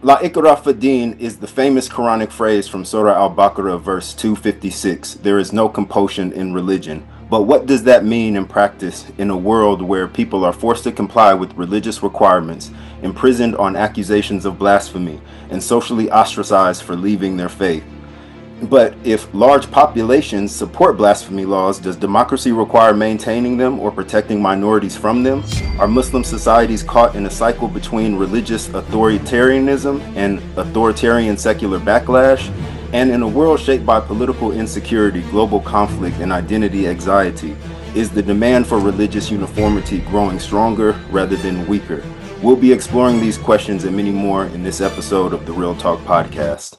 La ikrah fi din is the famous Quranic phrase from Surah Al-Baqarah, verse 256. There is no compulsion in religion. But what does that mean in practice in a world where people are forced to comply with religious requirements, imprisoned on accusations of blasphemy, and socially ostracized for leaving their faith? But if large populations support blasphemy laws, does democracy require maintaining them or protecting minorities from them? Are Muslim societies caught in a cycle between religious authoritarianism and authoritarian secular backlash? And in a world shaped by political insecurity, global conflict, and identity anxiety, is the demand for religious uniformity growing stronger rather than weaker? We'll be exploring these questions and many more in this episode of the Real Talk Podcast.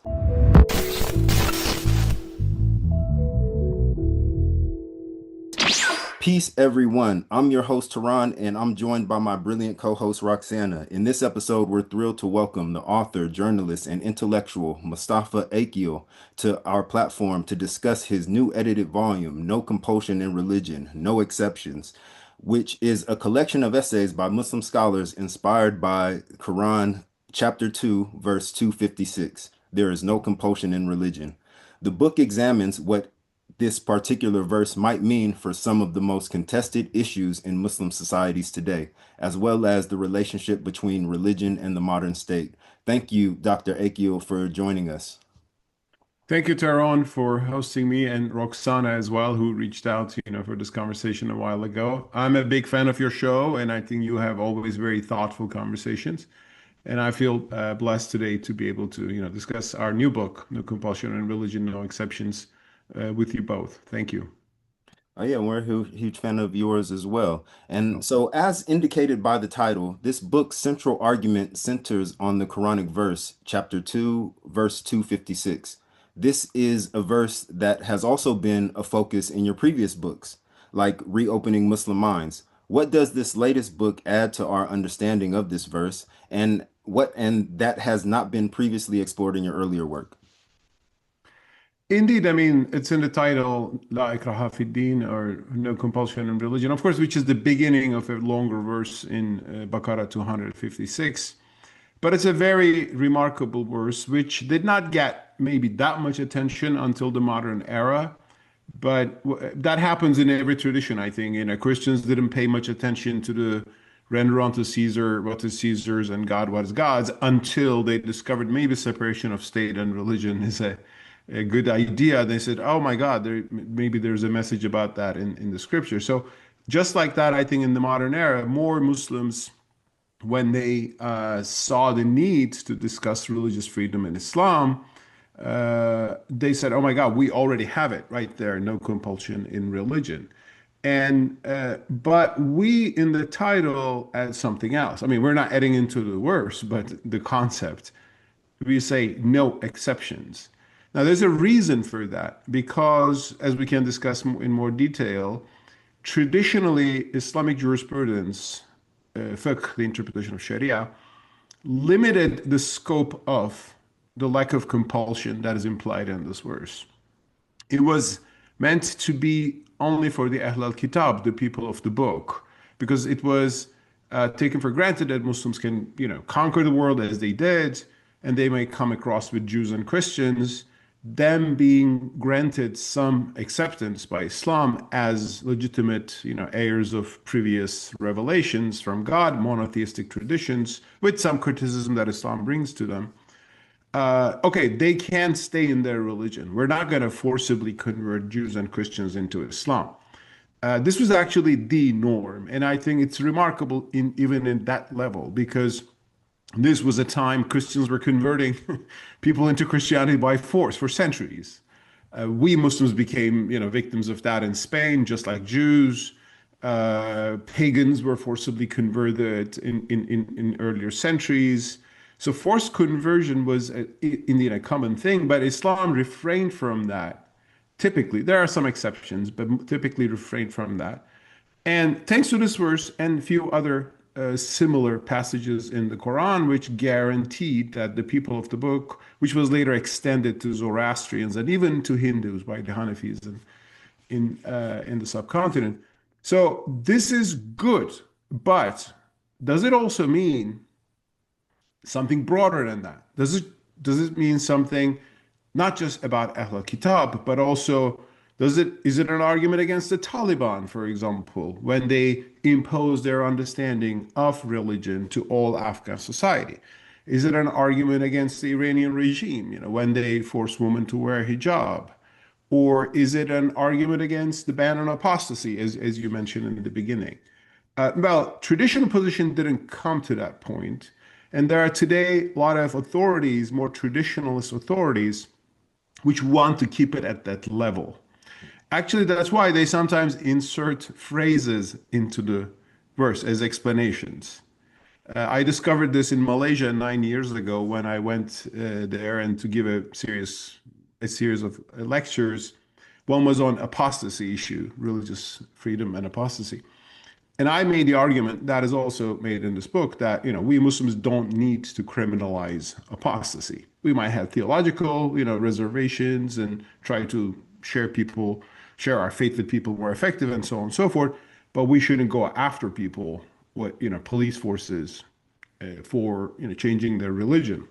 Peace, everyone. I'm your host, Tehran, and I'm joined by my brilliant co-host, Roxana. In this episode, we're thrilled to welcome the author, journalist, and intellectual Mustafa Akyol to our platform to discuss his new edited volume, No Compulsion in Religion, No Exceptions, which is a collection of essays by Muslim scholars inspired by Quran chapter 2, verse 256. There is no compulsion in religion. The book examines what this particular verse might mean for some of the most contested issues in Muslim societies today, as well as the relationship between religion and the modern state. Thank you, Dr. Akyol, for joining us. Thank you, Taron, for hosting me, and Roxana as well, who reached out, for this conversation a while ago. I'm a big fan of your show, and I think you have always very thoughtful conversations. And I feel blessed today to be able to, discuss our new book, No Compulsion and Religion, No Exceptions, with you both. Thank you. Oh yeah, we're a huge fan of yours as well. And so, as indicated by the title, this book's central argument centers on the Quranic verse, chapter 2, verse 256. This is a verse that has also been a focus in your previous books, like Reopening Muslim Minds. What does this latest book add to our understanding of this verse, and that has not been previously explored in your earlier work? Indeed, I mean, it's in the title, La ikraha fi din, or No Compulsion in Religion, of course, which is the beginning of a longer verse in Baqarah 256. But it's a very remarkable verse, which did not get maybe that much attention until the modern era. But that happens in every tradition, I think. Christians didn't pay much attention to the render unto Caesar what is Caesar's and God what is God's until they discovered maybe separation of state and religion is a good idea. They said, oh my God, maybe there's a message about that in the scripture. So just like that, I think in the modern era, more Muslims, when they saw the need to discuss religious freedom in Islam, they said, "Oh my God, we already have it right there. No compulsion in religion." And but we in the title add something else. I mean, we're not adding into the verse, but the concept. We say no exceptions. Now, there's a reason for that because, as we can discuss in more detail, traditionally Islamic jurisprudence, fiqh, the interpretation of Sharia, limited the scope of the lack of compulsion that is implied in this verse. It was meant to be only for the Ahl al-Kitab, the people of the book, because it was taken for granted that Muslims can, conquer the world as they did, and they may come across with Jews and Christians, them being granted some acceptance by Islam as legitimate, heirs of previous revelations from God, monotheistic traditions, with some criticism that Islam brings to them. Okay, they can stay in their religion. We're not going to forcibly convert Jews and Christians into Islam. This was actually the norm, and I think it's remarkable even in that level because this was a time Christians were converting people into Christianity by force for centuries. We Muslims became, victims of that in Spain, just like Jews. Pagans were forcibly converted in earlier centuries. So forced conversion was indeed a common thing, but Islam refrained from that. Typically, there are some exceptions, but typically refrained from that. And thanks to this verse and a few other similar passages in the Quran, which guaranteed that the people of the book, which was later extended to Zoroastrians and even to Hindus by the Hanafis in the subcontinent. So this is good, but does it also mean something broader than that? Does it mean something not just about Ahl Kitab, but also is it an argument against the Taliban, for example, when they impose their understanding of religion to all Afghan society? Is it an argument against the Iranian regime, when they force women to wear hijab? Or is it an argument against the ban on apostasy, as you mentioned in the beginning? Well, traditional position didn't come to that point. And there are today a lot of authorities, more traditionalist authorities, which want to keep it at that level. Actually, that's why they sometimes insert phrases into the verse as explanations. I discovered this in Malaysia 9 years ago when I went there and to give a series of lectures. One was on apostasy issue, religious freedom and apostasy. And I made the argument that is also made in this book that, we Muslims don't need to criminalize apostasy. We might have theological, reservations and try to share our faith with people more effective and so on and so forth. But we shouldn't go after people, police forces for, changing their religion.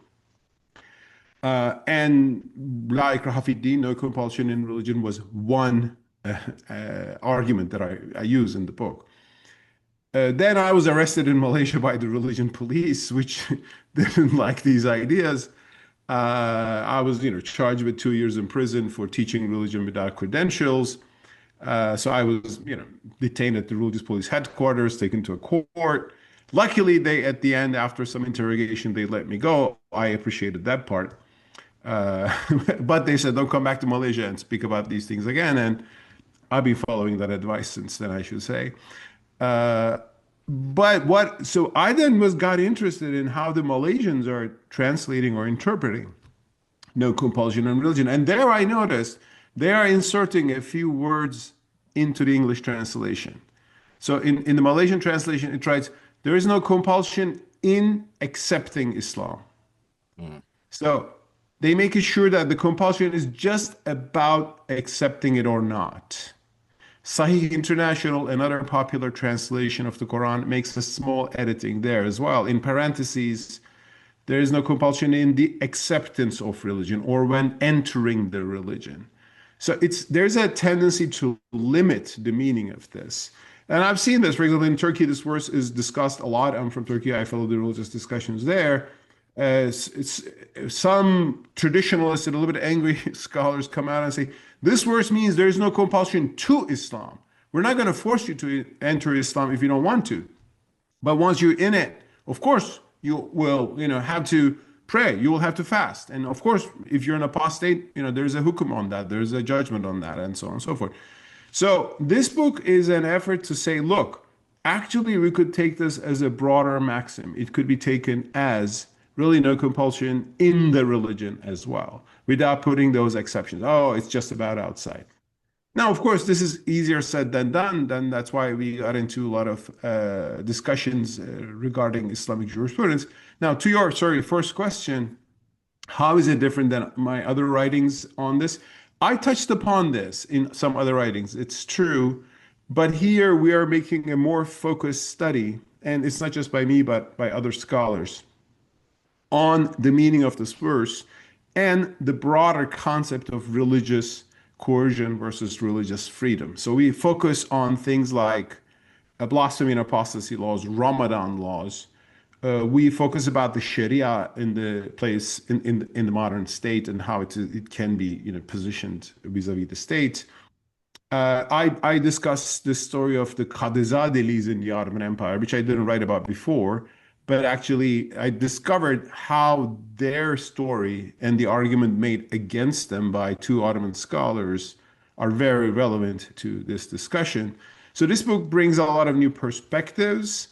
And La ikraha fi din, no compulsion in religion was one argument that I use in the book. Then I was arrested in Malaysia by the religion police, which didn't like these ideas. I was, charged with 2 years in prison for teaching religion without credentials. So I was, detained at the religious police headquarters, taken to a court. Luckily, at the end, after some interrogation, they let me go. I appreciated that part. But they said, don't come back to Malaysia and speak about these things again. And I've been following that advice since then, I should say. So I then got interested in how the Malaysians are translating or interpreting no compulsion in religion. And there I noticed they are inserting a few words into the English translation. So in the Malaysian translation, it writes, there is no compulsion in accepting Islam. So they make it sure that the compulsion is just about accepting it or not. Sahih International, another popular translation of the Quran, makes a small editing there as well. In parentheses, there is no compulsion in the acceptance of religion or when entering the religion. So there's a tendency to limit the meaning of this. And I've seen this, for example, in Turkey, this verse is discussed a lot. I'm from Turkey, I follow the religious discussions there. Some traditionalists and a little bit angry scholars come out and say, this verse means there is no compulsion to Islam. We're not going to force you to enter Islam if you don't want to. But once you're in it, of course, you will, have to pray. You will have to fast. And of course, if you're an apostate, there's a hukum on that. There's a judgment on that and so on and so forth. So this book is an effort to say, look, actually, we could take this as a broader maxim. It could be taken as really no compulsion in the religion as well, without putting those exceptions. Oh, it's just about outside. Now, of course, this is easier said than done. Then that's why we got into a lot of discussions regarding Islamic jurisprudence. Now, to your, first question, how is it different than my other writings on this? I touched upon this in some other writings. It's true. But here we are making a more focused study, and it's not just by me, but by other scholars, on the meaning of this verse and the broader concept of religious coercion versus religious freedom. So we focus on things like blasphemy and apostasy laws, Ramadan laws. We focus about the Sharia in the place in the modern state and how it can be positioned vis-a-vis the state. I discussed the story of the Kadizadelis in the Ottoman Empire, which I didn't write about before. But actually, I discovered how their story and the argument made against them by two Ottoman scholars are very relevant to this discussion. So this book brings a lot of new perspectives,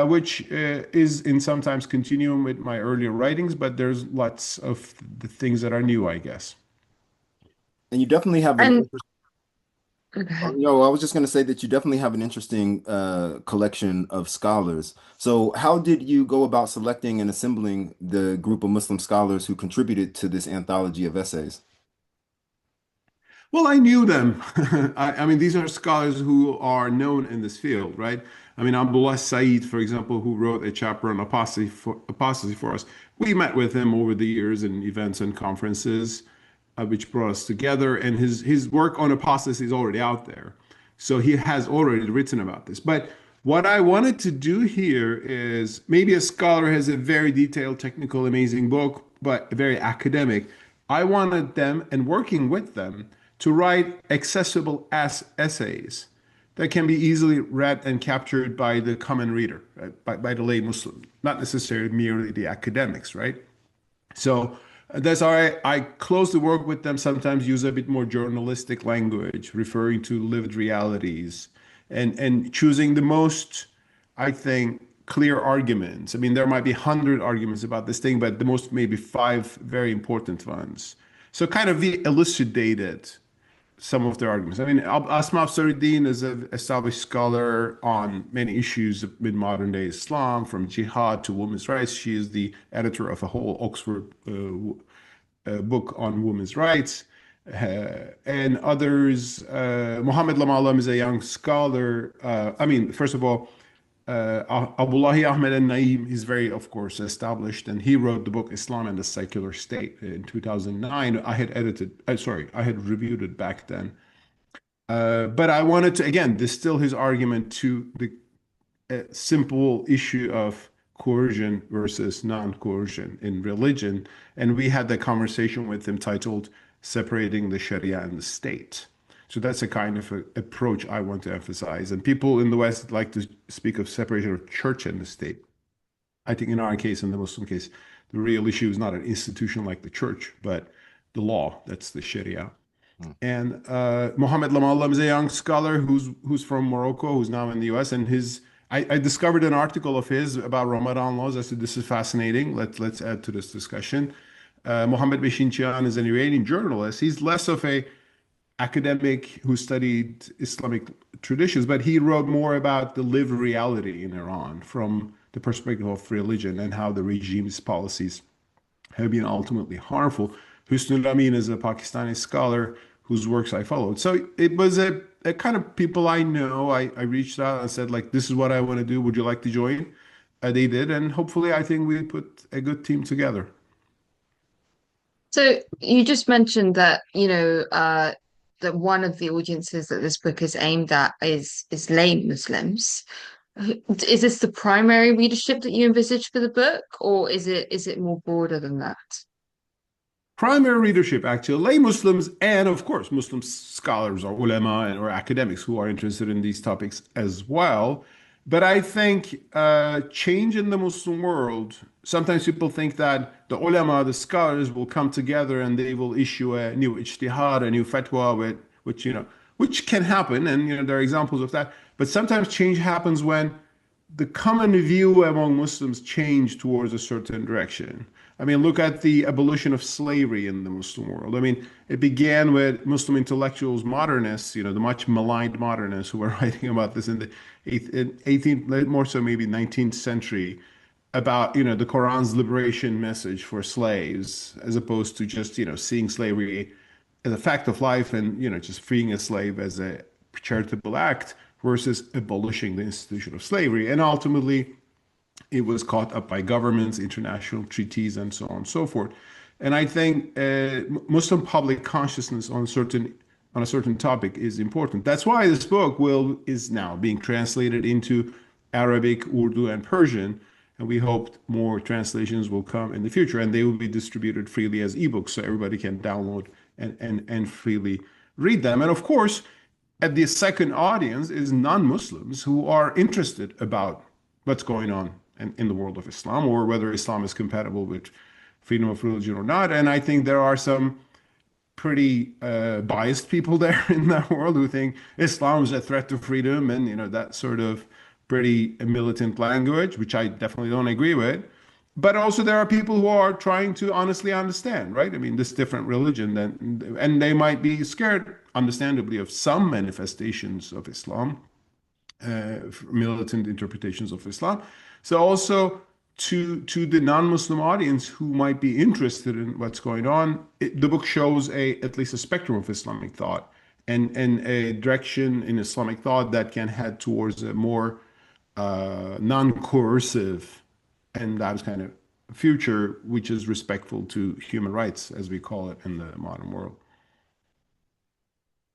which is in sometimes continuum with my earlier writings, but there's lots of the things that are new, I guess. And you definitely have And okay. No, I was just going to say that you definitely have an interesting collection of scholars. So how did you go about selecting and assembling the group of Muslim scholars who contributed to this anthology of essays? Well, I knew them. I mean, these are scholars who are known in this field, right? I mean, Abdullah Said, for example, who wrote a chapter on apostasy for us. We met with him over the years in events and conferences, which brought us together. And his work on apostasy is already out there. So he has already written about this. But what I wanted to do here is maybe a scholar has a very detailed, technical, amazing book, but very academic. I wanted them and working with them to write accessible as essays that can be easily read and captured by the common reader, right? By the lay Muslim, not necessarily merely the academics, right? So that's how I closely work with them, sometimes use a bit more journalistic language, referring to lived realities and choosing the most, I think, clear arguments. I mean, there might be 100 arguments about this thing, but the most maybe five very important ones. So kind of we elucidated some of their arguments. I mean, Asma Afsariddin is an established scholar on many issues in modern day Islam, from jihad to women's rights. She is the editor of a whole Oxford book on women's rights. And others, Muhammad Lamalam is a young scholar. I mean, first of all, Abdullahi Ahmed al-Naim is very, of course, established, and he wrote the book Islam and the Secular State in 2009. I had I had reviewed it back then. But I wanted to, again, distill his argument to the simple issue of coercion versus non-coercion in religion. And we had that conversation with him titled Separating the Sharia and the State. So that's a kind of approach I want to emphasize. And people in the West like to speak of separation of church and the state. I think in our case, in the Muslim case, the real issue is not an institution like the church, but the law. That's the Sharia. And Mohammed Lamallam is a young scholar who's from Morocco, who's now in the US, and I discovered an article of his about Ramadan laws. I said, this is fascinating. Let's add to this discussion. Mohammed Beshinchian is an Iranian journalist. He's less of a academic who studied Islamic traditions, but he wrote more about the lived reality in Iran from the perspective of religion and how the regime's policies have been ultimately harmful. Husnul Amin is a Pakistani scholar whose works I followed. So it was a kind of people I know. I reached out and said, like, this is what I want to do. Would you like to join? They did. And hopefully, I think we put a good team together. So you just mentioned that, that one of the audiences that this book is aimed at is lay Muslims. Is this the primary readership that you envisage for the book, or is it more broader than that? Primary readership, actually, lay Muslims, and of course, Muslim scholars or ulama or academics who are interested in these topics as well. But I think change in the Muslim world, sometimes people think that the ulama, the scholars, will come together and they will issue a new ijtihad, a new fatwa, which can happen, and there are examples of that. But sometimes change happens when the common view among Muslims change towards a certain direction. I mean, look at the abolition of slavery in the Muslim world. I mean, it began with Muslim intellectuals, modernists, the much maligned modernists who were writing about this in the 18th, more so maybe 19th century, about, the Quran's liberation message for slaves, as opposed to just, seeing slavery as a fact of life and, just freeing a slave as a charitable act versus abolishing the institution of slavery. And ultimately, it was caught up by governments, international treaties, and so on and so forth. And I think Muslim public consciousness on a certain topic is important. That's why this book is now being translated into Arabic, Urdu, and Persian. And we hope more translations will come in the future, and they will be distributed freely as ebooks, so everybody can download and freely read them. And of course, at the second audience is non-Muslims who are interested about what's going on in the world of Islam, or whether Islam is compatible with freedom of religion or not. And I think there are some pretty biased people there in that world who think Islam is a threat to freedom, and that sort of pretty militant language, which I definitely don't agree with. But also there are people who are trying to honestly understand, right? I mean, this different religion, and they might be scared, understandably, of some manifestations of Islam, militant interpretations of Islam. So also to the non-Muslim audience who might be interested in what's going on. The book shows at least a spectrum of Islamic thought and a direction in Islamic thought that can head towards a more non-coercive and that kind of future, which is respectful to human rights, as we call it in the modern world.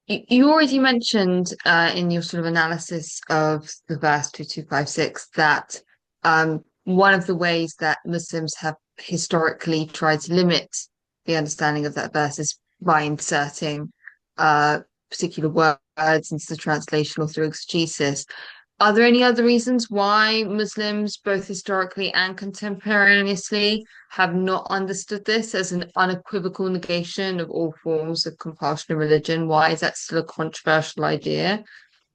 You already mentioned in your sort of analysis of the verse 2256 that one of the ways that Muslims have historically tried to limit the understanding of that verse is by inserting particular words into the translation or through exegesis. Are there any other reasons why Muslims, both historically and contemporaneously, have not understood this as an unequivocal negation of all forms of compulsion in religion? Why is that still a controversial idea?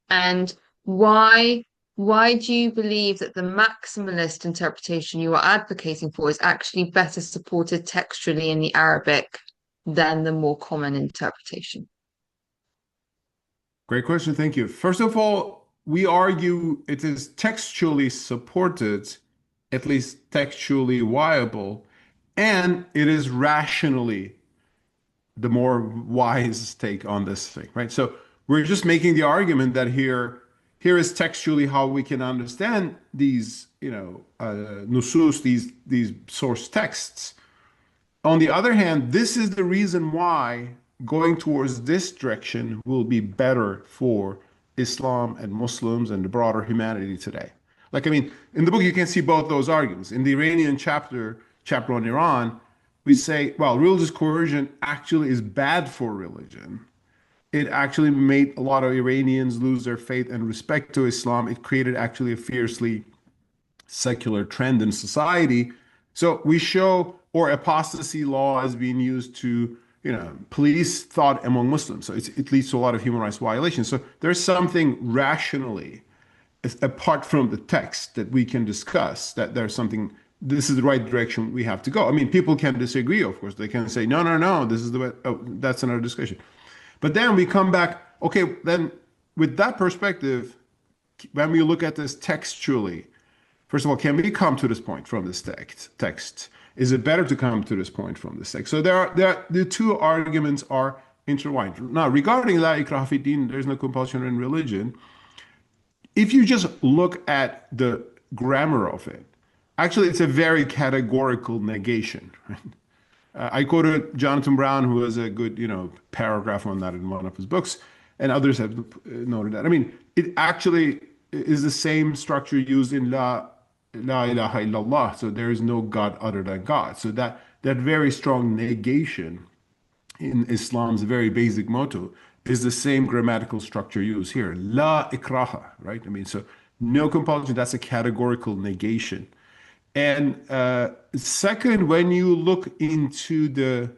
And why do you believe that the maximalist interpretation you are advocating for is actually better supported textually in the Arabic than the more common interpretation? Great question. Thank you. First of all, we argue it is textually supported, at least textually viable, and it is rationally the more wise take on this thing, right? So we're just making the argument that here is textually how we can understand these, nusus, these source texts. On the other hand, this is the reason why going towards this direction will be better for Islam and Muslims and the broader humanity today. In the book, you can see both those arguments. In the Iranian chapter on Iran, we say, well, religious coercion actually is bad for religion. It actually made a lot of Iranians lose their faith and respect to Islam. It created actually a fiercely secular trend in society. So we show, or apostasy law is being used to police thought among Muslims. So it leads to a lot of human rights violations. So there's something rationally, apart from the text, that we can discuss, that there's something, this is the right direction we have to go. People can disagree, of course. They can say, no, this is the way. Oh, that's another discussion. But then we come back, okay, then with that perspective, when we look at this textually, first of all, can we come to this point from this text? Is it better to come to this point from this text? So the two arguments are intertwined. Now, regarding La ikraha fi din, there's no compulsion in religion. If you just look at the grammar of it, actually, it's a very categorical negation. Right? I quoted Jonathan Brown, who has a good, paragraph on that in one of his books, and others have noted that. It actually is the same structure used in La ilaha illallah. So there is no God other than God. So that very strong negation in Islam's very basic motto is the same grammatical structure used here. La ikraha, right? So no compulsion, that's a categorical negation. And second, when you look into the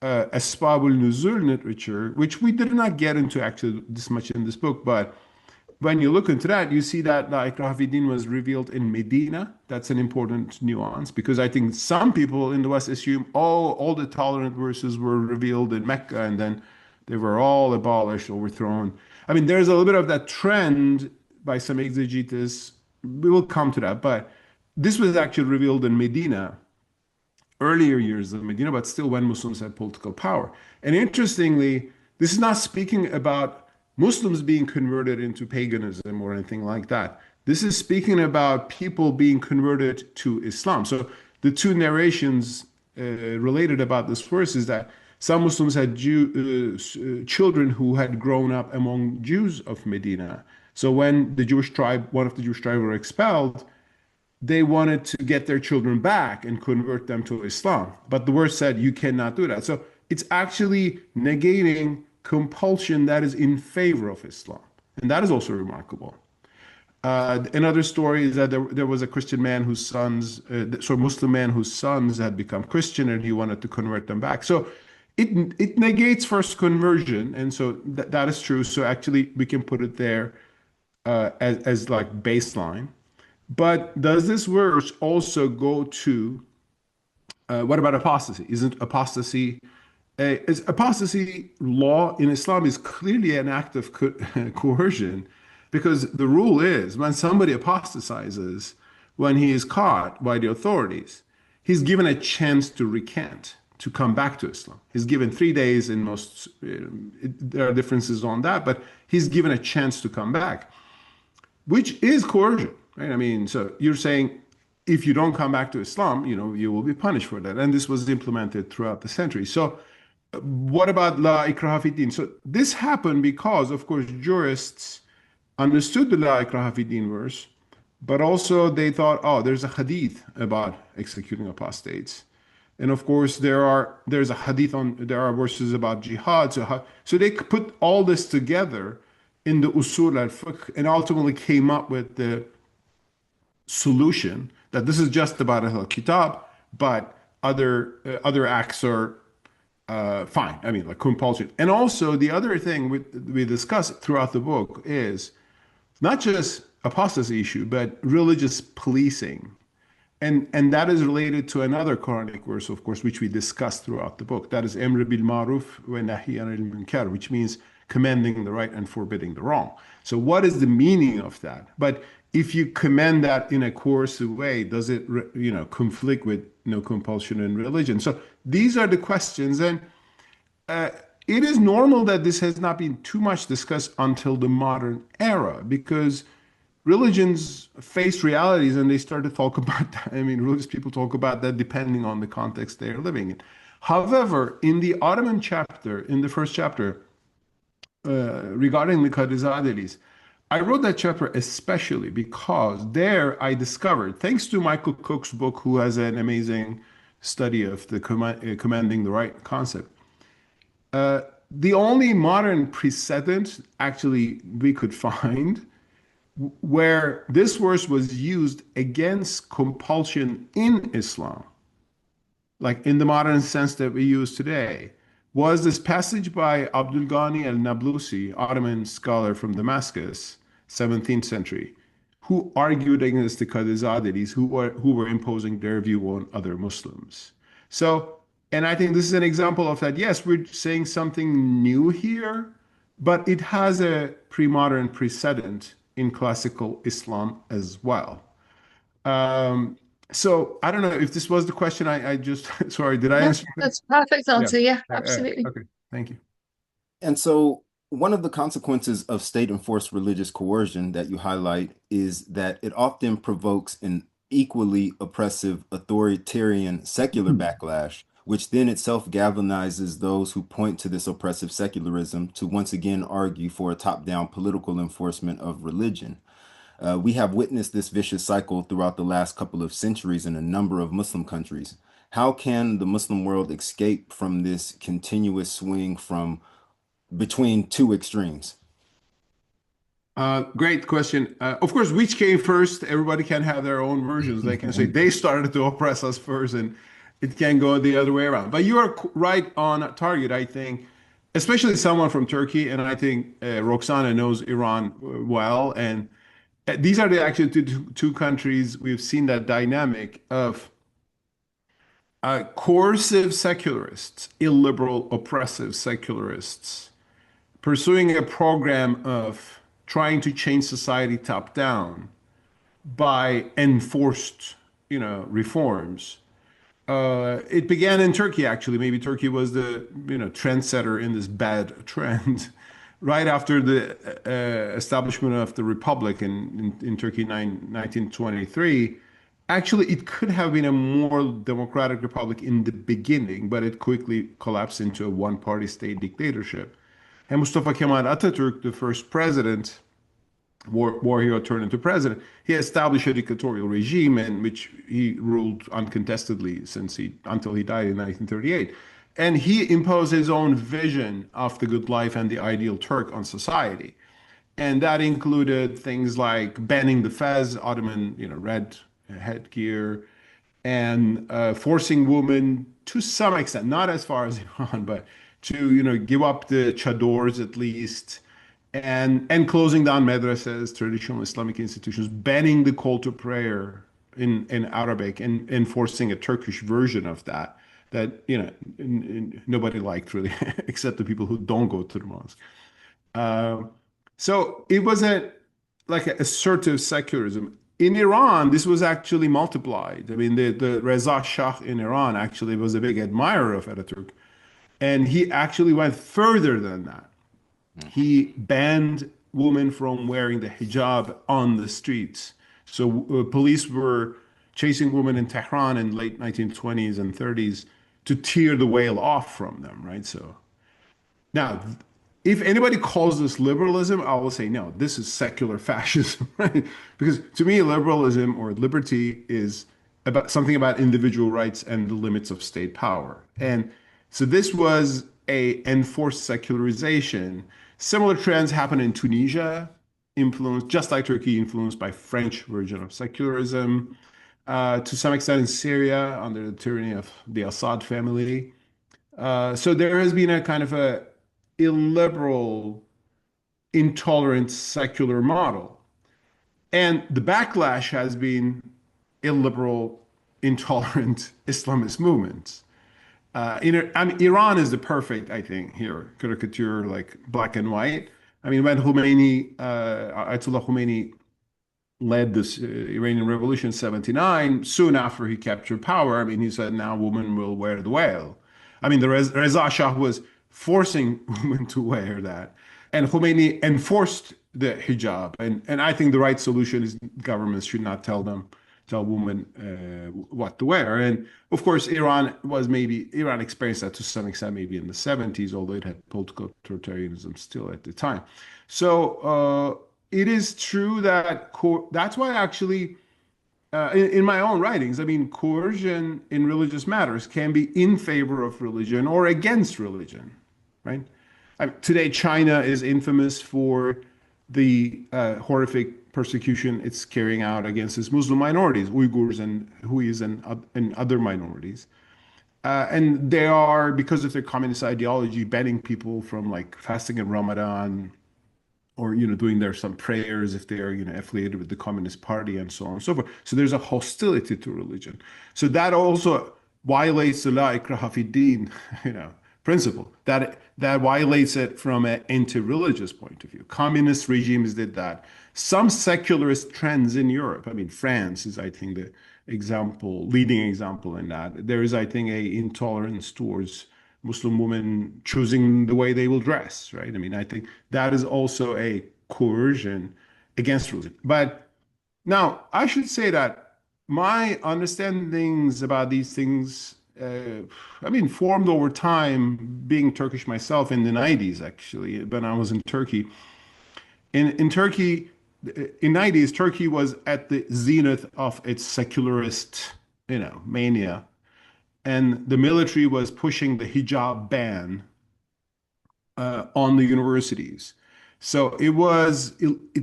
Asbab al-Nuzul literature, which we did not get into actually this much in this book, but when you look into that, you see that La ikraha fi din was revealed in Medina. That's an important nuance, because I think some people in the West assume, all the tolerant verses were revealed in Mecca and then they were all abolished, overthrown. There's a little bit of that trend by some exegetes. We will come to that, but this was actually revealed in Medina, earlier years of Medina, but still when Muslims had political power. And interestingly, this is not speaking about Muslims being converted into paganism or anything like that. This is speaking about people being converted to Islam. So the two narrations related about this verse is that some Muslims had children who had grown up among Jews of Medina. So when one of the Jewish tribes were expelled, they wanted to get their children back and convert them to Islam. But the verse said, you cannot do that. So it's actually negating compulsion that is in favor of Islam. And that is also remarkable. Another story is that there was a Christian man Muslim man whose sons had become Christian and he wanted to convert them back. So it negates first conversion. And so that is true. So actually we can put it there as like baseline. But does this verse also go to, what about apostasy? Isn't apostasy, apostasy law in Islam is clearly an act of coercion, because the rule is when somebody apostatizes, when he is caught by the authorities, he's given a chance to recant, to come back to Islam. He's given 3 days in most, there are differences on that, but he's given a chance to come back, which is coercion, right? I mean, so you're saying if you don't come back to Islam, you will be punished for that. And this was implemented throughout the century. So what about La ikraha fi din? So this happened because, of course, jurists understood the La ikraha fi din verse, but also they thought, oh, there's a hadith about executing apostates. And of course, there are verses about jihad. So they put all this together in the usul al-fiqh and ultimately came up with the solution that this is just about al-kitab, but other acts are fine. I mean, like compulsion. And also the other thing we discuss throughout the book is not just apostasy issue, but religious policing. And that is related to another Quranic verse, of course, which we discussed throughout the book. That is Amr bil Ma'ruf wa Nahy anil Munkar, which means commending the right and forbidding the wrong. So what is the meaning of that? But if you commend that in a coercive way, does it conflict with no compulsion in religion? So these are the questions. And it is normal that this has not been too much discussed until the modern era, because religions face realities and they start to talk about that. I mean, religious people talk about that depending on the context they are living in. However, in the Ottoman chapter, in the first chapter, regarding the Kadizadelis, I wrote that chapter especially because there I discovered, thanks to Michael Cook's book, who has an amazing study of the commanding the right concept, the only modern precedent actually we could find where this verse was used against compulsion in Islam, like in the modern sense that we use today, was this passage by Abdul Ghani al-Nablusi, Ottoman scholar from Damascus, 17th century, who argued against the Kadizadelis who were imposing their view on other Muslims. So, and I think this is an example of that. Yes, we're saying something new here, but it has a pre-modern precedent in classical Islam as well. So I don't know if this was the question. I just, sorry, did I Yeah, answer? that's perfect Yeah. answer. Yeah, absolutely. Okay, thank you. And so, one of the consequences of state enforced religious coercion that you highlight is that it often provokes an equally oppressive authoritarian secular backlash, which then itself galvanizes those who point to this oppressive secularism to once again argue for a top down political enforcement of religion. We have witnessed this vicious cycle throughout the last couple of centuries in a number of Muslim countries. How can the Muslim world escape from this continuous swing from between two extremes? Great question. Of course, which came first? Everybody can have their own versions. They can say they started to oppress us first, and it can go the other way around. But you are right on target, I think, especially someone from Turkey, and I think Roxana knows Iran well. And these are the actually two countries we've seen that dynamic of coercive secularists, illiberal, oppressive secularists, pursuing a program of trying to change society top down by enforced, reforms. It began in Turkey, actually. Maybe Turkey was the, trendsetter in this bad trend. Right after the establishment of the Republic in Turkey 1923, actually, it could have been a more democratic republic in the beginning, but it quickly collapsed into a one-party state dictatorship. And Mustafa Kemal Atatürk, the first president, war hero turned into president, he established a dictatorial regime in which he ruled uncontestedly until he died in 1938. And he imposed his own vision of the good life and the ideal Turk on society. And that included things like banning the fez, Ottoman, red headgear, and forcing women to some extent, not as far as Iran, but to give up the chadors at least, and closing down madrasas, traditional Islamic institutions, banning the call to prayer in Arabic, and enforcing a Turkish version of that nobody liked really, except the people who don't go to the mosque. So it was like an assertive secularism. In Iran, this was actually multiplied. I mean, the Reza Shah in Iran actually was a big admirer of Ataturk, and he actually went further than that. He banned women from wearing the hijab on the streets. So police were chasing women in Tehran in late 1920s and 30s to tear the veil off from them, right? So now, if anybody calls this liberalism, I will say, no, this is secular fascism, right? Because to me, liberalism or liberty is about something about individual rights and the limits of state power. And so this was a enforced secularization. Similar trends happen in Tunisia, influenced, just like Turkey, influenced by French version of secularism. To some extent in Syria, under the tyranny of the Assad family. So there has been a kind of a illiberal, intolerant secular model. And the backlash has been illiberal, intolerant Islamist movements. I mean, Iran is the perfect, I think, here, caricature, like black and white. I mean, when Ayatollah Khomeini led this Iranian revolution in 79, soon after he captured power, I mean, he said, now women will wear the veil. I mean, the Reza Shah was forcing women to wear that. And Khomeini enforced the hijab. And I think the right solution is governments should not tell women what to wear. And of course, Iran experienced that to some extent, maybe in the 70s, although it had political authoritarianism still at the time. So it is true that that's why actually, in my own writings, I mean, coercion in religious matters can be in favor of religion or against religion, right? Today, China is infamous for the horrific persecution it's carrying out against its Muslim minorities, Uyghurs and Huis and other minorities. And they are, because of their communist ideology, banning people from like fasting in Ramadan or doing some prayers if they are affiliated with the Communist Party and so on and so forth. So there's a hostility to religion. So that also violates the la ikraha fi din, principle. That violates it from an anti-religious point of view. Communist regimes did that. Some secularist trends in Europe. I mean, France is, I think, the leading example in that. There is, I think, a intolerance towards Muslim women choosing the way they will dress, right? I mean, I think that is also a coercion against religion. But now, I should say that my understandings about these things, formed over time, being Turkish myself in the 90s, actually, when I was in Turkey. In Turkey, in 90s, Turkey was at the zenith of its secularist, mania. And the military was pushing the hijab ban on the universities. So it was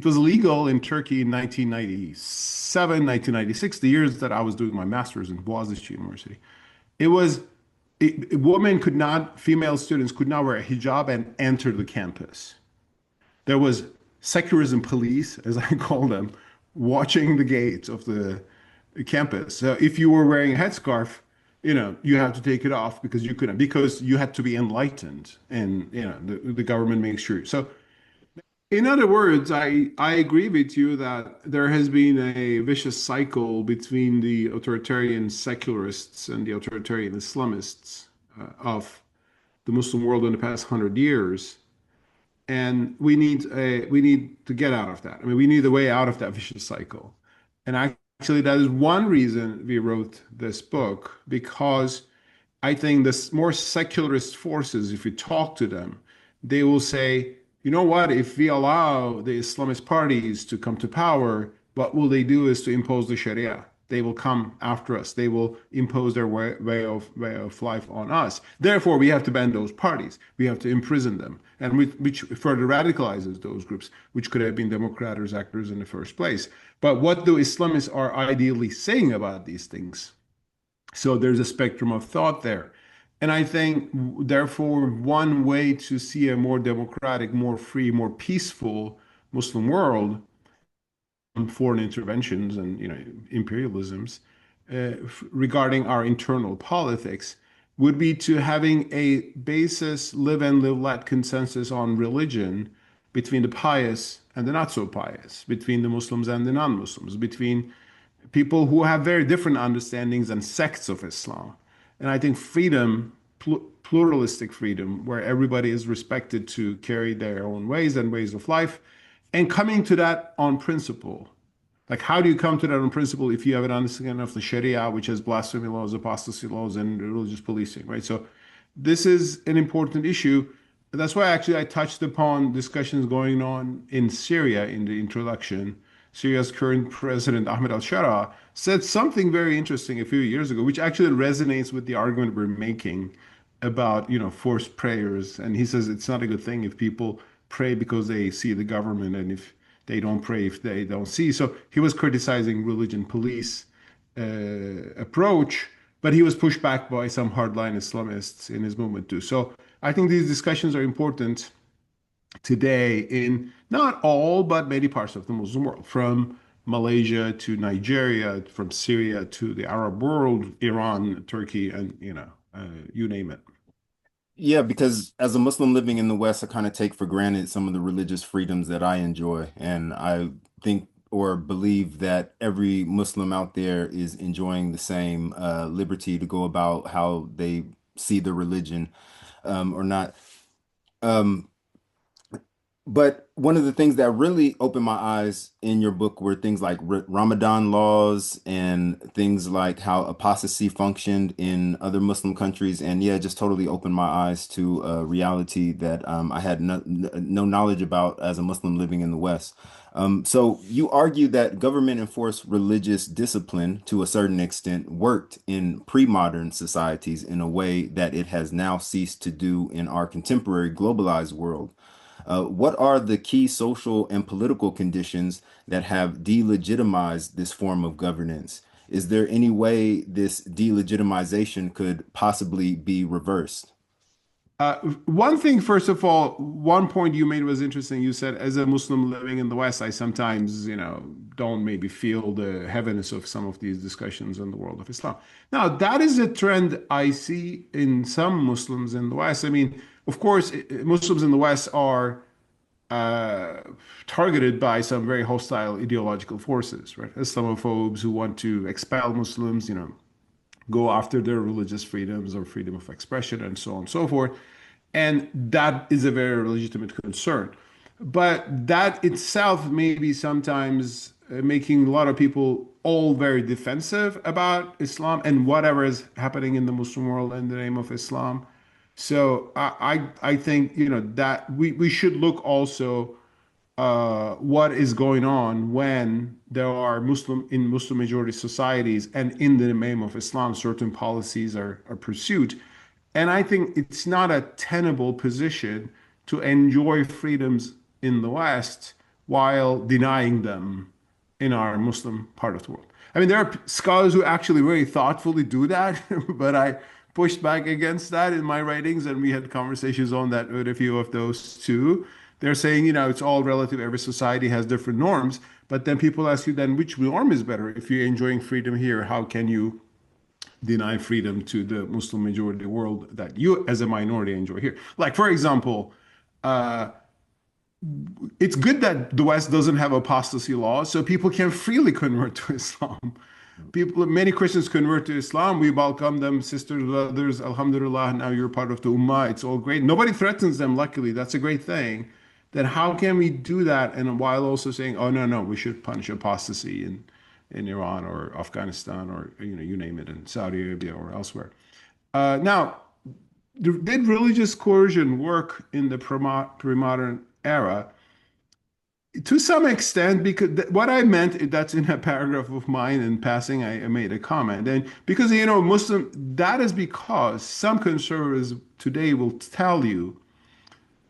legal in Turkey in 1997, 1996, the years that I was doing my master's in Boğaziçi University. Female students could not wear a hijab and enter the campus. There was secularism police, as I call them, watching the gates of the campus. So if you were wearing a headscarf, you have to take it off because you had to be enlightened, and the government makes sure. So in other words, I agree with you that there has been a vicious cycle between the authoritarian secularists and the authoritarian Islamists of the Muslim world in the past 100 years. And we need to get out of that. I mean, we need a way out of that vicious cycle. And actually, that is one reason we wrote this book, because I think the more secularist forces, if we talk to them, they will say, you know what, if we allow the Islamist parties to come to power, what will they do is to impose the Sharia. They will come after us. They will impose their way of life on us. Therefore, we have to ban those parties. We have to imprison them, and which further radicalizes those groups, which could have been democratic actors in the first place. But what the Islamists are ideally saying about these things? So there's a spectrum of thought there. And I think, therefore, one way to see a more democratic, more free, more peaceful Muslim world, foreign interventions and imperialisms regarding our internal politics, would be to having a basis, live and live let consensus on religion between the pious and the not so pious, between the Muslims and the non-Muslims, between people who have very different understandings and sects of Islam. And I think freedom, pluralistic freedom, where everybody is respected to carry their own ways and ways of life, and coming to that on principle. Like, how do you come to that on principle if you have an understanding of the Sharia, which has blasphemy laws, apostasy laws, and religious policing, right? So, this is an important issue. That's why actually I touched upon discussions going on in Syria in the introduction. Syria's current president, Ahmed al-Shara, said something very interesting a few years ago, which actually resonates with the argument we're making about, forced prayers. And he says it's not a good thing if people pray because they see the government, and if they don't pray if they don't see. So he was criticizing religion police approach, but he was pushed back by some hardline Islamists in his movement too. So I think these discussions are important today in not all, but many parts of the Muslim world, from Malaysia to Nigeria, from Syria to the Arab world, Iran, Turkey, and you name it. Yeah, because as a Muslim living in the West, I kind of take for granted some of the religious freedoms that I enjoy. And I think or believe that every Muslim out there is enjoying the same liberty to go about how they see the religion or not. Um, But one of the things that really opened my eyes in your book were things like Ramadan laws and things like how apostasy functioned in other Muslim countries. And yeah, it just totally opened my eyes to a reality that I had no knowledge about as a Muslim living in the West. So you argue that government enforced religious discipline to a certain extent worked in pre-modern societies in a way that it has now ceased to do in our contemporary globalized world. What are the key social and political conditions that have delegitimized this form of governance? Is there any way this delegitimization could possibly be reversed? One thing, first of all, one point you made was interesting. You said, as a Muslim living in the West, I sometimes, don't maybe feel the heaviness of some of these discussions in the world of Islam. Now, that is a trend I see in some Muslims in the West. I mean, of course, Muslims in the West are uh, targeted by some very hostile ideological forces, right? Islamophobes who want to expel Muslims, go after their religious freedoms or freedom of expression and so on and so forth. And that is a very legitimate concern. But that itself may be sometimes making a lot of people all very defensive about Islam and whatever is happening in the Muslim world in the name of Islam. So I think that we should look also what is going on when there are Muslim majority societies and in the name of Islam certain policies are pursued. And I think it's not a tenable position to enjoy freedoms in the West while denying them in our Muslim part of the world. I mean, there are scholars who actually very thoughtfully do that, but I pushed back against that in my writings, and we had conversations on that with a few of those too. They're saying, it's all relative. Every society has different norms. But then people ask you, then which norm is better? If you're enjoying freedom here, how can you deny freedom to the Muslim majority world that you, as a minority, enjoy here? Like, for example, uh, it's good that the West doesn't have apostasy laws, so people can freely convert to Islam. Many Christians convert to Islam. We welcome them, sisters, brothers. Alhamdulillah, now you're part of the Ummah. It's all great. Nobody threatens them, luckily. That's a great thing. Then how can we do that and while also saying, oh, no, we should punish apostasy in Iran or Afghanistan or, you name it, in Saudi Arabia or elsewhere? Now, did religious coercion work in the pre-modern era? To some extent, because what I meant, that's in a paragraph of mine in passing, I made a comment. And because, Muslim, that is because some conservatives today will tell you,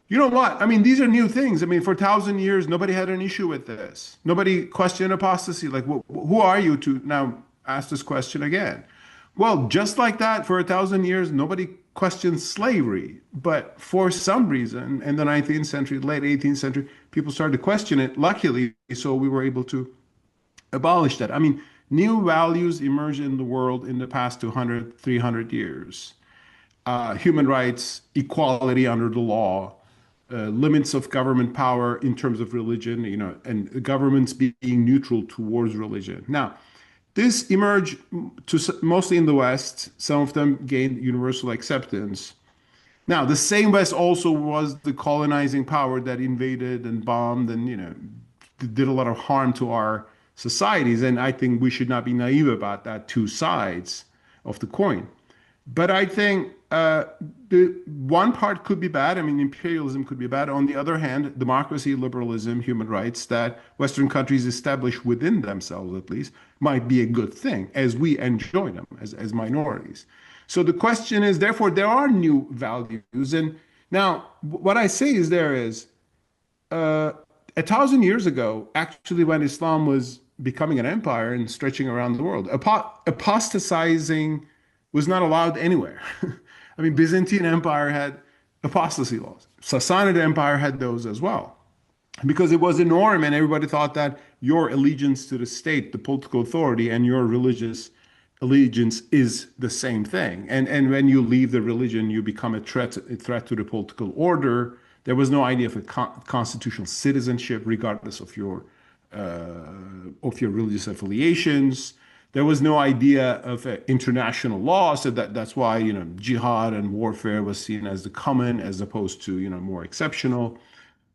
you know what? I mean, these are new things. I mean, for 1,000 years, nobody had an issue with this. Nobody questioned apostasy. Like, who are you to now ask this question again? Well, just like that, for 1,000 years, nobody questioned slavery. But for some reason, in the 19th century, late 18th century, people started to question it. Luckily, so we were able to abolish that. I mean, new values emerged in the world in the past 200, 300 years. Human rights, equality under the law, limits of government power in terms of religion, and governments being neutral towards religion. Now, this emerged mostly in the West. Some of them gained universal acceptance. Now, the same West also was the colonizing power that invaded and bombed and, did a lot of harm to our societies. And I think we should not be naive about that two sides of the coin. But I think the one part could be bad. I mean, imperialism could be bad. On the other hand, democracy, liberalism, human rights that Western countries establish within themselves, at least, might be a good thing as we enjoy them as minorities. So the question is, therefore, there are new values. And now, what I say is 1,000 years ago, actually, when Islam was becoming an empire and stretching around the world, apostatizing was not allowed anywhere. I mean, Byzantine Empire had apostasy laws. Sassanid Empire had those as well. Because it was a norm and everybody thought that your allegiance to the state, the political authority, and your religious allegiance is the same thing. And when you leave the religion, you become a threat to the political order. There was no idea of a constitutional citizenship, regardless of your religious affiliations. There was no idea of international law, so that's why jihad and warfare was seen as the common as opposed to more exceptional.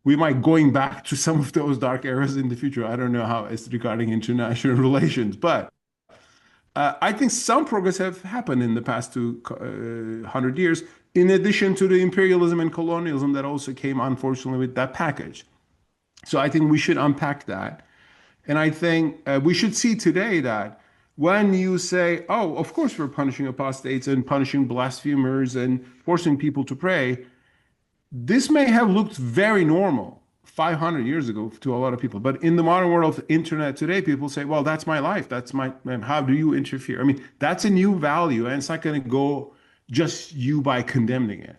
We might going back to some of those dark eras in the future. I don't know how it's regarding international relations, but I think some progress have happened in the past 200 years, in addition to the imperialism and colonialism that also came, unfortunately, with that package. So I think we should unpack that. And I think we should see today that when you say, oh, of course we're punishing apostates and punishing blasphemers and forcing people to pray, this may have looked very normal 500 years ago to a lot of people. But in the modern world of internet today, people say, well, that's my life. How do you interfere? I mean, that's a new value, and it's not going to go just you by condemning it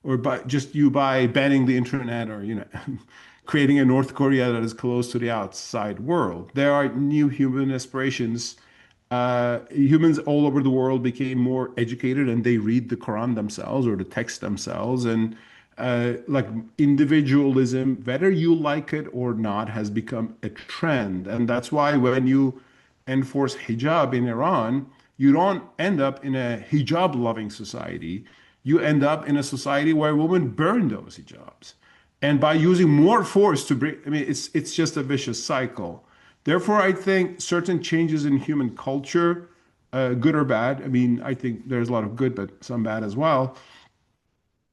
or by banning the internet or, creating a North Korea that is close to the outside world. There are new human aspirations. Humans all over the world became more educated and they read the Quran themselves or the text themselves. And like individualism, whether you like it or not, has become a trend. And that's why when you enforce hijab in Iran, you don't end up in a hijab-loving society. You end up in a society where women burn those hijabs. And by using more force to bring, I mean, it's just a vicious cycle. Therefore, I think certain changes in human culture, good or bad, I mean, I think there's a lot of good, but some bad as well.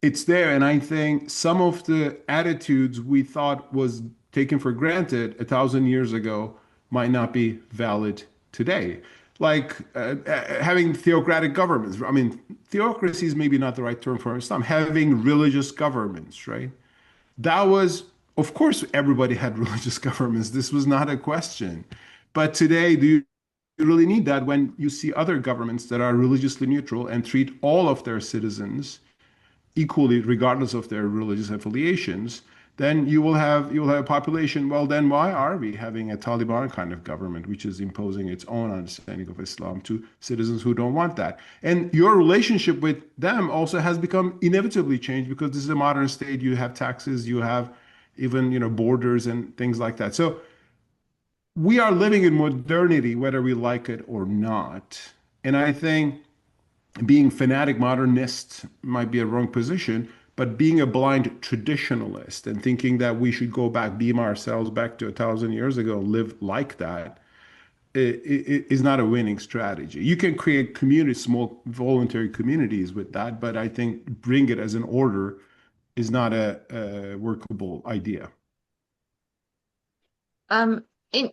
It's there. And I think some of the attitudes we thought was taken for granted 1,000 years ago might not be valid today. Like having theocratic governments. I mean, theocracy is maybe not the right term for Islam. Having religious governments, right? That was, of course, everybody had religious governments. This was not a question. But today, do you really need that when you see other governments that are religiously neutral and treat all of their citizens equally, regardless of their religious affiliations? Then you will have a population. Well, then why are we having a Taliban kind of government, which is imposing its own understanding of Islam to citizens who don't want that? And your relationship with them also has become inevitably changed because this is a modern state. You have taxes, you have even borders and things like that. So we are living in modernity, whether we like it or not. And I think being fanatic modernist might be a wrong position. But being a blind traditionalist and thinking that we should go back, beam ourselves back to 1,000 years ago, live like that, is not a winning strategy. You can create communities, small voluntary communities with that, but I think bring it as an order is not a workable idea. In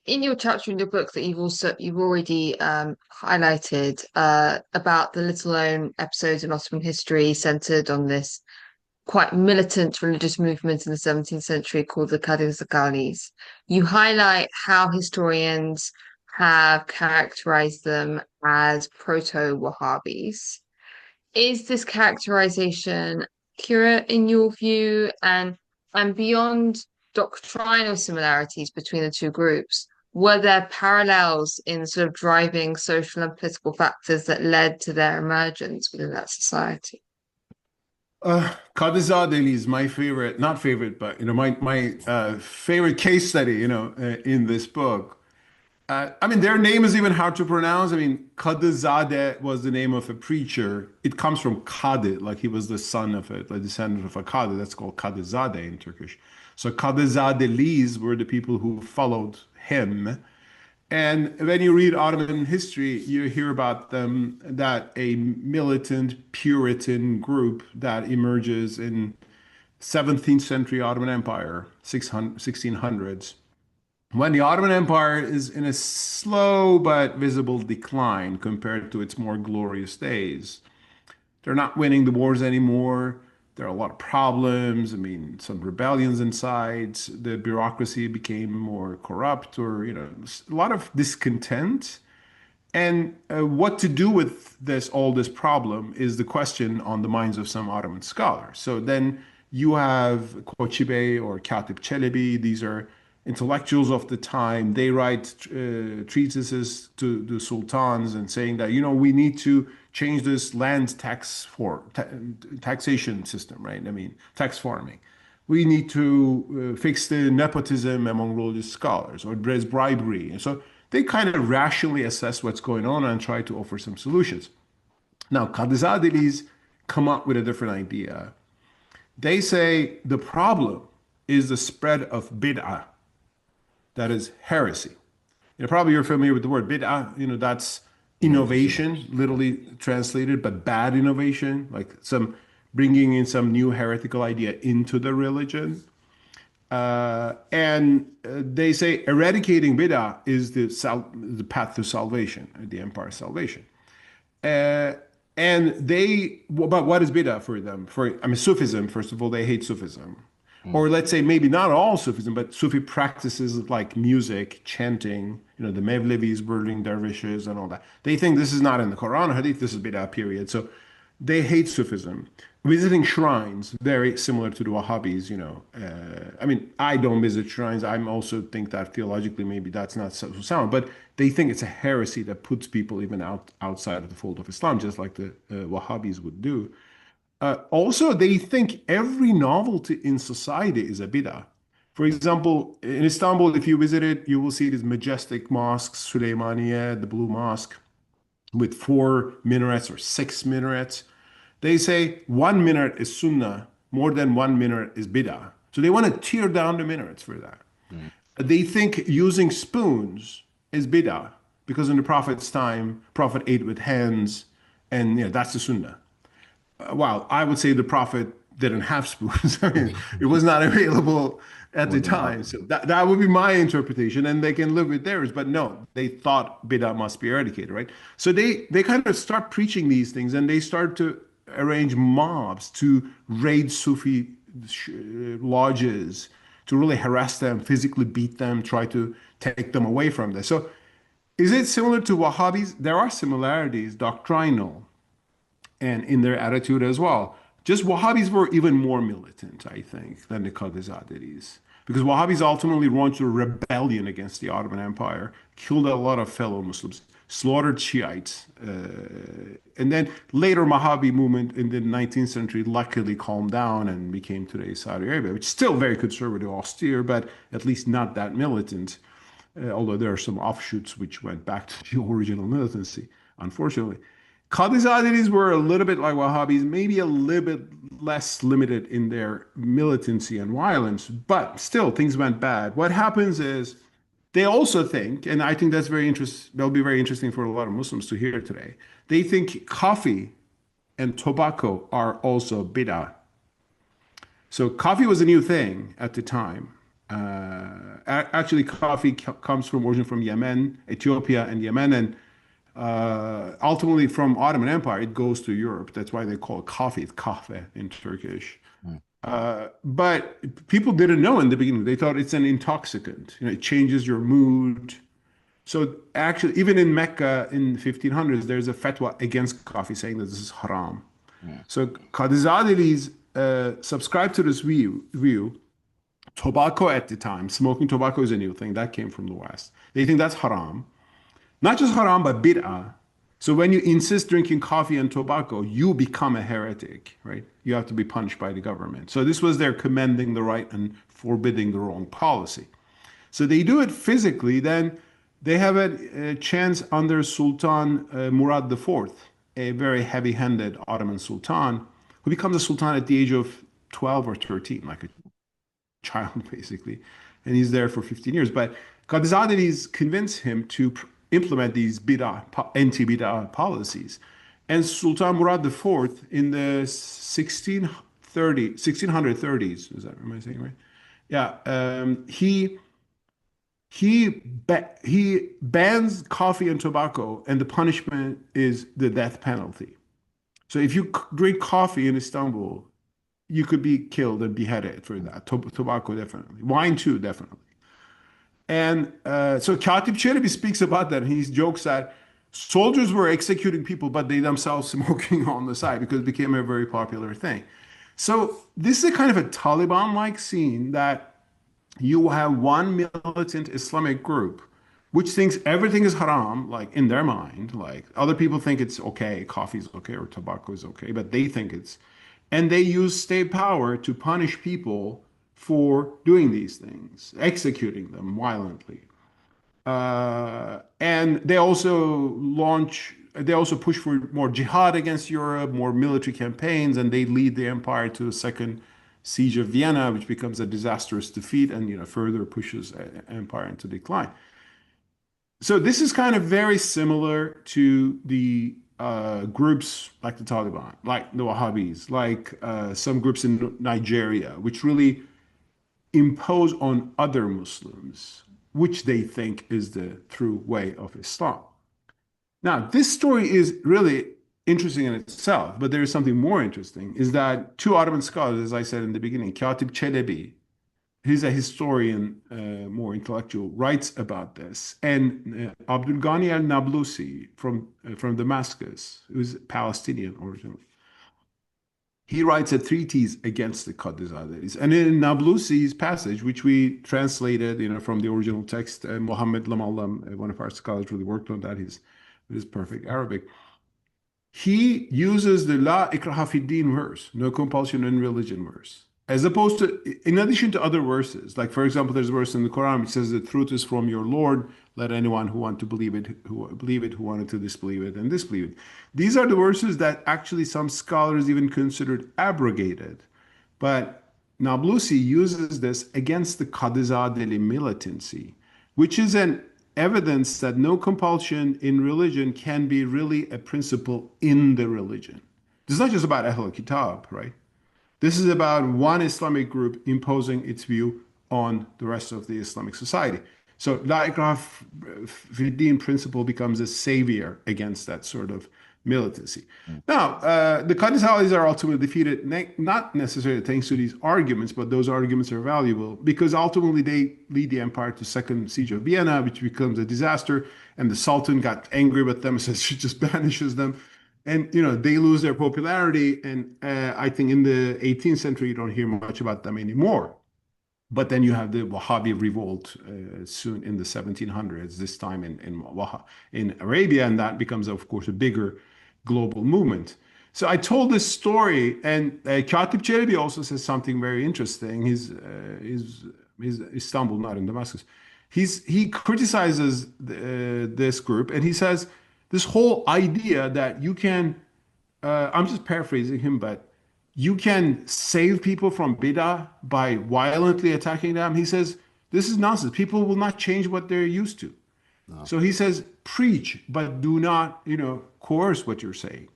your chapter in your book that you've already highlighted about the little known episodes in Ottoman history centered on this quite militant religious movement in the 17th century called the Kadizadeli. You highlight how historians have characterized them as proto-Wahhabis. Is this characterization accurate in your view? And beyond doctrinal similarities between the two groups, were there parallels in sort of driving social and political factors that led to their emergence within that society? Kadizadeli is my favorite, not favorite, but my favorite case study, in this book. I mean, their name is even hard to pronounce. I mean, Kadizadeh was the name of a preacher. It comes from Kadı, like he was the son of the descendant of a Kadı. That's called Kadizadeh in Turkish. So Kadizadelis were the people who followed him. And when you read Ottoman history, you hear about them that a militant Puritan group that emerges in 17th century Ottoman Empire, 1600s, when the Ottoman Empire is in a slow but visible decline compared to its more glorious days. They're not winning the wars anymore. There are a lot of problems. I mean, some rebellions inside. The bureaucracy became more corrupt, or a lot of discontent. And what to do with all this problem is the question on the minds of some Ottoman scholars. So then you have Koçibe or Katip Çelebi. These are intellectuals of the time. They write treatises to the sultans and saying that we need to change this land taxation system, right? I mean, tax farming. We need to fix the nepotism among religious scholars or address bribery. And so they kind of rationally assess what's going on and try to offer some solutions. Now, Kadizadelis come up with a different idea. They say the problem is the spread of bid'ah, that is heresy. Probably you're familiar with the word bid'ah. That's innovation, literally translated, but bad innovation, like some bringing in some new heretical idea into the religion. And they say eradicating bid'ah is the path to salvation, the empire's salvation. But what is bid'ah for them? Sufism, first of all, they hate Sufism. Or let's say maybe not all Sufism, but Sufi practices like music, chanting, the Mevlevis, burning dervishes and all that. They think this is not in the Quran or Hadith, this is bid'ah, period. So they hate Sufism. Visiting shrines, very similar to the Wahhabis, I don't visit shrines. I also think that theologically maybe that's not so sound, but they think it's a heresy that puts people even outside of the fold of Islam, just like the Wahhabis would do. Also, they think every novelty in society is a bid'ah. For example, in Istanbul, if you visit it, you will see these majestic mosques, Süleymaniye, the Blue Mosque, with 4 minarets or 6 minarets. They say 1 minaret is sunnah, more than 1 minaret is bid'ah. So they want to tear down the minarets for that. They think using spoons is bid'ah, because in the Prophet's time, Prophet ate with hands, and that's the sunnah. Well, I would say the Prophet didn't have spoons. It was not available at the time. So that would be my interpretation, and they can live with theirs. But no, they thought bid'ah must be eradicated, right? So they kind of start preaching these things, and they start to arrange mobs to raid Sufi lodges, to really harass them, physically beat them, try to take them away from this. So is it similar to Wahhabis? There are similarities, doctrinal, and in their attitude as well. Just Wahhabis were even more militant, I think, than the Kadizadelis. Because Wahhabis ultimately launched a rebellion against the Ottoman Empire, killed a lot of fellow Muslims, slaughtered Shiites. And then later Wahhabi movement in the 19th century luckily calmed down and became today's Saudi Arabia, which is still very conservative, austere, but at least not that militant. Although there are some offshoots which went back to the original militancy, unfortunately. Kadizadelis were a little bit like Wahhabis, maybe a little bit less limited in their militancy and violence, but still things went bad. What happens is they also think, and I think that's that'll be very interesting for a lot of Muslims to hear today, they think coffee and tobacco are also bid'ah. So coffee was a new thing at the time. Actually, coffee comes from origin from Yemen, Ethiopia and Yemen, and ultimately from Ottoman Empire, it goes to Europe. That's why they call it coffee. It's kahve in Turkish. But people didn't know in the beginning. They thought it's an intoxicant. It changes your mood. So actually, even in Mecca in the 1500s, there's a fatwa against coffee saying that this is haram. So Kadizadelis subscribe to this view. Tobacco at the time, smoking tobacco is a new thing. That came from the West. They think that's haram. Not just haram, but bid'ah. So when you insist drinking coffee and tobacco, you become a heretic, right? You have to be punished by the government. So this was their commending the right and forbidding the wrong policy. So they do it physically. Then they have a chance under Sultan Murad IV, a very heavy-handed Ottoman sultan, who becomes a sultan at the age of 12 or 13, like a child, basically. And he's there for 15 years. But Kadizadeli's convince him to implement these anti-bid'ah policies. And Sultan Murad IV in the 1630s, am I saying right? Yeah, he bans coffee and tobacco, and the punishment is the death penalty. So if you drink coffee in Istanbul, you could be killed and beheaded for that. Tobacco, definitely. Wine, too, definitely. And so Katip Çelebi speaks about that. And he jokes that soldiers were executing people, but they themselves smoking on the side because it became a very popular thing. So this is a kind of a Taliban-like scene that you have one militant Islamic group which thinks everything is haram, like in their mind. Like other people think it's okay, coffee is okay, or tobacco is okay, but they think it's, and they use state power to punish people for doing these things, executing them violently. And they also push for more jihad against Europe, more military campaigns, and they lead the empire to the second siege of Vienna, which becomes a disastrous defeat and further pushes empire into decline. So this is kind of very similar to the groups like the Taliban, like the Wahhabis, like some groups in Nigeria, which really impose on other Muslims, which they think is the true way of Islam. Now, this story is really interesting in itself, but there is something more interesting, is that two Ottoman scholars, as I said in the beginning, Katip Çelebi, he's a historian, more intellectual, writes about this. And Abdulghani al-Nablusi from Damascus, who's Palestinian originally, he writes a treatise against the Qadizadelis. And in Nablusi's passage, which we translated, from the original text, Muhammad Lamallam, one of our scholars, really worked on that. His perfect Arabic. He uses the La ikraha fid din verse, no compulsion in religion verse, as opposed to, in addition to other verses, like for example, there's a verse in the Quran which says the truth is from your Lord. Let anyone who want to believe it, who wanted to disbelieve it, and disbelieve it. These are the verses that actually some scholars even considered abrogated. But Nablusi uses this against the Kadizadeli militancy, which is an evidence that no compulsion in religion can be really a principle in the religion. This is not just about Ahl Kitab, right? This is about one Islamic group imposing its view on the rest of the Islamic society. So La ikrah fid din principle becomes a savior against that sort of militancy. Now, the Qadizalis are ultimately defeated, not necessarily thanks to these arguments, but those arguments are valuable because ultimately they lead the empire to second siege of Vienna, which becomes a disaster, and the Sultan got angry with them, so she just banishes them. And they lose their popularity, and I think in the 18th century you don't hear much about them anymore. But then you have the Wahhabi revolt soon in the 1700s, this time in Arabia, and that becomes, of course, a bigger global movement. So I told this story, and Katip Çelebi also says something very interesting. He's Istanbul, not in Damascus. He criticizes this group, and he says this whole idea that you can, I'm just paraphrasing him, but you can save people from bid'ah by violently attacking them. He says, this is nonsense. People will not change what they're used to. No. So he says, preach, but do not, coerce what you're saying.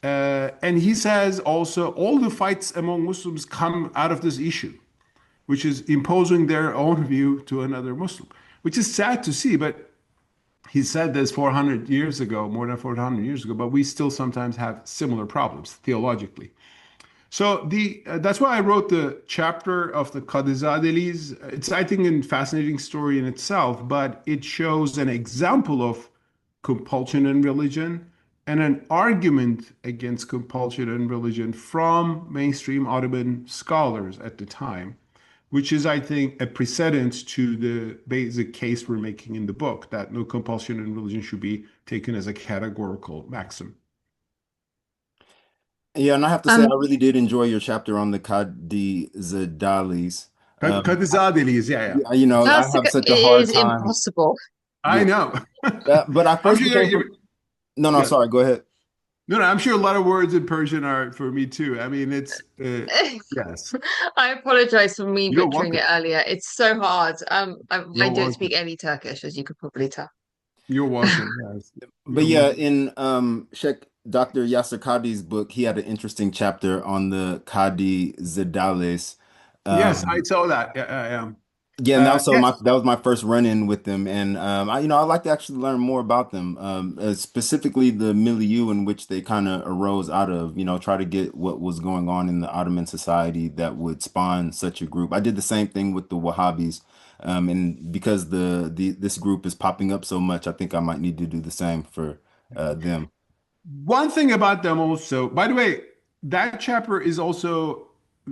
And he says also, all the fights among Muslims come out of this issue, which is imposing their own view to another Muslim, which is sad to see, but he said this 400 years ago, more than 400 years ago, but we still sometimes have similar problems theologically. So that's why I wrote the chapter of the Qadizadelis. It's, I think, a fascinating story in itself, but it shows an example of compulsion in religion and an argument against compulsion in religion from mainstream Ottoman scholars at the time. which is, I think, a precedent to the basic case we're making in the book that no compulsion in religion should be taken as a categorical maxim. Yeah, and I have to say, I Um, really did enjoy your chapter on the Kadizadalis. Kadizadelis, yeah, yeah. Yeah, you know, I have it such a hard is time. impossible. I Yeah, know. but I I'm first sure became. No, no, yeah. sorry. Go ahead. No, no, I'm sure a lot of words in Persian are for me too. I mean, it's yes. I apologize for me You're butchering welcome. it earlier. It's so hard. I You're don't speak welcome. any Turkish, as you could probably tell. You're welcome. Yes. But You're yeah, welcome. in Sheikh Dr. Yasser Qadhi's book, he had an interesting chapter on the Kadizadales. Yes, I Um, saw that. Yeah, I am. Yeah, and that was so Yes. my that was my first run-in with them, and I'd like to actually learn more about them, specifically the milieu in which they kind of arose out of. Try to get what was going on in the Ottoman society that would spawn such a group. I did the same thing with the Wahhabis, and because this group is popping up so much, I think I might need to do the same for them. One thing about them also, by the way, that chapter is also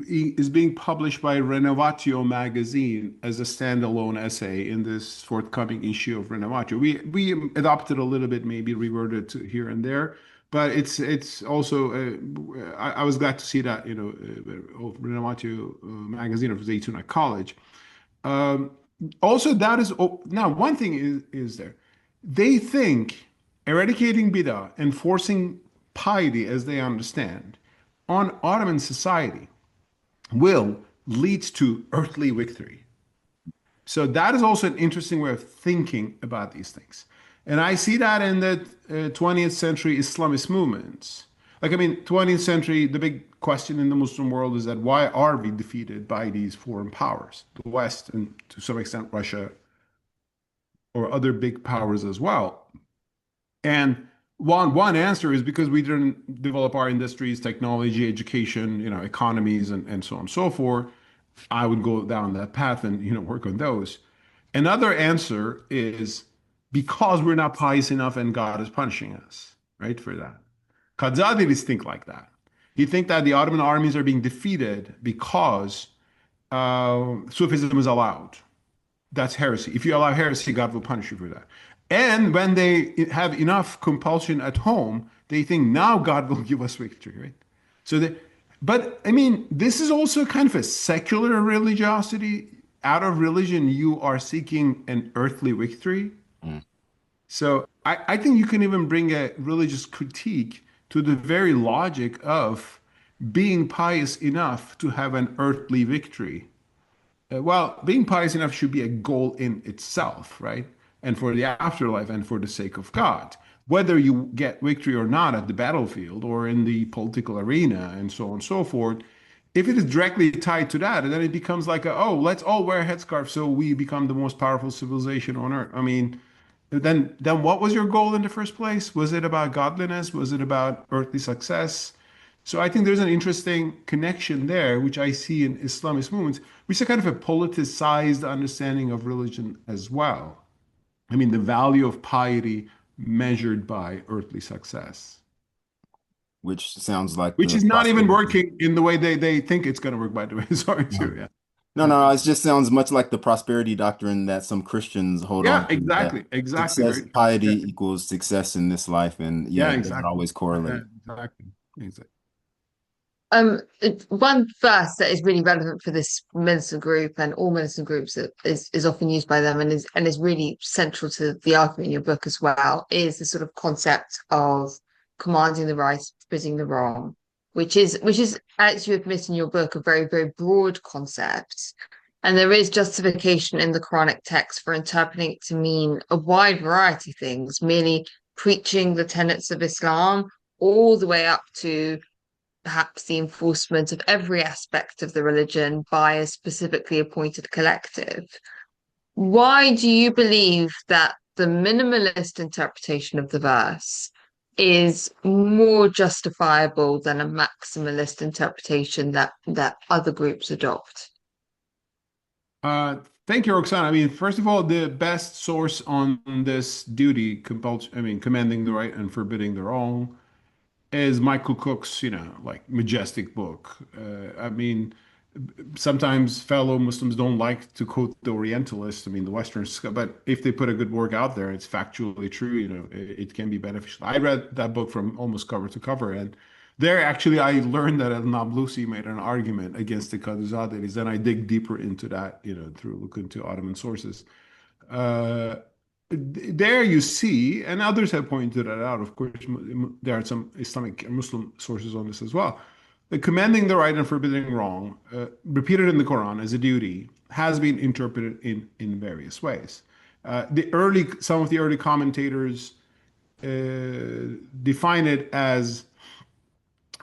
is being published by Renovatio magazine as a standalone essay in this forthcoming issue of Renovatio. We adopted a little bit, maybe reverted to here and there, but it's also I was glad to see that Renovatio magazine of Zaytuna College. Um, Also, that is now one thing is there. They think eradicating bid'ah, enforcing piety as they understand on Ottoman society will lead to earthly victory. So that is also an interesting way of thinking about these things. And I see that in the 20th century Islamist movements. Like, I mean, 20th century, the big question in the Muslim world is that why are we defeated by these foreign powers, the West, and to some extent Russia or other big powers as well? And one answer is because we didn't develop our industries, technology, education, economies, and so on and so forth. I would go down that path and work on those. Another answer is because we're not pious enough and God is punishing us, right, for that. Kadzadelis think like that. He think that the Ottoman armies are being defeated because Sufism is allowed. That's heresy. If you allow heresy, God will punish you for that. And when they have enough compulsion at home, they think now God will give us victory, right? So that, but I mean, this is also kind of a secular religiosity. Out of religion, you are seeking an earthly victory. Mm. So I think you can even bring a religious critique to the very logic of being pious enough to have an earthly victory. Well, being pious enough should be a goal in itself, right? And for the afterlife and for the sake of God. Whether you get victory or not at the battlefield or in the political arena and so on and so forth, if it is directly tied to that, then it becomes like, oh, let's all wear a headscarf so we become the most powerful civilization on earth. I mean, then what was your goal in the first place? Was it about godliness? Was it about earthly success? So I think there's an interesting connection there, which I see in Islamist movements, which is a kind of a politicized understanding of religion as well. I mean, the value of piety measured by earthly success, Which sounds like which the is not even prosperity. working in the way they think it's going to work, by the way. Sorry, too. Yeah. No, Yeah. no, it just sounds much like the prosperity doctrine that some Christians hold Yeah, on to, that exactly. Exactly. success, Very. piety Yeah, equals success in this life. And yeah, yeah, it doesn't exactly. always correlate. Exactly. Exactly. One verse that is really relevant for this militant group and all militant groups that is often used by them and is really central to the argument in your book as well is the sort of concept of commanding the right, forbidding the wrong, which is as you admit in your book a very very broad concept, and there is justification in the Quranic text for interpreting it to mean a wide variety of things, merely preaching the tenets of Islam all the way up to perhaps the enforcement of every aspect of the religion by a specifically appointed collective. Why do you believe that the minimalist interpretation of the verse is more justifiable than a maximalist interpretation that other groups adopt? Uh, Thank you, Roxana. I mean, first of all, the best source on this duty, commanding the right and forbidding the wrong, is Michael Cook's, like majestic book. I mean, sometimes fellow Muslims don't like to quote the Orientalists, I mean, the Western, but if they put a good work out there, it's factually true, it can be beneficial. I read that book from almost cover to cover, and there actually I learned that al-Nablusi made an argument against the Kadizadelis, and I dig deeper into that, through looking into Ottoman sources. Uh, there you see, and others have pointed that out, of course, there are some Islamic and Muslim sources on this as well. The commending the right and forbidding wrong, repeated in the Quran as a duty, has been interpreted in various ways. Some of the early commentators define it as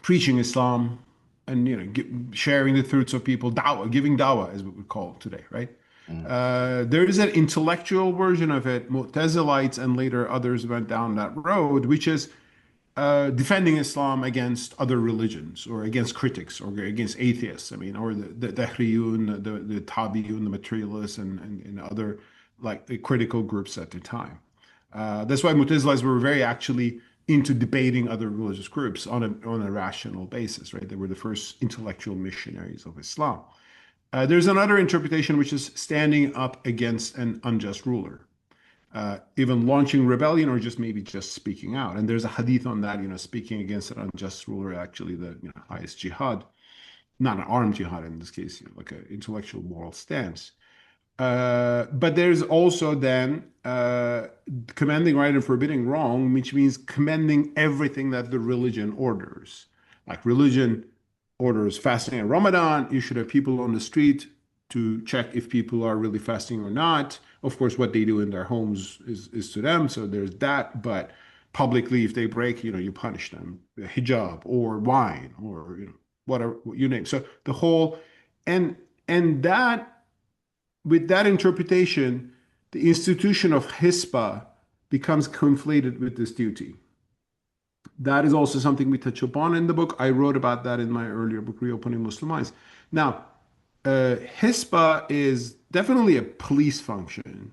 preaching Islam and sharing the truths of people, dawah, giving dawah, as we would call it today, right? There is an intellectual version of it. Mu'tazilites and later others went down that road, which is defending Islam against other religions or against critics or against atheists. I mean, or the Dahriyun, the Tabi'un, the materialists, and other like the critical groups at the time. That's why Mu'tazilites were very actually into debating other religious groups on a rational basis, right? They were the first intellectual missionaries of Islam. There's another interpretation which is standing up against an unjust ruler. Even launching rebellion or maybe just speaking out. And there's a hadith on that, speaking against an unjust ruler, actually the highest jihad, not an armed jihad in this case, like an intellectual moral stance. But there's also then commending right and forbidding wrong, which means commending everything that the religion orders. Like religion orders fasting in Ramadan, you should have people on the street to check if people are really fasting or not. Of course, what they do in their homes is to them, so there's that. But publicly, if they break, you punish them. Hijab or wine or whatever you name. So the whole and that with that interpretation, the institution of hisbah becomes conflated with this duty. That is also something we touch upon in the book. I wrote about that in my earlier book, Reopening Muslim Minds. Now, hisbah is definitely a police function.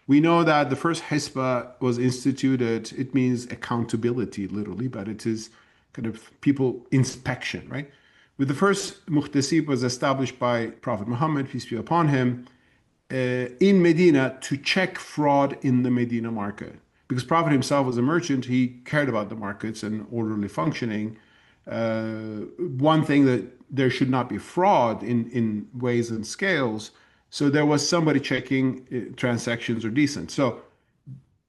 We know that the first hisbah was instituted, it means accountability, literally, but it is kind of people inspection, right? With the first muhtasib was established by Prophet Muhammad, peace be upon him, in Medina to check fraud in the Medina market. Because Prophet himself was a merchant, he cared about the markets and orderly functioning. One thing that there should not be fraud in ways and scales. So there was somebody checking transactions are decent. So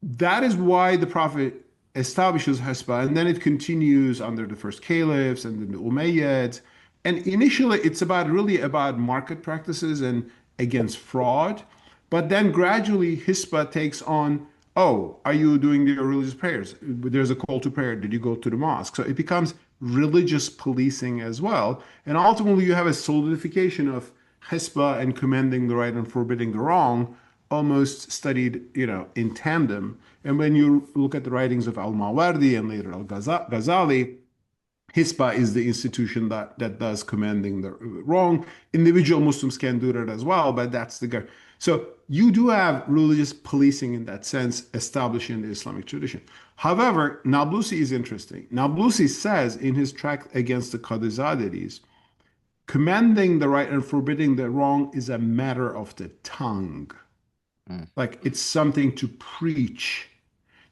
that is why the Prophet establishes hisbah, and then it continues under the first caliphs and then the Umayyads. And initially, it's really about market practices and against fraud. But then gradually, hisbah takes on, oh, are you doing your religious prayers? There's a call to prayer. Did you go to the mosque? So it becomes religious policing as well. And ultimately, you have a solidification of hisbah and commending the right and forbidding the wrong, almost studied, in tandem. And when you look at the writings of al-Mawardi and later al-Ghazali, hisbah is the institution that does commending the wrong. Individual Muslims can do that as well, but that's the guy. So you do have religious policing in that sense established in the Islamic tradition. However, Nablusi is interesting. Nablusi says in his tract against the Kadizadelis, commending the right and forbidding the wrong is a matter of the tongue. Like it's something to preach.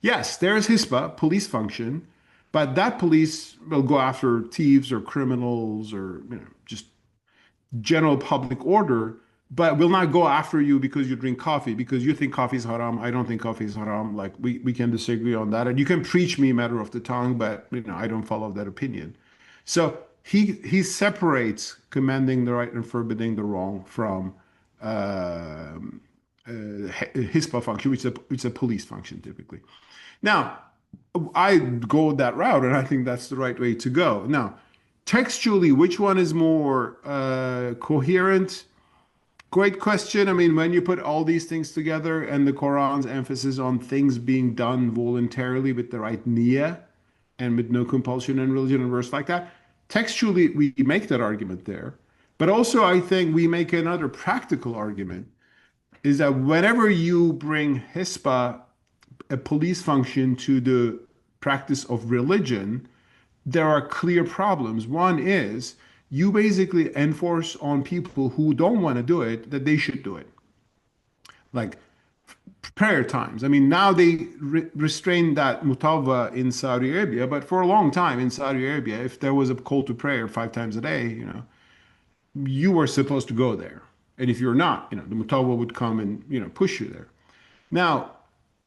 Yes, there is hisbah, police function, but that police will go after thieves or criminals or just general public order, but will not go after you because you drink coffee, because you think coffee is haram. I don't think coffee is haram. Like we can disagree on that. And you can preach me matter of the tongue, but I don't follow that opinion. So he separates commending the right and forbidding the wrong from hisbah function, which is a police function typically. Now, I go that route, and I think that's the right way to go. Now, textually, which one is more coherent? Great question. I mean, when you put all these things together and the Quran's emphasis on things being done voluntarily with the right niyyah and with no compulsion in religion and verse like that, textually, we make that argument there. But also, I think we make another practical argument, is that whenever you bring hisbah, a police function, to the practice of religion, there are clear problems. One is you basically enforce on people who don't want to do it that they should do it. Like prayer times. I mean, now they restrain that mutawwa in Saudi Arabia, but for a long time in Saudi Arabia, if there was a call to prayer 5 times a day, you were supposed to go there. And if you're not, the mutawwa would come and, push you there. Now,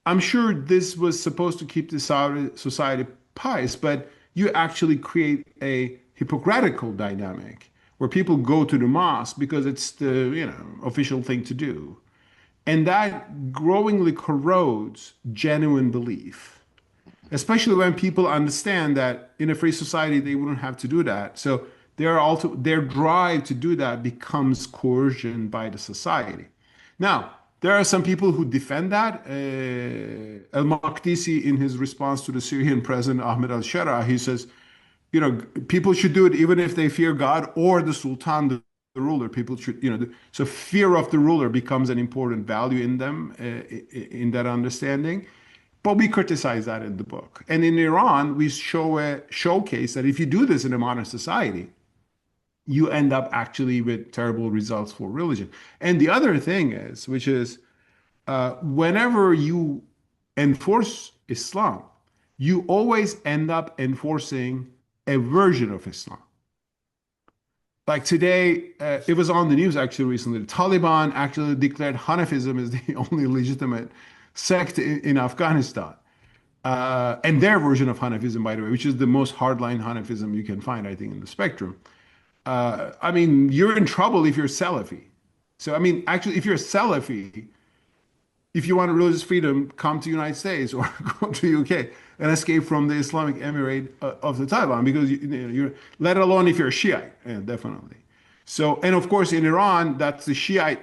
I'm sure this was supposed to keep the Saudi society pious, but you actually create a hypocritical dynamic where people go to the mosque because it's the, official thing to do. And that growingly corrodes genuine belief, especially when people understand that in a free society they wouldn't have to do that. So their drive to do that becomes coercion by the society. Now, there are some people who defend that. Al-Maqdisi, in his response to the Syrian president Ahmed al-Shara, he says, people should do it even if they fear God or the Sultan, the ruler. People should, so fear of the ruler becomes an important value in them, in that understanding. But we criticize that in the book. And in Iran, we showcase that if you do this in a modern society, you end up actually with terrible results for religion. And the other thing is, which is, whenever you enforce Islam, you always end up enforcing a version of Islam. Like today, it was on the news actually recently. The Taliban actually declared Hanafism as the only legitimate sect in Afghanistan. And their version of Hanafism, by the way, which is the most hardline Hanafism you can find, I think, in the spectrum. I mean, you're in trouble if you're Salafi. So, I mean, actually, if you're Salafi, if you want religious freedom, come to the United States or go to the UK and escape from the Islamic Emirate of the Taliban, because you're, let alone if you're a Shiite, definitely. So, and of course, in Iran, that's the Shiite,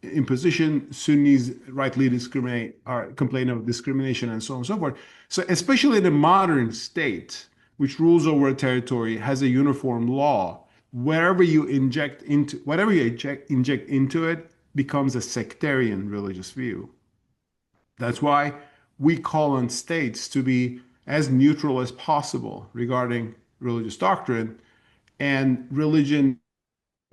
imposition. Sunnis rightly discriminate or complain of discrimination and so on and so forth. So, especially the modern state, which rules over a territory, has a uniform law. Whatever you inject into it becomes a sectarian religious view. That's why we call on states to be as neutral as possible regarding religious doctrine, and religion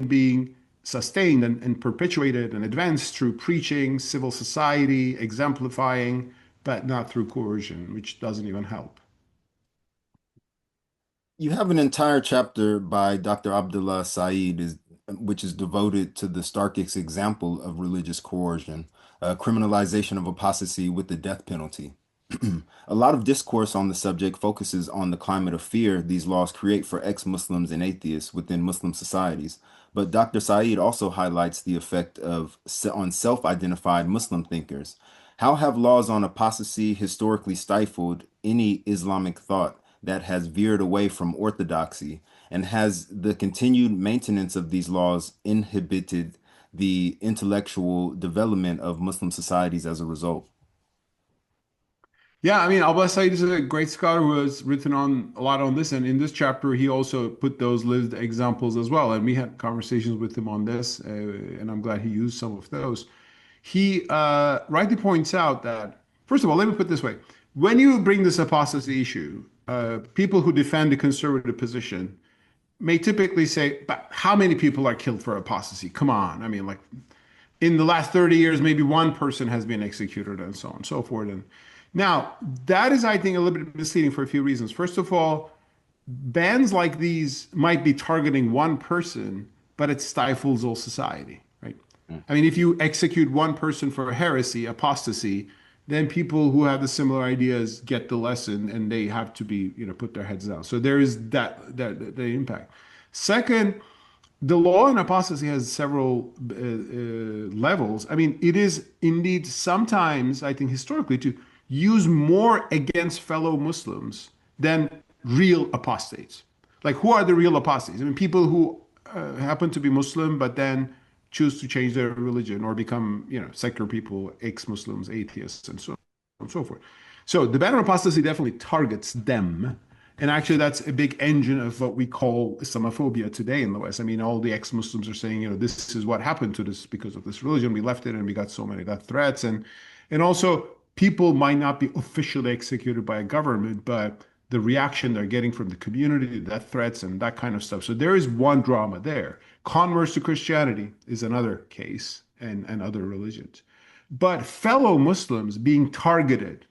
being sustained and perpetuated and advanced through preaching, civil society, exemplifying, but not through coercion, which doesn't even help. You have an entire chapter by Dr. Abdullah Saeed, which is devoted to the starkest example of religious coercion, criminalization of apostasy with the death penalty. A lot of discourse on the subject focuses on the climate of fear these laws create for ex-Muslims and atheists within Muslim societies. But Dr. Saeed also highlights the effect on self-identified Muslim thinkers. How have laws on apostasy historically stifled any Islamic thought that has veered away from orthodoxy, and has the continued maintenance of these laws inhibited the intellectual development of Muslim societies as a result? Yeah, I mean, Abbas Said is a great scholar who has written on a lot on this, and in this chapter, he also put those lived examples as well. And we had conversations with him on this, and I'm glad he used some of those. He rightly points out that, first of all, let me put it this way: when you bring this apostasy issue, people who defend the conservative position may typically say, "But how many people are killed for apostasy? Come on! I mean, like in the last 30 years, maybe one person has been executed, and so on and so forth." And now, that is, I think, a little bit misleading for a few reasons. First of all, bans like these might be targeting one person, but it stifles all society, right? I mean, if you execute one person for heresy, apostasy, then people who have the similar ideas get the lesson and they have to be, put their heads down. So there is the impact. Second, the law on apostasy has several levels. I mean, it is indeed sometimes, I think historically, to use more against fellow Muslims than real apostates. Like, who are the real apostates? I mean, people who happen to be Muslim, but then choose to change their religion or become, secular people, ex-Muslims, atheists, and so on and so forth. So the ban on apostasy definitely targets them. And actually, that's a big engine of what we call Islamophobia today in the West. I mean, all the ex-Muslims are saying, this is what happened to this because of this religion. We left it and we got so many death threats. And also, people might not be officially executed by a government, but the reaction they're getting from the community, the death threats, and that kind of stuff. So there is one drama there. Converts to Christianity is another case, and other religions. But fellow Muslims being targeted,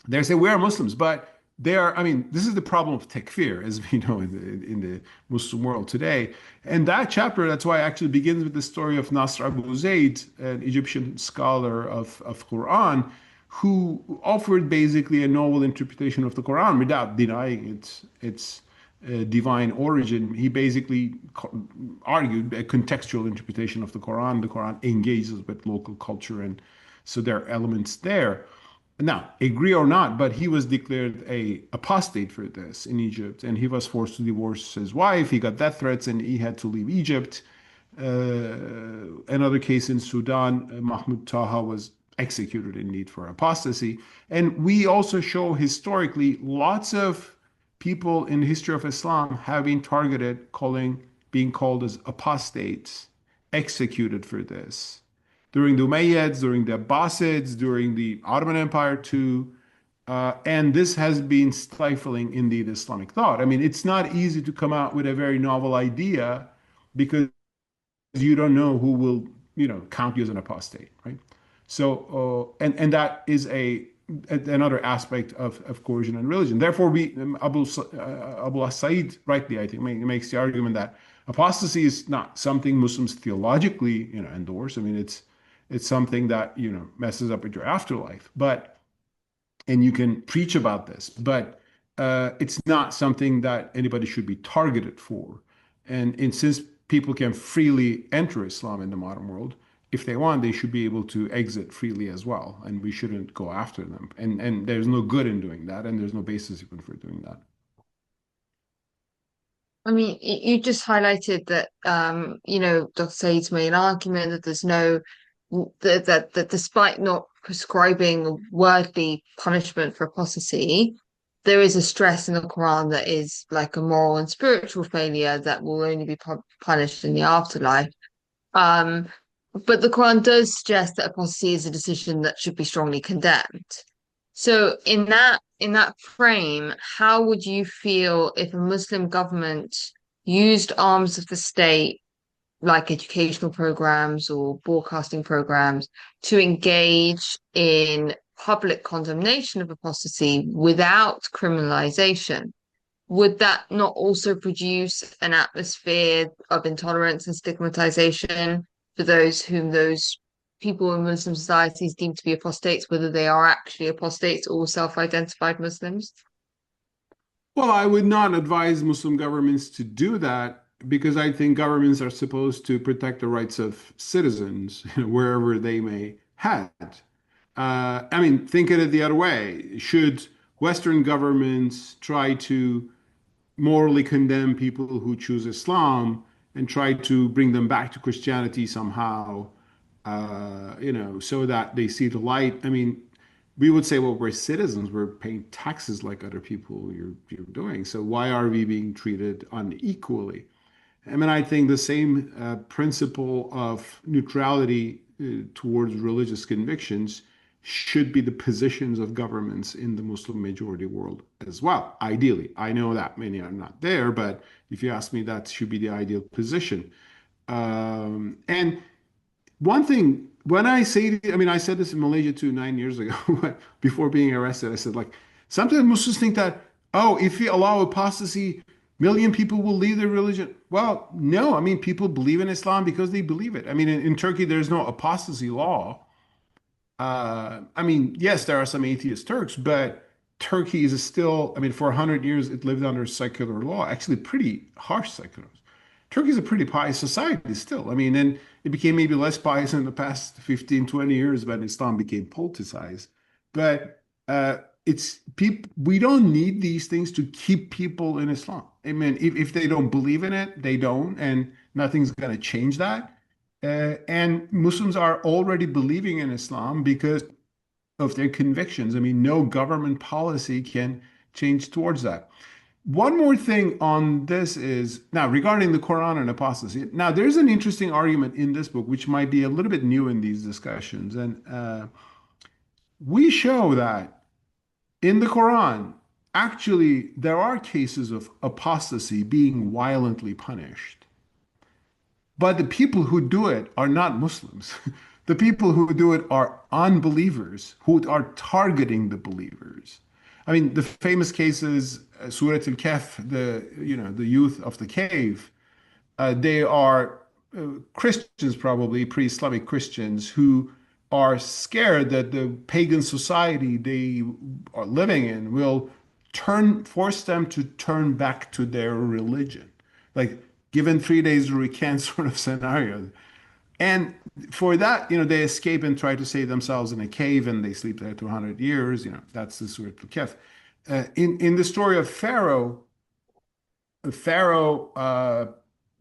they say we are Muslims, but they are, I mean, this is the problem of takfir, as we know in the Muslim world today. And that chapter, that's why it actually begins with the story of Nasr Abu Zayd, an Egyptian scholar of Qur'an, who offered basically a novel interpretation of the Quran without denying its divine origin. He basically argued a contextual interpretation of the Quran. The Quran engages with local culture, and so there are elements there. Now, agree or not, but he was declared a apostate for this in Egypt, and he was forced to divorce his wife. He got death threats, and he had to leave Egypt. Another case in Sudan, Mahmoud Taha was executed indeed for apostasy. And we also show historically lots of people in the history of Islam have been targeted, being called as apostates, executed for this during the Umayyads, during the Abbasids, during the Ottoman Empire too. And this has been stifling indeed Islamic thought. I mean, it's not easy to come out with a very novel idea because you don't know who will, count you as an apostate, right? So, and that is another aspect of coercion and religion. Therefore, Abu Said rightly, I think, makes the argument that apostasy is not something Muslims theologically, endorse. I mean, it's something that, messes up with your afterlife. And you can preach about this, but it's not something that anybody should be targeted for. And since people can freely enter Islam in the modern world, if they want, they should be able to exit freely as well. And we shouldn't go after them. And there's no good in doing that. And there's no basis even for doing that. I mean, you just highlighted that, Dr. Said's made an argument that there's no, that despite not prescribing worldly punishment for apostasy, there is a stress in the Quran that is like a moral and spiritual failure that will only be punished in the afterlife. But the Quran does suggest that apostasy is a decision that should be strongly condemned. So in that frame, how would you feel if a Muslim government used arms of the state, like educational programs or broadcasting programs, to engage in public condemnation of apostasy without criminalization? Would that not also produce an atmosphere of intolerance and stigmatization for those whom those people in Muslim societies deem to be apostates, whether they are actually apostates or self-identified Muslims? Well, I would not advise Muslim governments to do that because I think governments are supposed to protect the rights of citizens wherever they may head. I mean, think of it the other way. Should Western governments try to morally condemn people who choose Islam and try to bring them back to Christianity somehow, so that they see the light? I mean, we would say, well, we're citizens, we're paying taxes like other people you're doing. So why are we being treated unequally? I mean, I think the same principle of neutrality towards religious convictions should be the positions of governments in the Muslim majority world as well. Ideally, I know that many are not there, but if you ask me, that should be the ideal position. And one thing, when I say, I mean, I said this in Malaysia too 9 years ago, before being arrested. I said, like, sometimes Muslims think that, oh, if you allow apostasy, million people will leave their religion. Well, no, I mean, people believe in Islam because they believe it. I mean, in Turkey, there's no apostasy law. I mean, yes, there are some atheist Turks, but Turkey is still, I mean, for 100 years, it lived under secular law, actually pretty harsh secular. Turkey is a pretty pious society still. I mean, and it became maybe less pious in the past 15, 20 years when Islam became politicized. But it's people, we don't need these things to keep people in Islam. I mean, if they don't believe in it, they don't, and nothing's going to change that. And Muslims are already believing in Islam because of their convictions. I mean, no government policy can change towards that. One more thing on this is now regarding the Quran and apostasy. Now, there's an interesting argument in this book, which might be a little bit new in these discussions. And we show that in the Quran, actually, there are cases of apostasy being violently punished. But the people who do it are not Muslims. The people who do it are unbelievers who are targeting the believers. I mean, the famous cases, Surat al-Kahf, the youth of the cave, they are Christians, probably pre-Islamic Christians, who are scared that the pagan society they are living in will force them to turn back to their religion. Like given 3 days to recant sort of scenario. And for that, they escape and try to save themselves in a cave and they sleep there 200 years. That's the Surat al-Kahf. In the story of Pharaoh, Pharaoh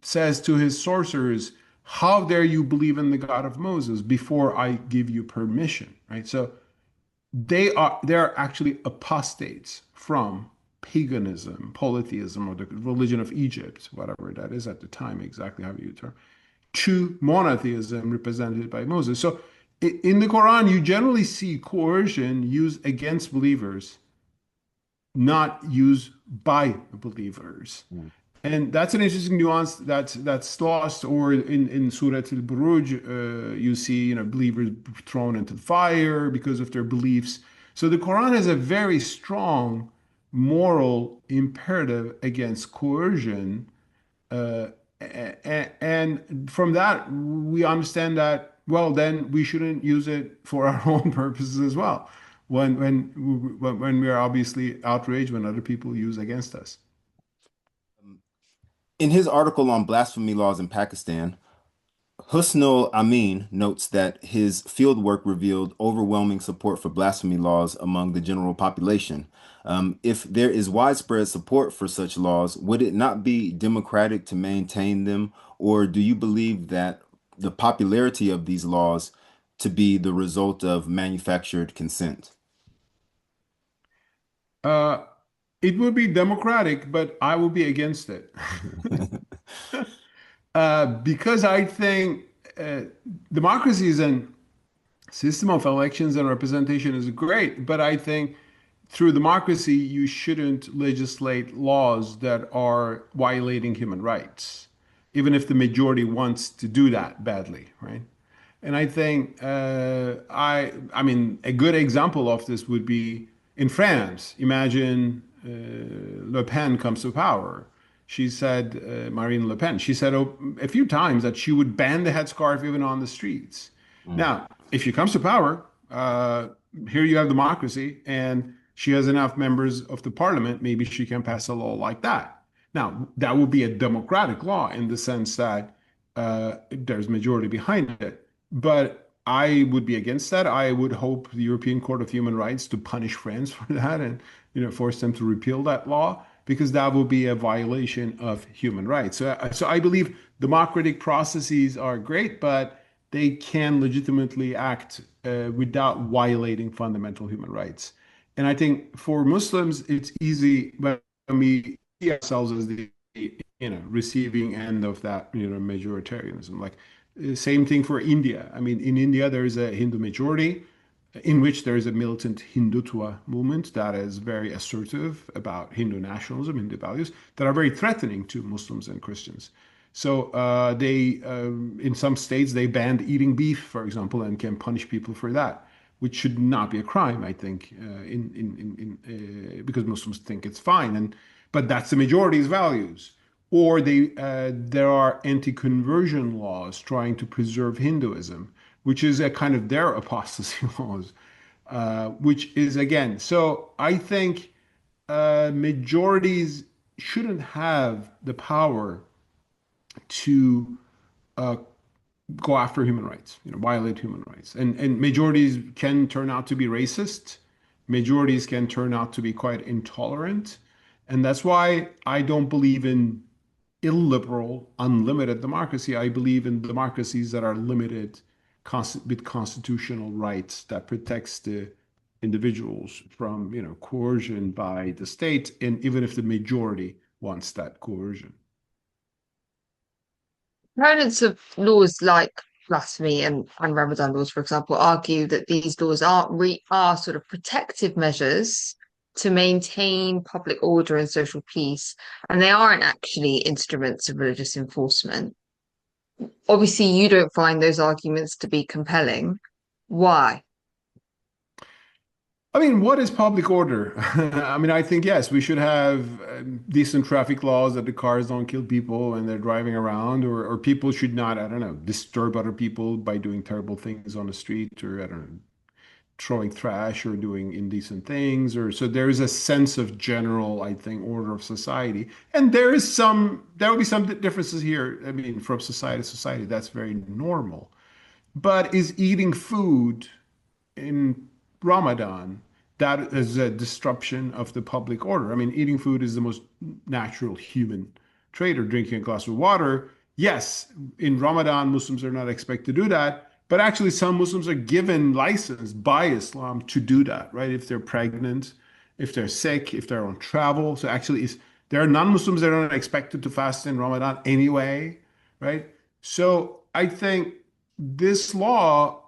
says to his sorcerers, "How dare you believe in the God of Moses before I give you permission?" Right? So they are actually apostates from paganism, polytheism, or the religion of Egypt, whatever that is at the time, exactly how you term, to monotheism represented by Moses. So in the Quran, you generally see coercion used against believers, not used by believers. Mm. And that's an interesting nuance that's lost. Or in Surah Al-Buruj, you see believers thrown into the fire because of their beliefs. So the Quran has a very strong moral imperative against coercion, uh, and from that we understand that, well, then we shouldn't use it for our own purposes as well. When we are obviously outraged when other people use against us. In his article on blasphemy laws in Pakistan, Husnul Amin notes that his fieldwork revealed overwhelming support for blasphemy laws among the general population. If there is widespread support for such laws, would it not be democratic to maintain them, or do you believe that the popularity of these laws to be the result of manufactured consent? Uh, it would be democratic, but I will be against it. Because I think uh, democracy is a system of elections and representation is great, but I think through democracy, you shouldn't legislate laws that are violating human rights, even if the majority wants to do that badly, right? And I think I mean a good example of this would be in France. Imagine Le Pen comes to power. She said, Marine Le Pen, she said a few times that she would ban the headscarf even on the streets. Mm. Now, if she comes to power, here you have democracy, and she has enough members of the parliament, maybe she can pass a law like that. Now, that would be a democratic law in the sense that there's majority behind it. But I would be against that. I would hope the European Court of Human Rights to punish France for that and force them to repeal that law because that would be a violation of human rights. So I believe democratic processes are great, but they can legitimately act without violating fundamental human rights. And I think for Muslims, it's easy when we see ourselves as the receiving end of that majoritarianism. Like same thing for India. I mean, in India, there is a Hindu majority in which there is a militant Hindutva movement that is very assertive about Hindu nationalism, Hindu values that are very threatening to Muslims and Christians. So in some states, they banned eating beef, for example, and can punish people for that, which should not be a crime, I think, because Muslims think it's fine. But that's the majority's values. Or there are anti-conversion laws trying to preserve Hinduism, which is a kind of their apostasy laws, which is again. So I think majorities shouldn't have the power to uh, go after human rights, violate human rights. And majorities can turn out to be racist. Majorities can turn out to be quite intolerant. And that's why I don't believe in illiberal, unlimited democracy. I believe in democracies that are limited with constitutional rights that protects the individuals from, coercion by the state, and even if the majority wants that coercion. Proponents of laws like blasphemy and Ramadan laws, for example, argue that these laws are sort of protective measures to maintain public order and social peace, and they aren't actually instruments of religious enforcement. Obviously, you don't find those arguments to be compelling. Why? I mean, what is public order? I mean, I think, yes, we should have decent traffic laws that the cars don't kill people when they're driving around, or people should not, I don't know, disturb other people by doing terrible things on the street, or I don't know, throwing trash or doing indecent things, or so there is a sense of general, I think, order of society. And there will be some differences here. I mean, from society to society, that's very normal. But is eating food in Ramadan, that is a disruption of the public order? I mean, eating food is the most natural human trait, or drinking a glass of water. Yes, in Ramadan, Muslims are not expected to do that, but actually some Muslims are given license by Islam to do that, right? If they're pregnant, if they're sick, if they're on travel. So actually, there are non-Muslims that are not expected to fast in Ramadan anyway, right? So I think this law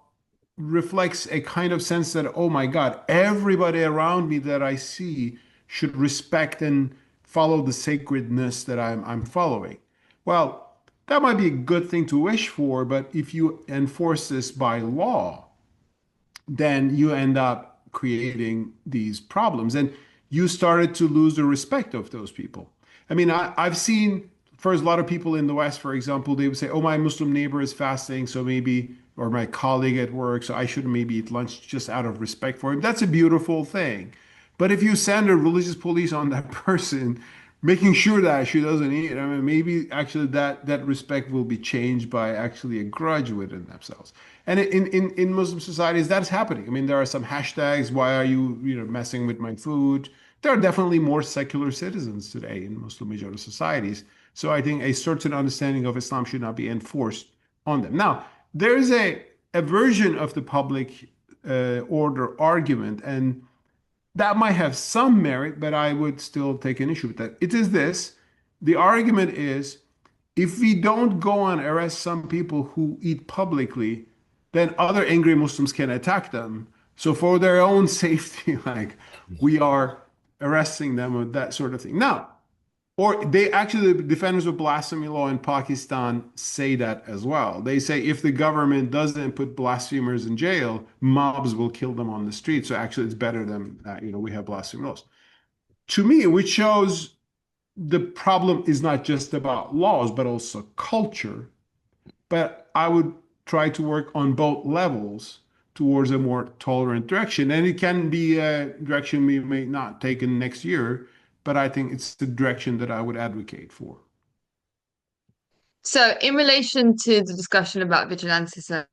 reflects a kind of sense that, oh my God, everybody around me that I see should respect and follow the sacredness that I'm following. Well, that might be a good thing to wish for, but if you enforce this by law, then you end up creating these problems. And you started to lose the respect of those people. I mean, I've seen, first, a lot of people in the West, for example, they would say, oh, my Muslim neighbor is fasting, so maybe, or my colleague at work, so I shouldn't maybe eat lunch just out of respect for him. That's a beautiful thing. But if you send a religious police on that person, making sure that she doesn't eat, I mean, maybe actually that respect will be changed by actually a grudge within themselves. And in Muslim societies, that's happening. I mean, there are some hashtags, why are you messing with my food? There are definitely more secular citizens today in Muslim majority societies. So I think a certain understanding of Islam should not be enforced on them. Now, there is a version of the public order argument, and that might have some merit, but I would still take an issue with that. It is this: the argument is, if we don't go and arrest some people who eat publicly, then other angry Muslims can attack them. So for their own safety, like, we are arresting them with that sort of thing. Now, or they actually, the defenders of blasphemy law in Pakistan say that as well. They say if the government doesn't put blasphemers in jail, mobs will kill them on the street. So actually, it's better than we have blasphemy laws. To me, which shows the problem is not just about laws, but also culture. But I would try to work on both levels towards a more tolerant direction. And it can be a direction we may not take in next year, but I think it's the direction that I would advocate for. So, in relation to the discussion about vigilantism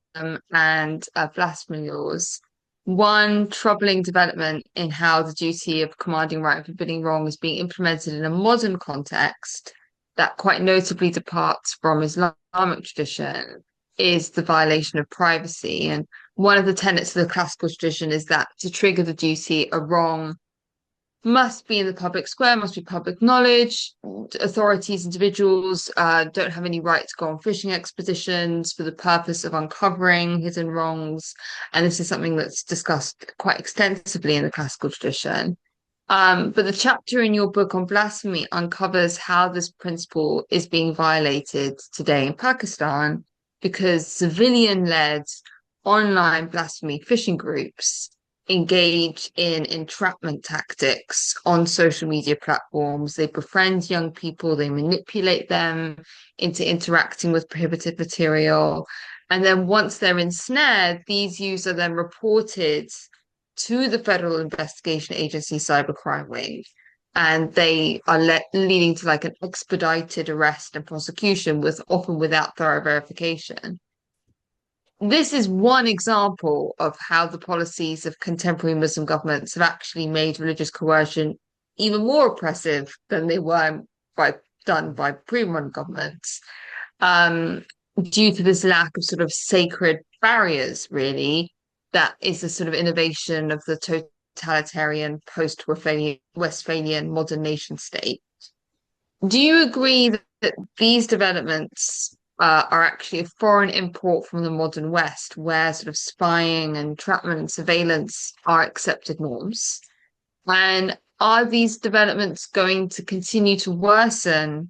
and blasphemy laws, one troubling development in how the duty of commanding right and forbidding wrong is being implemented in a modern context that quite notably departs from Islamic tradition is the violation of privacy. And one of the tenets of the classical tradition is that to trigger the duty, a wrong must be in the public square, must be public knowledge. Authorities, individuals don't have any right to go on fishing expeditions for the purpose of uncovering hidden wrongs. And this is something that's discussed quite extensively in the classical tradition. But the chapter in your book on blasphemy uncovers how this principle is being violated today in Pakistan, because civilian-led online blasphemy phishing groups engage in entrapment tactics on social media platforms. They befriend young people, they manipulate them into interacting with prohibited material. And then once they're ensnared, these users are then reported to the Federal Investigation Agency Cybercrime Wing. And they are leading to like an expedited arrest and prosecution, often without thorough verification. This is one example of how the policies of contemporary Muslim governments have actually made religious coercion even more oppressive than they were done by pre-modern governments, due to this lack of sort of sacred barriers, really, that is a sort of innovation of the totalitarian post-Westphalian modern nation state. Do you agree that these developments are actually a foreign import from the modern West, where sort of spying and entrapment and surveillance are accepted norms? And are these developments going to continue to worsen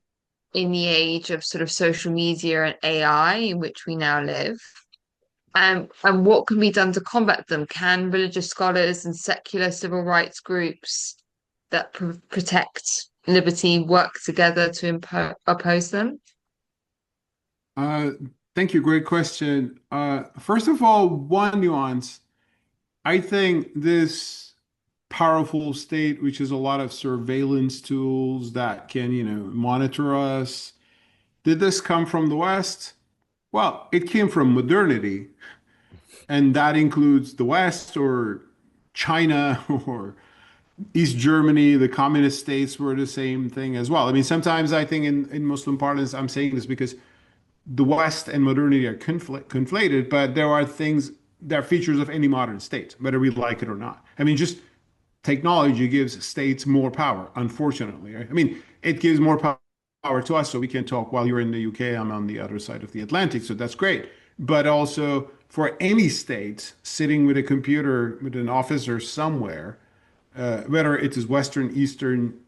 in the age of sort of social media and AI in which we now live? And what can be done to combat them? Can religious scholars and secular civil rights groups that protect liberty work together to oppose them? Uh, Thank you. Great question. First of all, one nuance. I think this powerful state, which is a lot of surveillance tools that can, monitor us, did this come from the West? Well, it came from modernity, and that includes the West or China or East Germany. The communist states were the same thing as well. I mean, sometimes I think in Muslim parlance, I'm saying this because the West and modernity are conflated, but there are things, there are features of any modern state, whether we like it or not. I mean, just technology gives states more power, unfortunately. Right? I mean, it gives more power to us, so we can talk while you're in the UK, I'm on the other side of the Atlantic, so that's great. But also for any state sitting with a computer, with an officer somewhere, whether it is Western, Eastern,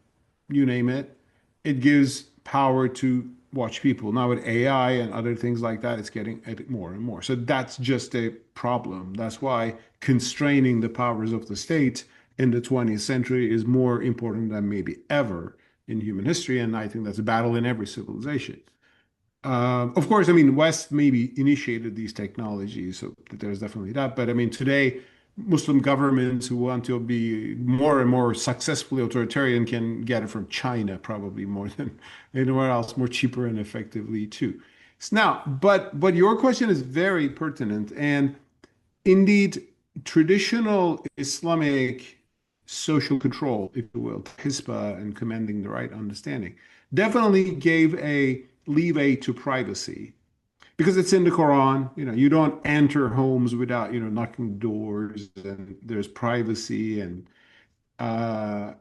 you name it, it gives power to watch people. Now with AI and other things like that, it's getting more and more. So that's just a problem. That's why constraining the powers of the state in the 20th century is more important than maybe ever in human history. And I think that's a battle in every civilization. Of course, I mean, West maybe initiated these technologies, so there's definitely that. But I mean, today, Muslim governments who want to be more and more successfully authoritarian can get it from China, probably more than anywhere else, more cheaper and effectively too. Now, but your question is very pertinent, and indeed, traditional Islamic social control, if you will, hisba and commanding the right understanding, definitely gave a leeway to privacy because it's in the Quran. You don't enter homes without, knocking doors, and there's privacy. And that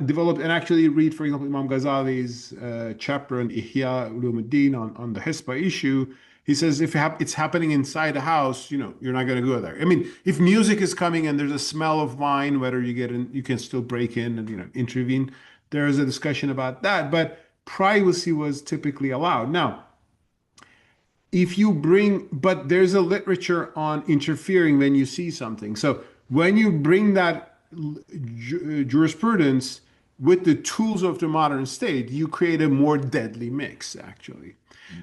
developed, and actually read, for example, Imam Ghazali's chapter on Ihya Ulumuddin on the Hisba issue. He says if it's happening inside the house, you're not going to go there. I mean, if music is coming and there's a smell of wine, whether you get in, you can still break in and intervene. There is a discussion about that, but privacy was typically allowed. Now, but there's a literature on interfering when you see something. So when you bring that jurisprudence with the tools of the modern state, you create a more deadly mix, actually.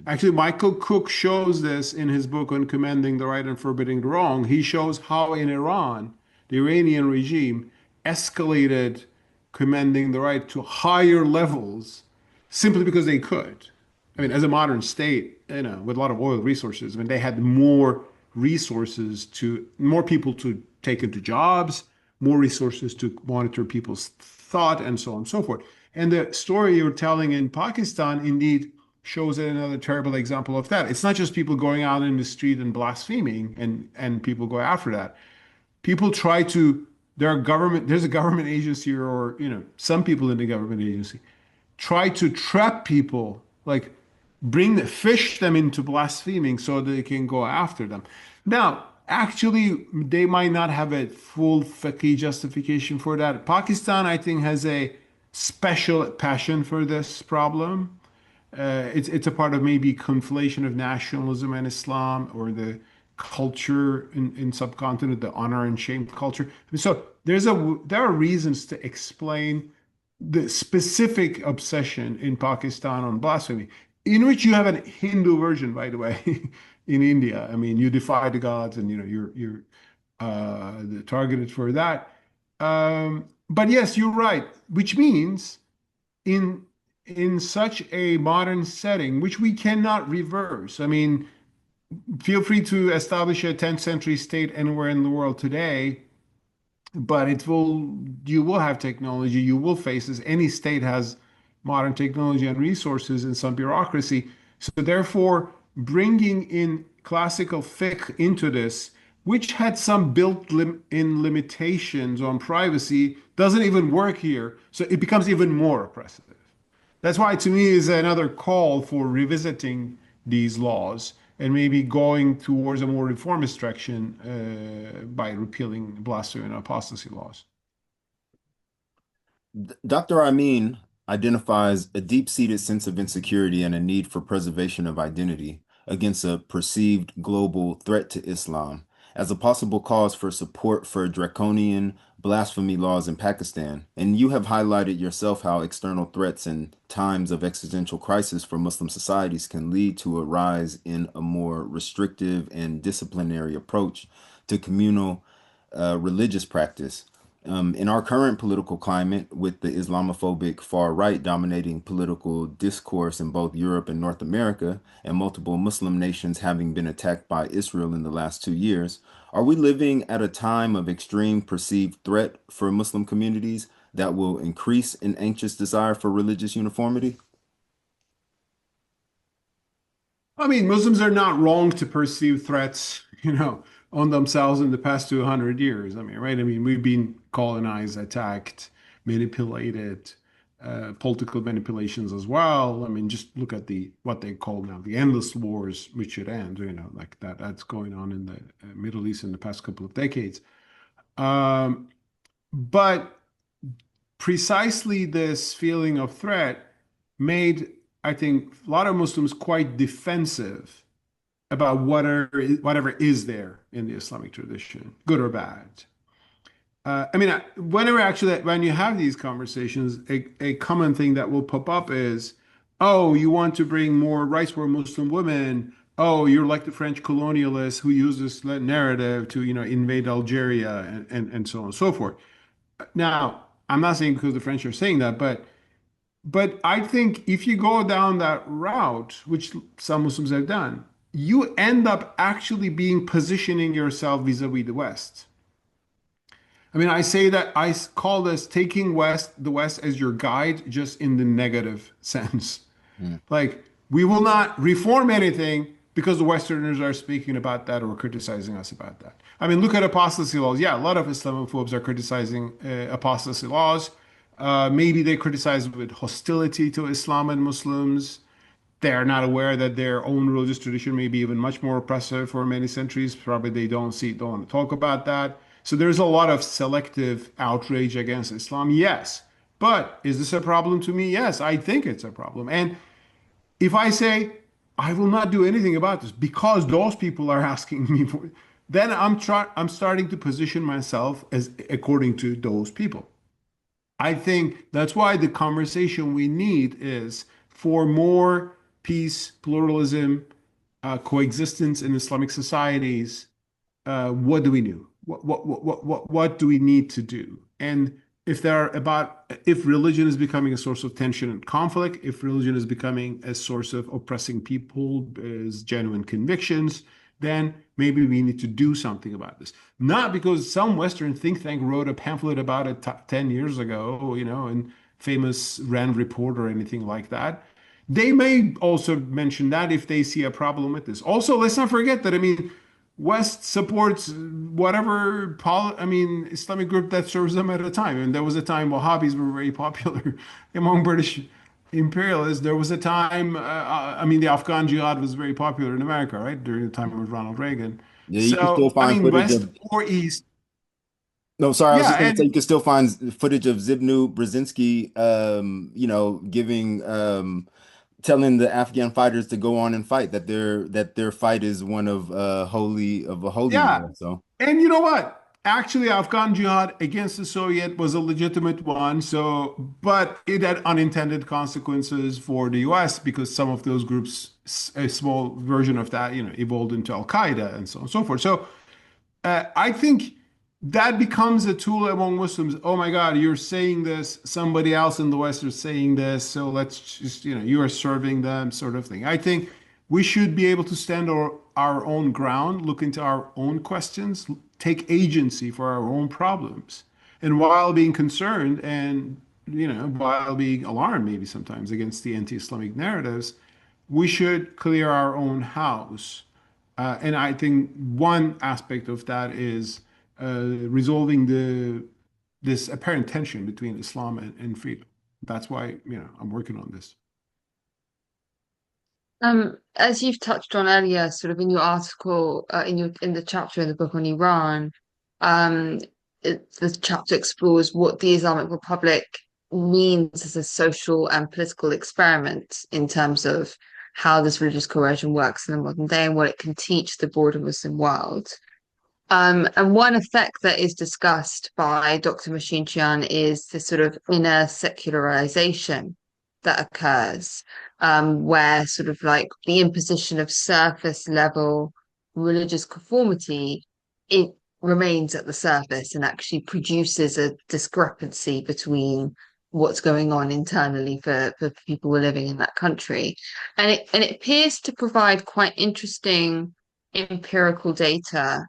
Actually, Michael Cook shows this in his book on Commanding the Right and Forbidding the Wrong. He shows how in Iran, the Iranian regime escalated commanding the right to higher levels simply because they could. I mean, as a modern state, with a lot of oil resources, I mean, they had more more people to take into jobs, more resources to monitor people's thought, and so on and so forth. And the story you're telling in Pakistan indeed shows another terrible example of that. It's not just people going out in the street and blaspheming and people go after that. People try to, there's a government agency or, some people in the government agency try to trap people, like fish them into blaspheming so they can go after them. Now, actually, they might not have a full fiqh justification for that. Pakistan, I think, has a special passion for this problem. It's a part of maybe conflation of nationalism and Islam, or the culture in subcontinent, the honor and shame culture. So there are reasons to explain the specific obsession in Pakistan on blasphemy, in which you have a Hindu version, by the way, in India. I mean, you defy the gods, and you're targeted for that. But yes, you're right, which means in such a modern setting, which we cannot reverse. I mean, feel free to establish a 10th century state anywhere in the world today, but you will have technology, you will face this. Any state has modern technology and resources and some bureaucracy. So therefore, bringing in classical fiqh into this, which had some built-in limitations on privacy, doesn't even work here. So it becomes even more oppressive. That's why, to me, is another call for revisiting these laws and maybe going towards a more reformist direction by repealing blasphemy and apostasy laws. Dr. Amin identifies a deep-seated sense of insecurity and a need for preservation of identity against a perceived global threat to Islam as a possible cause for support for draconian blasphemy laws in Pakistan. And you have highlighted yourself how external threats in times of existential crisis for Muslim societies can lead to a rise in a more restrictive and disciplinary approach to communal religious practice. In our current political climate, with the Islamophobic far right dominating political discourse in both Europe and North America, and multiple Muslim nations having been attacked by Israel in the last 2 years, are we living at a time of extreme perceived threat for Muslim communities that will increase an anxious desire for religious uniformity? I mean, Muslims are not wrong to perceive threats, on themselves in the past 200 years. I mean, right? I mean, we've been colonized, attacked, manipulated, political manipulations as well. I mean, just look at what they call now the endless wars, which should end, like that's going on in the Middle East in the past couple of decades. Um, but precisely this feeling of threat made, I think, a lot of Muslims quite defensive about whatever is there in the Islamic tradition, good or bad. I mean, when you have these conversations, a common thing that will pop up is, oh, you want to bring more rights for Muslim women. Oh, you're like the French colonialists who use this narrative to, invade Algeria and so on and so forth. Now, I'm not saying because the French are saying that, but I think if you go down that route, which some Muslims have done, you end up actually positioning yourself vis-a-vis the West. I mean, I say that I call this taking the West as your guide, just in the negative sense. Mm. Like, we will not reform anything because the Westerners are speaking about that or criticizing us about that. I mean, look at apostasy laws. Yeah, a lot of Islamophobes are criticizing apostasy laws. Maybe they criticize with hostility to Islam and Muslims. They are not aware that their own religious tradition may be even much more oppressive for many centuries. Probably they don't want to talk about that. So there's a lot of selective outrage against Islam. Yes. But is this a problem to me? Yes, I think it's a problem. And if I say, I will not do anything about this because those people are asking me for it, then I'm starting to position myself as according to those people. I think that's why the conversation we need is for more peace, pluralism, coexistence in Islamic societies. What do we do? What do we need to do? And if religion is becoming a source of tension and conflict, if religion is becoming a source of oppressing people as genuine convictions, then maybe we need to do something about this. Not because some Western think tank wrote a pamphlet about it 10 years ago, in famous Rand report or anything like that. They may also mention that if they see a problem with this. Also, let's not forget that, I mean, West supports whatever Islamic group that serves them at a time. And there was a time Wahhabis were very popular among British imperialists. There was a time, the Afghan Jihad was very popular in America, right? During the time of Ronald Reagan. Yeah, you can still So, I find mean, footage West of. or East. No, sorry, I was Yeah. just going to say And you can still find footage of Zbigniew Brzezinski, giving, telling the Afghan fighters to go on and fight. That their fight is one of a holy yeah. war. So And you know what? Actually, Afghan jihad against the Soviet was a legitimate one. So, but it had unintended consequences for the US because some of those groups, a small version of that, evolved into Al Qaeda and so on and so forth. So, I think that becomes a tool among Muslims. Oh my God, you're saying this. Somebody else in the West is saying this. So let's just, you are serving them, sort of thing. I think we should be able to stand our own ground, look into our own questions, take agency for our own problems. And while being concerned and, while being alarmed maybe sometimes against the anti-Islamic narratives, we should clear our own house. And I think one aspect of that is resolving this apparent tension between Islam and freedom. That's why, I'm working on this. As you've touched on earlier, sort of in your article, in the chapter in the book on Iran, the chapter explores what the Islamic Republic means as a social and political experiment in terms of how this religious coercion works in the modern day and what it can teach the broader Muslim world. And one effect that is discussed by Dr. Mashinshian is the sort of inner secularization that occurs, where sort of like the imposition of surface level religious conformity, it remains at the surface and actually produces a discrepancy between what's going on internally for people who are living in that country. And it appears to provide quite interesting empirical data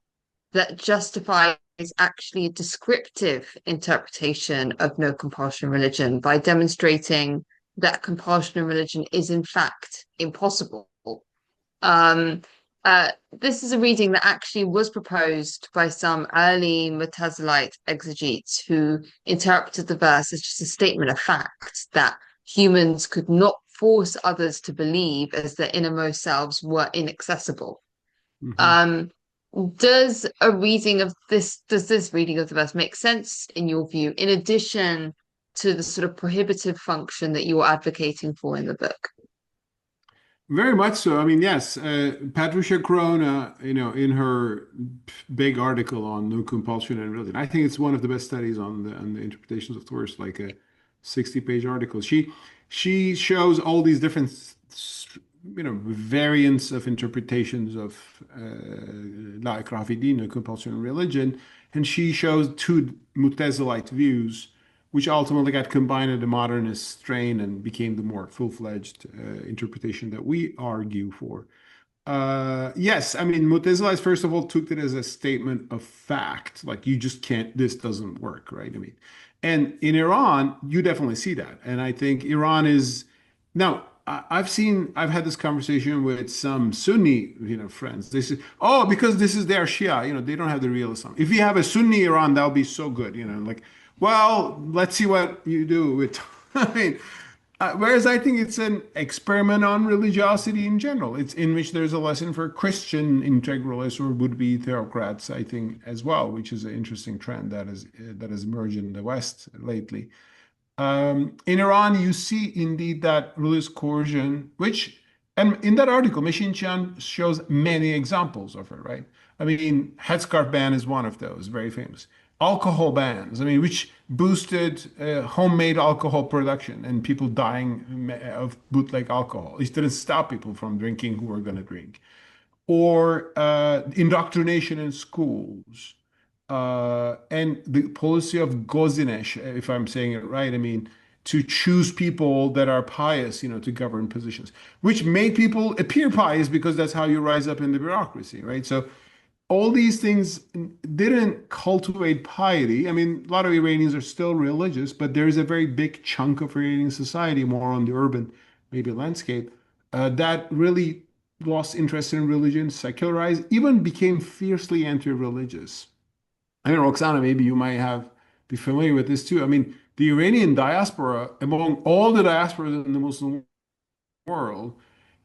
that justifies actually a descriptive interpretation of no compulsion religion by demonstrating that compulsion in religion is in fact impossible. Um, this is a reading that actually was proposed by some early Mutazilite exegetes who interpreted the verse as just a statement of fact that humans could not force others to believe as their innermost selves were inaccessible. Mhm. Um, does this reading of the verse make sense in your view, in addition to the sort of prohibitive function that you're advocating for in the book? Very much so. I mean, yes, Patricia Corona, in her big article on no compulsion and religion, I think it's one of the best studies on the interpretations of the verse, like a 60-page article. She shows all these different, variants of interpretations of La ikraha fi din, no compulsion in religion, and she shows two Mutazilite views which ultimately got combined in the modernist strain and became the more full-fledged interpretation that we argue for. Yes, I mean, Mu'tazilites, first of all, took it as a statement of fact, like you just can't, this doesn't work, right? I mean, and in Iran, you definitely see that. And I think Iran is, now, I've had this conversation with some Sunni, friends. They say, oh, because this is their Shia, they don't have the real Islam. If you have a Sunni Iran, that'll be so good, like, well, let's see what you do with, I mean, whereas I think it's an experiment on religiosity in general. It's in which there's a lesson for Christian integralists or would-be theocrats, I think, as well, which is an interesting trend that has emerged in the West lately. In Iran, you see indeed that religious coercion, which, and in that article, Meshinshan shows many examples of it, right? I mean, headscarf ban is one of those, very famous. Alcohol bans, I mean, which boosted homemade alcohol production and people dying of bootleg alcohol. It didn't stop people from drinking who were going to drink. Or indoctrination in schools and the policy of Gozinesh, if I'm saying it right, I mean, to choose people that are pious, to govern positions, which made people appear pious because that's how you rise up in the bureaucracy, right? So all these things didn't cultivate piety. I mean, a lot of Iranians are still religious, but there is a very big chunk of Iranian society, more on the urban, maybe landscape, that really lost interest in religion, secularized, even became fiercely anti-religious. I mean, Roxana, maybe you might be familiar with this too. I mean, the Iranian diaspora, among all the diasporas in the Muslim world,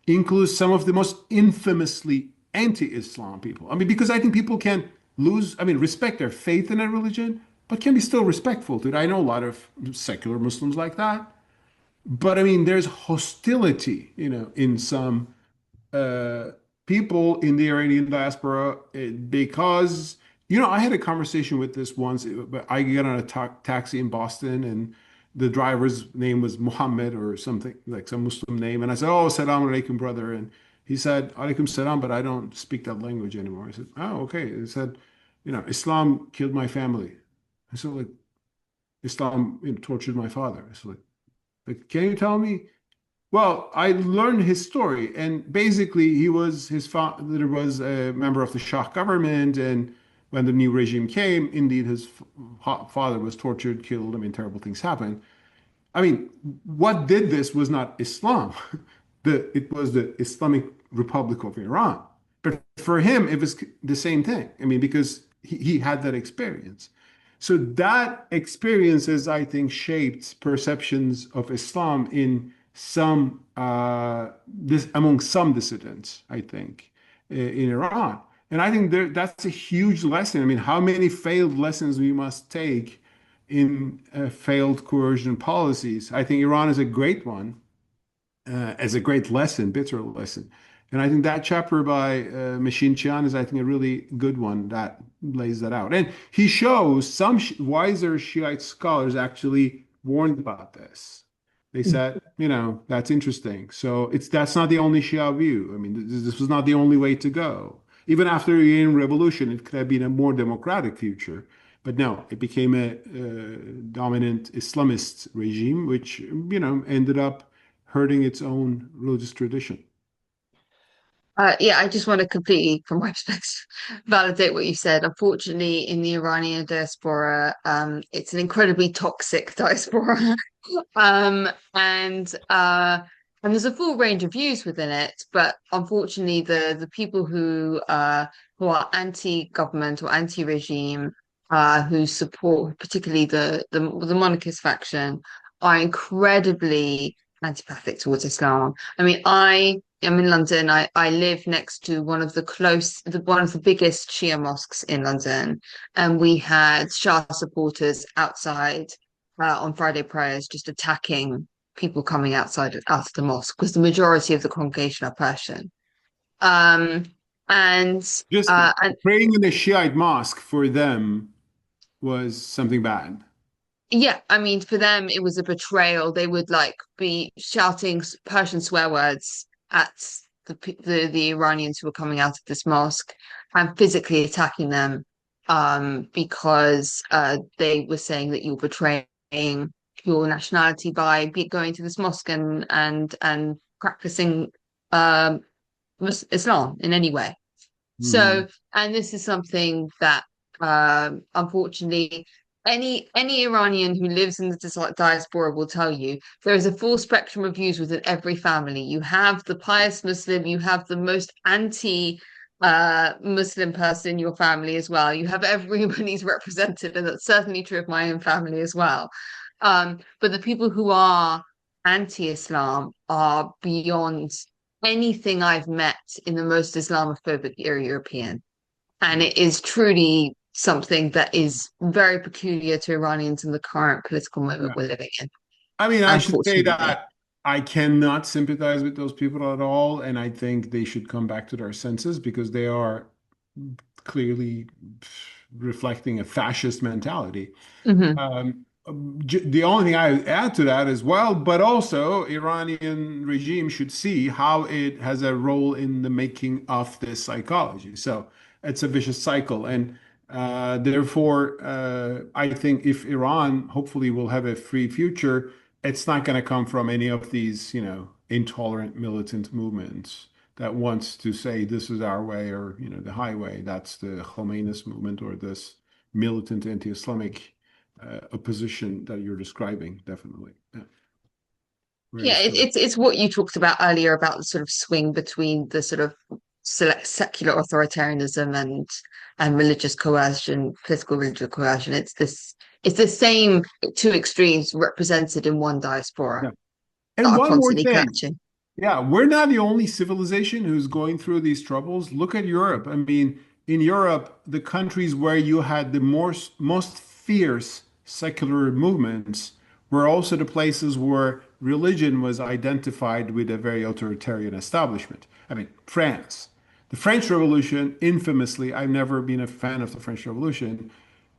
includes some of the most infamously anti-Islam people. I mean, because I think people can respect their faith in a religion, but can be still respectful to it. I know a lot of secular Muslims like that. But I mean, there's hostility, in some uh, people in the Iranian diaspora because, I had a conversation with this once. But I get on a taxi in Boston and the driver's name was Muhammad or something like some Muslim name. And I said, oh, salam alaikum, brother. And he said, alaikum salam, but I don't speak that language anymore. I said, oh, okay. He said, Islam killed my family. I said, like, Islam, tortured my father. I said, like, can you tell me? Well, I learned his story, and basically, his father was a member of the Shah government, and when the new regime came, indeed, his father was tortured, killed. I mean, terrible things happened. I mean, what did this was not Islam. It was the Islamic Republic of Iran. But for him, it was the same thing. I mean, because he had that experience. So that experience has, I think, shaped perceptions of Islam in among some dissidents, I think, in Iran. And I think that's a huge lesson. I mean, how many failed lessons we must take in failed coercion policies. I think Iran is a great one, as a great lesson, bitter lesson. And I think that chapter by Machine Chian is, I think, a really good one that lays that out. And he shows some wiser Shiite scholars actually warned about this. They said, that's interesting. So that's not the only Shia view. I mean, this was not the only way to go. Even after the Iranian Revolution, it could have been a more democratic future. But no, it became a dominant Islamist regime, which, ended up hurting its own religious tradition. Yeah, I just want to completely, from my perspective, validate what you said. Unfortunately, in the Iranian diaspora, it's an incredibly toxic diaspora. Um, and uh, and there's a full range of views within it, but unfortunately, the people who are anti-government or anti-regime, who support particularly the monarchist faction, are incredibly antipathic towards Islam. I mean, I'm in London. I live next to one of the biggest Shia mosques in London, and we had Shah supporters outside on Friday prayers, just attacking people coming out of the mosque because the majority of the congregation are Persian. Um, and Just and praying in a Shiite mosque for them was something bad. yeah, I mean, for them it was a betrayal. They would like be shouting Persian swear words at the Iranians who were coming out of this mosque and physically attacking them because they were saying that you're betraying your nationality by going to this mosque and practicing um, Islam in any way. Mhm. So, and this is something that unfortunately any Iranian who lives in the diaspora will tell you there is a full spectrum of views within every family. You have the pious Muslim, you have the most anti Muslim person in your family as well. You have everybody's represented, and that's certainly true of my own family as well. But the people who are anti-Islam are beyond anything I've met in the most Islamophobic European. And it is truly something that is very peculiar to Iranians in the current political moment Yeah. we're living in, I mean, I should say unfortunately. that I cannot sympathize with those people at all, and I think they should come back to their senses because they are clearly reflecting a fascist mentality. Hmm. Um, the only thing I add to that as well, but also Iranian regime should see how it has a role in the making of this psychology. So it's a vicious cycle, and therefore, I think if Iran hopefully will have a free future, it's not going to come from any of these, intolerant militant movements that wants to say this is our way or the highway. That's the Khomeinist movement or this militant anti-Islamic opposition that you're describing, definitely. Yeah, very Yeah, scary. it's what you talked about earlier about the sort of swing between the sort of secular authoritarianism and religious coercion, political religious coercion. It's the same two extremes represented in one diaspora Yeah. that And are one more constantly thing. clashing. Yeah, we're not the only civilization who's going through these troubles. Look at Europe. I mean, in Europe, the countries where you had the most fierce secular movements were also the places where religion was identified with a very authoritarian establishment. I mean, France. The French Revolution, infamously, I've never been a fan of the French Revolution,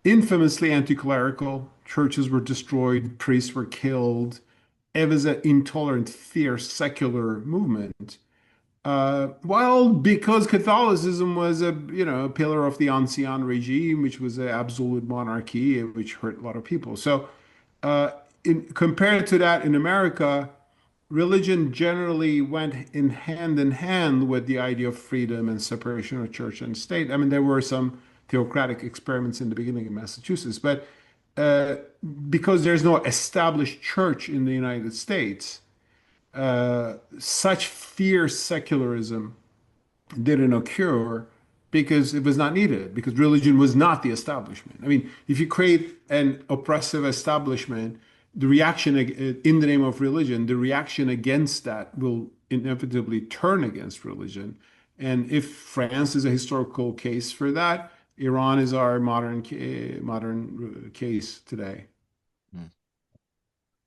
infamously anti-clerical. Churches were destroyed, priests were killed. It was an intolerant, fierce, secular movement. Well, because Catholicism was a pillar of the ancien regime, which was an absolute monarchy, which hurt a lot of people. So, compared to that in America, religion generally went in hand with the idea of freedom and separation of church and state. I mean, there were some theocratic experiments in the beginning in Massachusetts, but uh, because there's no established church in the United States, such fierce secularism didn't occur because it was not needed, because religion was not the establishment. I mean, if you create an oppressive establishment, the reaction in the name of religion, the reaction against that will inevitably turn against religion. And if France is a historical case for that, Iran is our modern case today.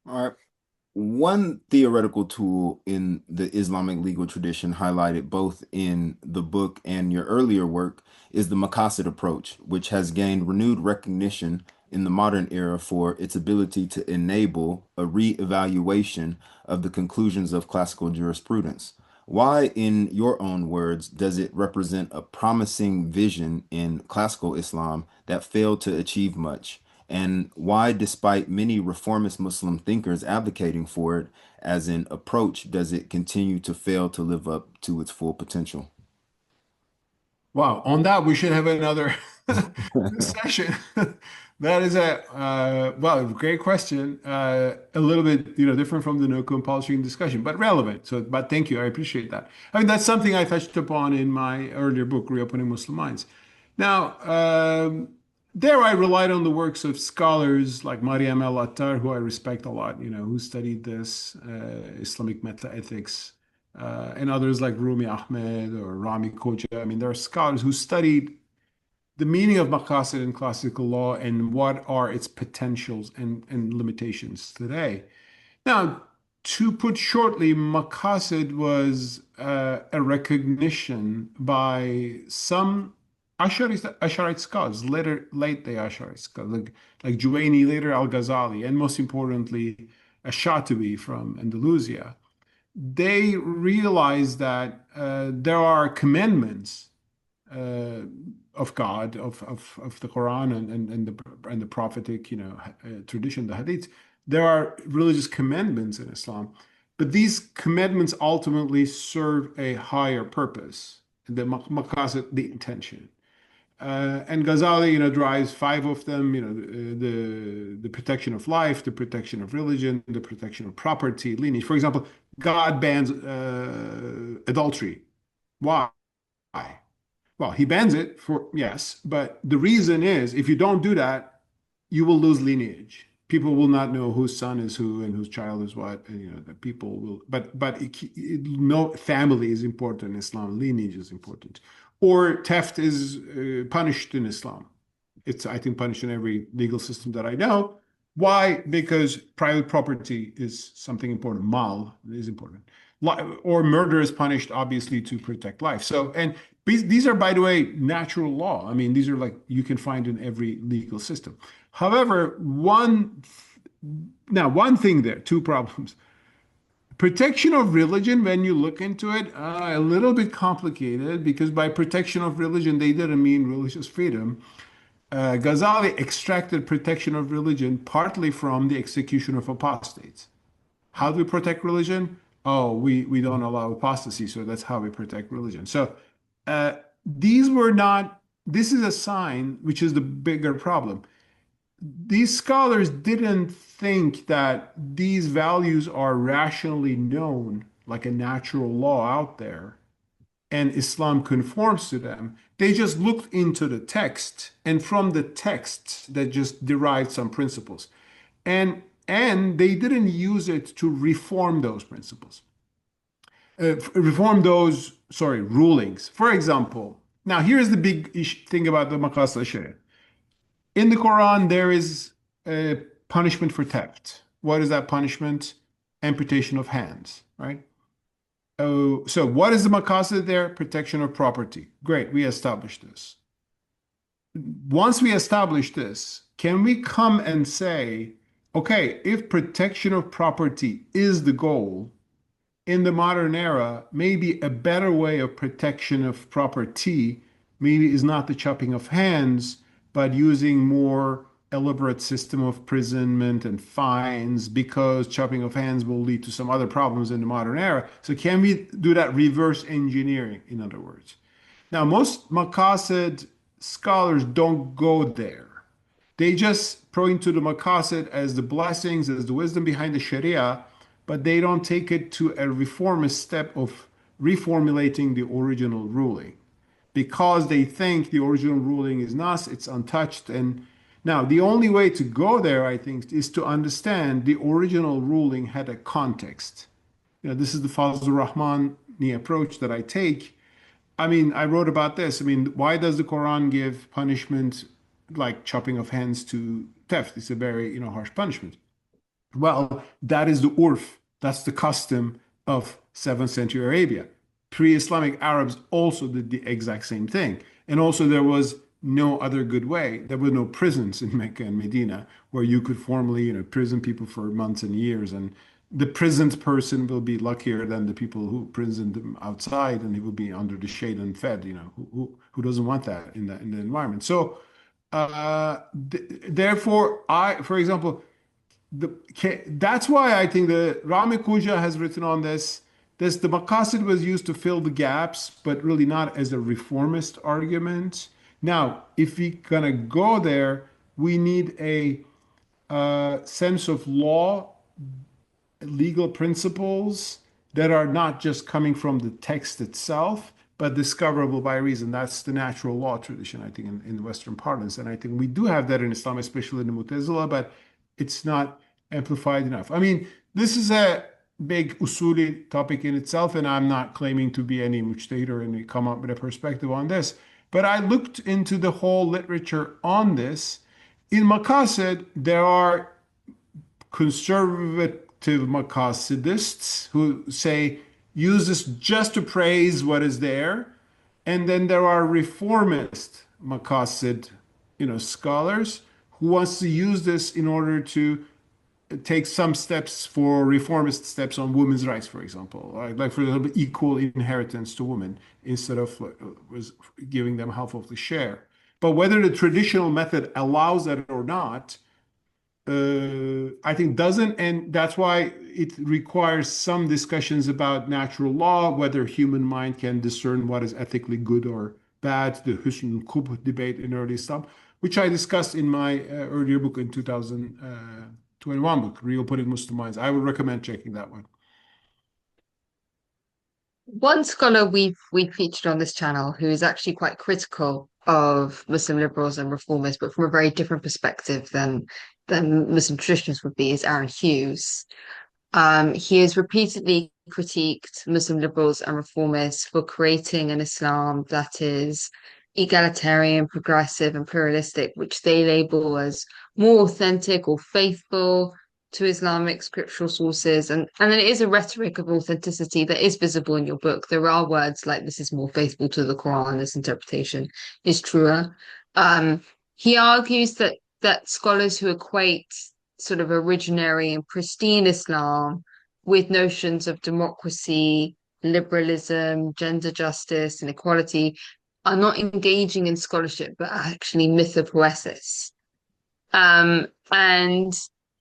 All right. One theoretical tool in the Islamic legal tradition highlighted both in the book and your earlier work is the Macasid approach, which has gained renewed recognition in the modern era for its ability to enable a re-evaluation of the conclusions of classical jurisprudence. Why, in your own words, does it represent a promising vision in classical Islam that failed to achieve much? And why, despite many reformist Muslim thinkers advocating for it as an approach, does it continue to fail to live up to its full potential? Wow, on that we should have another session. That is a great question. A little bit, different from the no compulsion discussion, but relevant. So, but thank you, I appreciate that. I mean, that's something I touched upon in my earlier book, Reopening Muslim Minds. Now, there I relied on the works of scholars like Mariam El-Attar, who I respect a lot, who studied this Islamic meta-ethics and others like Rumi Ahmed or Rami Koja. I mean, there are scholars who studied the meaning of maqasid in classical law and what are its potentials and limitations today. Now, to put shortly, maqasid was a recognition by some Asharite scholars, late day Asharite scholars, like Juwaini, later Al-Ghazali, and most importantly, Ash-Shatibi from Andalusia. They realize that there are commandments uh, of God, of the Quran and the prophetic, tradition, the Hadith. There are religious commandments in Islam, but these commandments ultimately serve a higher purpose, the maqasid, the intention. And Ghazali, drives five of them, the protection of life, the protection of religion, the protection of property, lineage. For example, God bans adultery. Why? Well, he bans it for, yes, but the reason is if you don't do that, you will lose lineage. People will not know whose son is who and whose child is what, and the people will. But no, family is important in Islam. Lineage is important. Or theft is punished in Islam. It's, I think, punished in every legal system that I know. Why? Because private property is something important. Mal is important. Or murder is punished, obviously, to protect life. So, and these are, by the way, natural law. I mean, these are like you can find in every legal system. However, one thing there, two problems. Protection of religion, when you look into it, a little bit complicated because by protection of religion, they didn't mean religious freedom. Ghazali extracted protection of religion partly from the execution of apostates. How do we protect religion? Oh, we don't allow apostasy, so that's how we protect religion. So these were not, this is a sign, which is the bigger problem. These scholars didn't think that these values are rationally known, like a natural law out there, and Islam conforms to them. They just looked into the text, and from the text, that just derived some principles. And they didn't use it to reform those principles, reform those, sorry, rulings. For example, now here's the big thing about the Maqasid Sharia. In the Quran, there is a punishment for theft. What is that punishment? Amputation of hands, right? Oh, so what is the maqasid there? Protection of property. Great, we established this. Once we establish this, can we come and say, okay, if protection of property is the goal, in the modern era, maybe a better way of protection of property maybe is not the chopping of hands, but using more elaborate system of imprisonment and fines because chopping of hands will lead to some other problems in the modern era. So can we do that reverse engineering, in other words? Now, most Maqasid scholars don't go there. They just point to the Maqasid as the blessings, as the wisdom behind the Sharia, but they don't take it to a reformist step of reformulating the original ruling because they think the original ruling is nas, it's untouched. And now the only way to go there, I think, is to understand the original ruling had a context. This is the Fazlur Rahmani approach that I take. I mean, I wrote about this. I mean, why does the Quran give punishment like chopping of hands to theft? It's a very, harsh punishment. Well, that is the urf, that's the custom of 7th century Arabia. Pre-Islamic Arabs also did the exact same thing. And also there was no other good way. There were no prisons in Mecca and Medina where you could formally, prison people for months and years. And the prisoned person will be luckier than the people who prisoned them outside, and he will be under the shade and fed, who doesn't want that in the environment. So therefore, for example, that's why I think the Rami Kuja has written on this. The Macasid was used to fill the gaps, but really not as a reformist argument. Now, if we gonna go there, we need a sense of law, legal principles that are not just coming from the text itself, but discoverable by reason. That's the natural law tradition, I think, in Western parlance. And I think we do have that in Islam, especially in the Mu'tazila, but it's not amplified enough. I mean, this is a big usuli topic in itself, and I'm not claiming to be any mujtahid or any come up with a perspective on this. But I looked into the whole literature on this. In Macasid, there are conservative Macasidists who say use this just to praise what is there, and then there are reformist Macasid, scholars who wants to use this in order to take some steps for reformist steps on women's rights, for example, like for example, equal inheritance to women instead of was giving them half of the share. But whether the traditional method allows that or not, I think doesn't, and that's why it requires some discussions about natural law, whether human mind can discern what is ethically good or bad, the Husn Qub debate in early Islam, which I discussed in my earlier book in 2021 book, Real Putting Muslim Minds. I would recommend checking that one. One scholar we've featured on this channel who is actually quite critical of Muslim liberals and reformers, but from a very different perspective than Muslim traditionalists would be, is Aaron Hughes. He has repeatedly critiqued Muslim liberals and reformists for creating an Islam that is egalitarian, progressive, and pluralistic, which they label as more authentic or faithful to Islamic scriptural sources. And it is a rhetoric of authenticity that is visible in your book. There are words like this is more faithful to the Quran, this interpretation is truer. He argues that scholars who equate sort of originary and pristine Islam with notions of democracy, liberalism, gender justice, and equality are not engaging in scholarship, but actually mythopoesis. And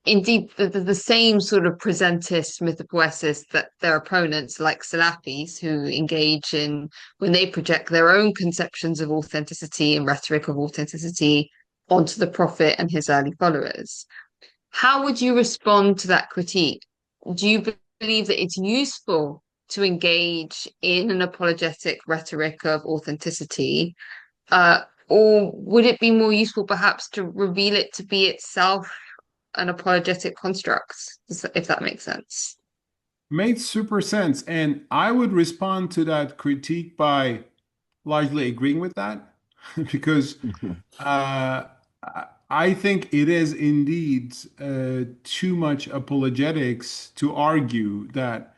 indeed, the same sort of presentist mythopoesis that their opponents, like Salafis, who engage in when they project their own conceptions of authenticity and rhetoric of authenticity onto the Prophet and his early followers. How would you respond to that critique? Do you believe that it's useful to engage in an apologetic rhetoric of authenticity? Or would it be more useful perhaps to reveal it to be itself an apologetic construct, if that makes sense? Made super sense. And I would respond to that critique by largely agreeing with that because uh, I think it is indeed too much apologetics to argue that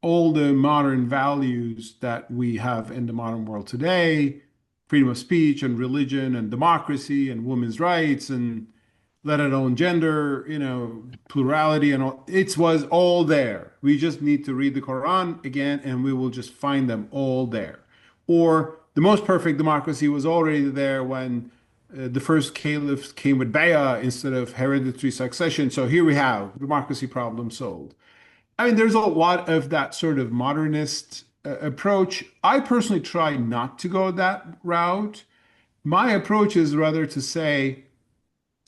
all the modern values that we have in the modern world today, freedom of speech and religion and democracy and women's rights and let alone gender, plurality and all, it was all there. We just need to read the Quran again and we will just find them all there. Or the most perfect democracy was already there when the first caliph came with bay'ah instead of hereditary succession. So here we have democracy problem solved. I mean, there's a lot of that sort of modernist approach. I personally try not to go that route. My approach is rather to say,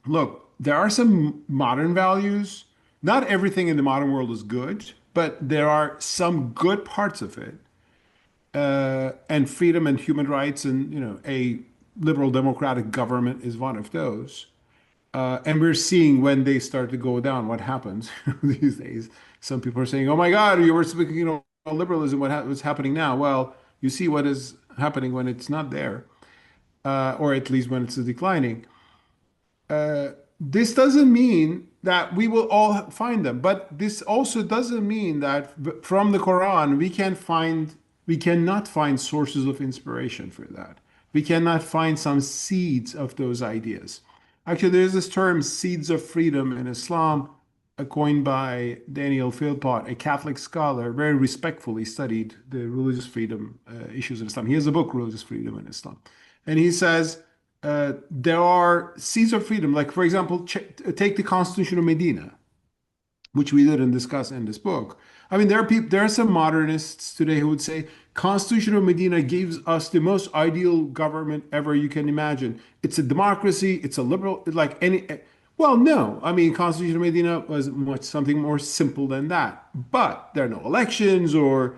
look, there are some modern values. Not everything in the modern world is good, but there are some good parts of it. And freedom and human rights and, a liberal democratic government is one of those. And we're seeing when they start to go down, what happens these days. Some people are saying, "Oh my God, you were speaking, liberalism. What's happening now?" Well, you see what is happening when it's not there, or at least when it's declining. This doesn't mean that we will all find them. But this also doesn't mean that from the Quran we cannot find sources of inspiration for that. We cannot find some seeds of those ideas. Actually, there's this term seeds of freedom in Islam, coined by Daniel Philpott, a Catholic scholar, very respectfully studied the religious freedom issues in Islam. He has a book, Religious Freedom in Islam. And he says there are seeds of freedom. Like, for example, take the Constitution of Medina, which we didn't discuss in this book. I mean, there are some modernists today who would say Constitution of Medina gives us the most ideal government ever you can imagine. It's a democracy, it's a liberal, like any. Well, no. I mean, Constitution of Medina was something more simple than that. But there are no elections, or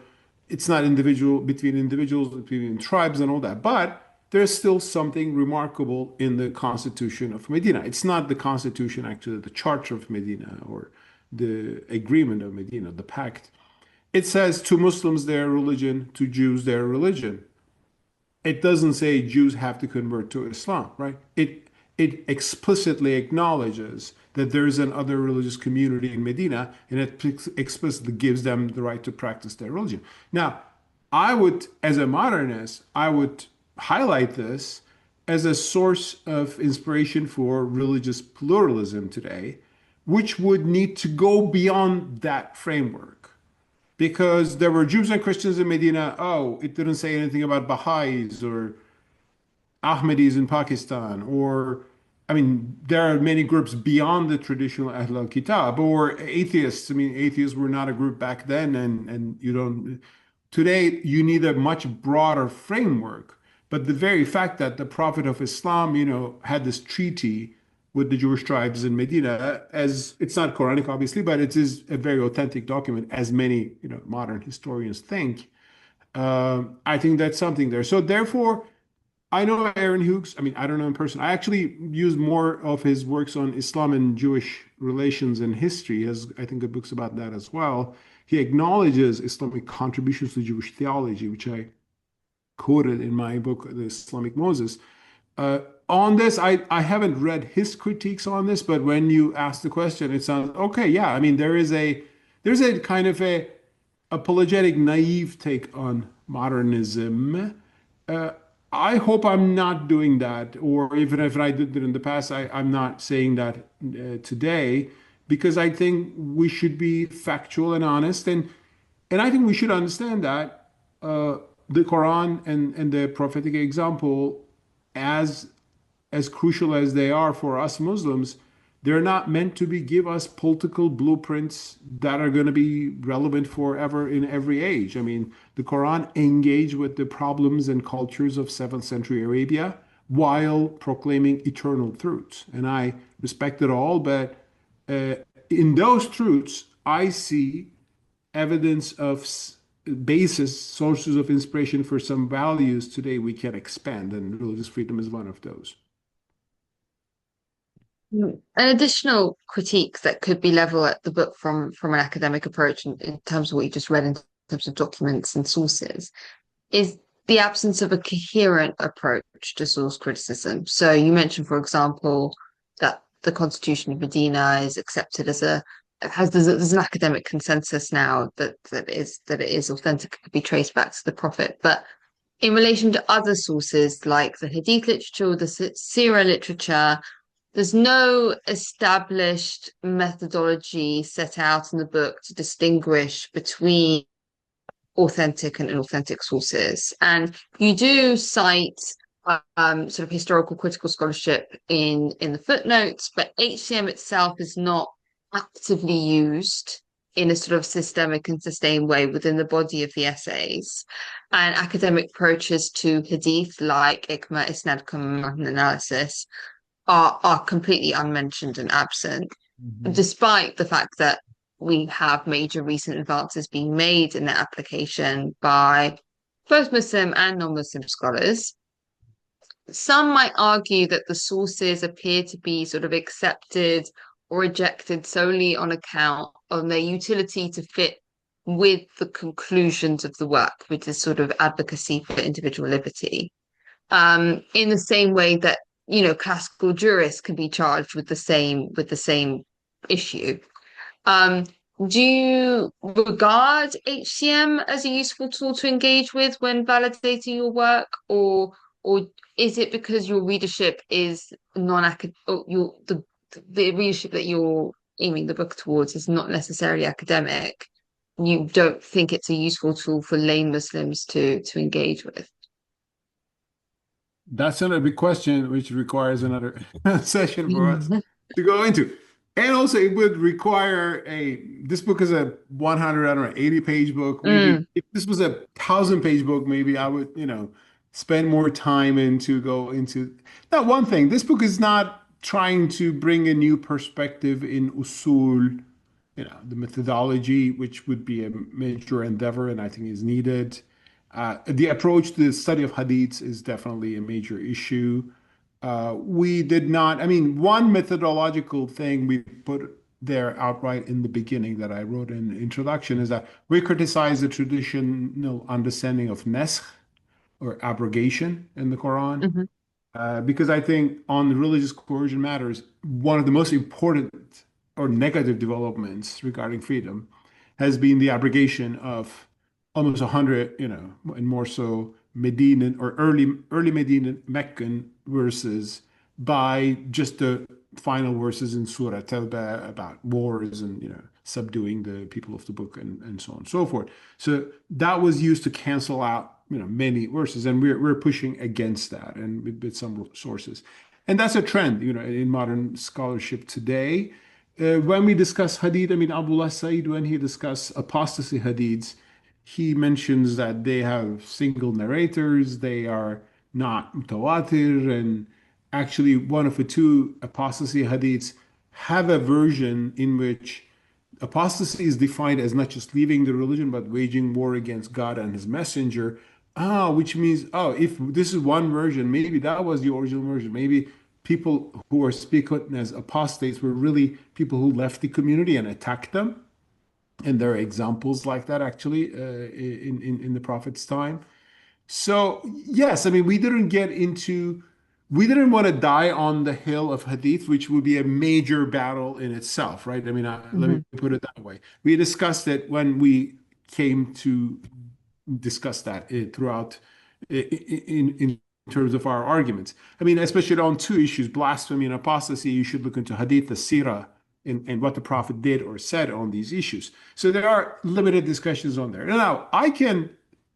it's not between individuals, between tribes and all that. But there's still something remarkable in the Constitution of Medina. It's not the Constitution, actually, the Charter of Medina or the Agreement of Medina, the Pact. It says to Muslims their religion, to Jews their religion. It doesn't say Jews have to convert to Islam, right? It explicitly acknowledges that there is another religious community in Medina, and it explicitly gives them the right to practice their religion. Now, as a modernist, I would highlight this as a source of inspiration for religious pluralism today, which would need to go beyond that framework. Because there were Jews and Christians in Medina. Oh, it didn't say anything about Baha'is or Ahmadis in Pakistan, or, I mean, there are many groups beyond the traditional Ahl al-Kitab, or atheists. I mean, atheists were not a group back then, and you don't. Today, you need a much broader framework. But the very fact that the Prophet of Islam, had this treaty with the Jewish tribes in Medina, as it's not Quranic, obviously, but it is a very authentic document, as many, modern historians think. I think that's something there. So therefore, I know Aaron Hughes. I mean, I don't know in person. I actually use more of his works on Islam and Jewish relations and history. He has, I think, good books about that as well. He acknowledges Islamic contributions to Jewish theology, which I quoted in my book, The Islamic Moses. On this, I haven't read his critiques on this, but when you ask the question, it sounds okay. Yeah, I mean, there's a kind of a apologetic, naive take on modernism. I hope I'm not doing that, or even if I did it in the past, I'm not saying that today, because I think we should be factual and honest, and I think we should understand that the Quran and the prophetic example, as crucial as they are for us Muslims, they're not meant to give us political blueprints that are going to be relevant forever in every age. I mean, the Quran engaged with the problems and cultures of 7th century Arabia while proclaiming eternal truths. And I respect it all, but in those truths, I see evidence of sources of inspiration for some values today we can expand, and religious freedom is one of those. An additional critique that could be level at the book from an academic approach in terms of what you just read in terms of documents and sources is the absence of a coherent approach to source criticism. So you mentioned, for example, that the Constitution of Medina is accepted as there's an academic consensus now that it is authentic, it could be traced back to the Prophet. But in relation to other sources like the Hadith literature, the Sirah literature, there's no established methodology set out in the book to distinguish between authentic and inauthentic sources. And you do cite sort of historical critical scholarship in the footnotes, but HCM itself is not actively used in a sort of systemic and sustained way within the body of the essays. And academic approaches to Hadith, like Ikma, Isnad, and analysis, are completely unmentioned and absent, despite the fact that we have major recent advances being made in their application by both Muslim and non-Muslim scholars. Some might argue that the sources appear to be sort of accepted or rejected solely on account of their utility to fit with the conclusions of the work, which is sort of advocacy for individual liberty. In the same way that classical jurists can be charged with the same issue. Um, do you regard HCM as a useful tool to engage with when validating your work, or is it because your readership is non-academic, or the readership that you're aiming the book towards is not necessarily academic? You don't think it's a useful tool for lay Muslims to engage with? That's another big question, which requires another session for us Mhm. to go into. And also, it would require this book is a 100, I don't know, 80-page book. Maybe Mm, if this was a 1,000-page book, maybe I would, spend more time into go into that one thing. This book is not trying to bring a new perspective in usul, the methodology, which would be a major endeavor and I think is needed. The approach to the study of hadiths is definitely a major issue. We did not, I mean, one methodological thing we put there outright in the beginning that I wrote in the introduction is that we criticize the traditional understanding of nasr or abrogation in the Quran. mhm, Because I think on the religious coercion matters, one of the most important or negative developments regarding freedom has been the abrogation of almost 100, and more so Medinan or early Medinan Meccan verses by just the final verses in Surah Tawbah about wars and subduing the people of the book and so on and so forth. So that was used to cancel out many verses, and we're pushing against that and with some sources, and that's a trend in modern scholarship today. When we discuss hadith, I mean Abdullah Said, when he discuss apostasy hadiths, he mentions that they have single narrators, they are not mutawatir, and actually one of the two apostasy hadiths have a version in which apostasy is defined as not just leaving the religion, but waging war against God and his messenger. Which means, if this is one version, maybe that was the original version. Maybe people who are spoken as apostates were really people who left the community and attacked them. And there are examples like that actually in the Prophet's time. So, yes, I mean, we didn't want to die on the hill of hadith, which would be a major battle in itself, right? I mean, let me mhm, put it that way. We discussed it when we came to discuss that throughout in terms of our arguments. I mean, especially on two issues, blasphemy and apostasy, you should look into hadith, the seerah, and what the Prophet did or said on these issues. So there are limited discussions on there. Now, I can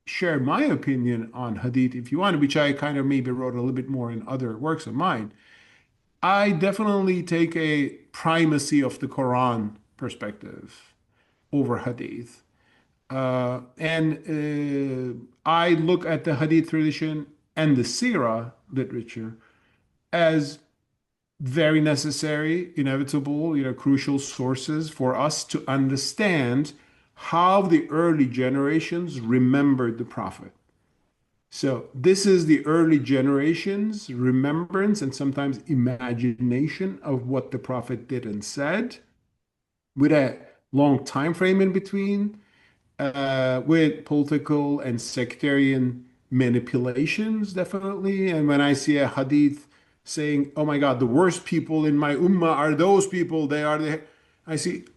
share my opinion on hadith if you want, which I kind of maybe wrote a little bit more in other works of mine. I definitely take a primacy of the Quran perspective over hadith. And I look at the hadith tradition and the seerah literature as very necessary, inevitable, crucial sources for us to understand how the early generations remembered the Prophet. So this is the early generations' remembrance and sometimes imagination of what the Prophet did and said, with a long time frame in between, with political and sectarian manipulations, definitely. And when I see a hadith saying, "Oh my God, the worst people in my ummah are those people,"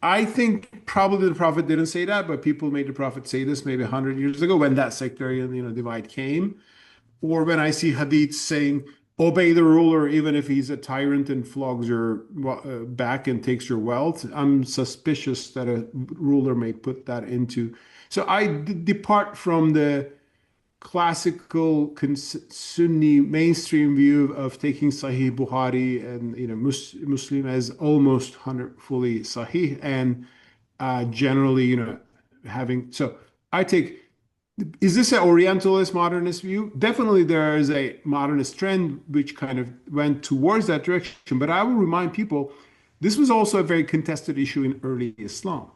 I think probably the Prophet didn't say that, but people made the Prophet say this maybe 100 years ago when that sectarian, divide came. Or when I see hadiths saying, obey the ruler even if he's a tyrant and flogs your back and takes your wealth, I'm suspicious that a ruler may put that into. So I depart from the classical Sunni mainstream view of taking Sahih Bukhari and Muslim as almost 100 fully Sahih, and generally having so I take is this an Orientalist modernist view? Definitely, there is a modernist trend which kind of went towards that direction. But I will remind people this was also a very contested issue in early Islam.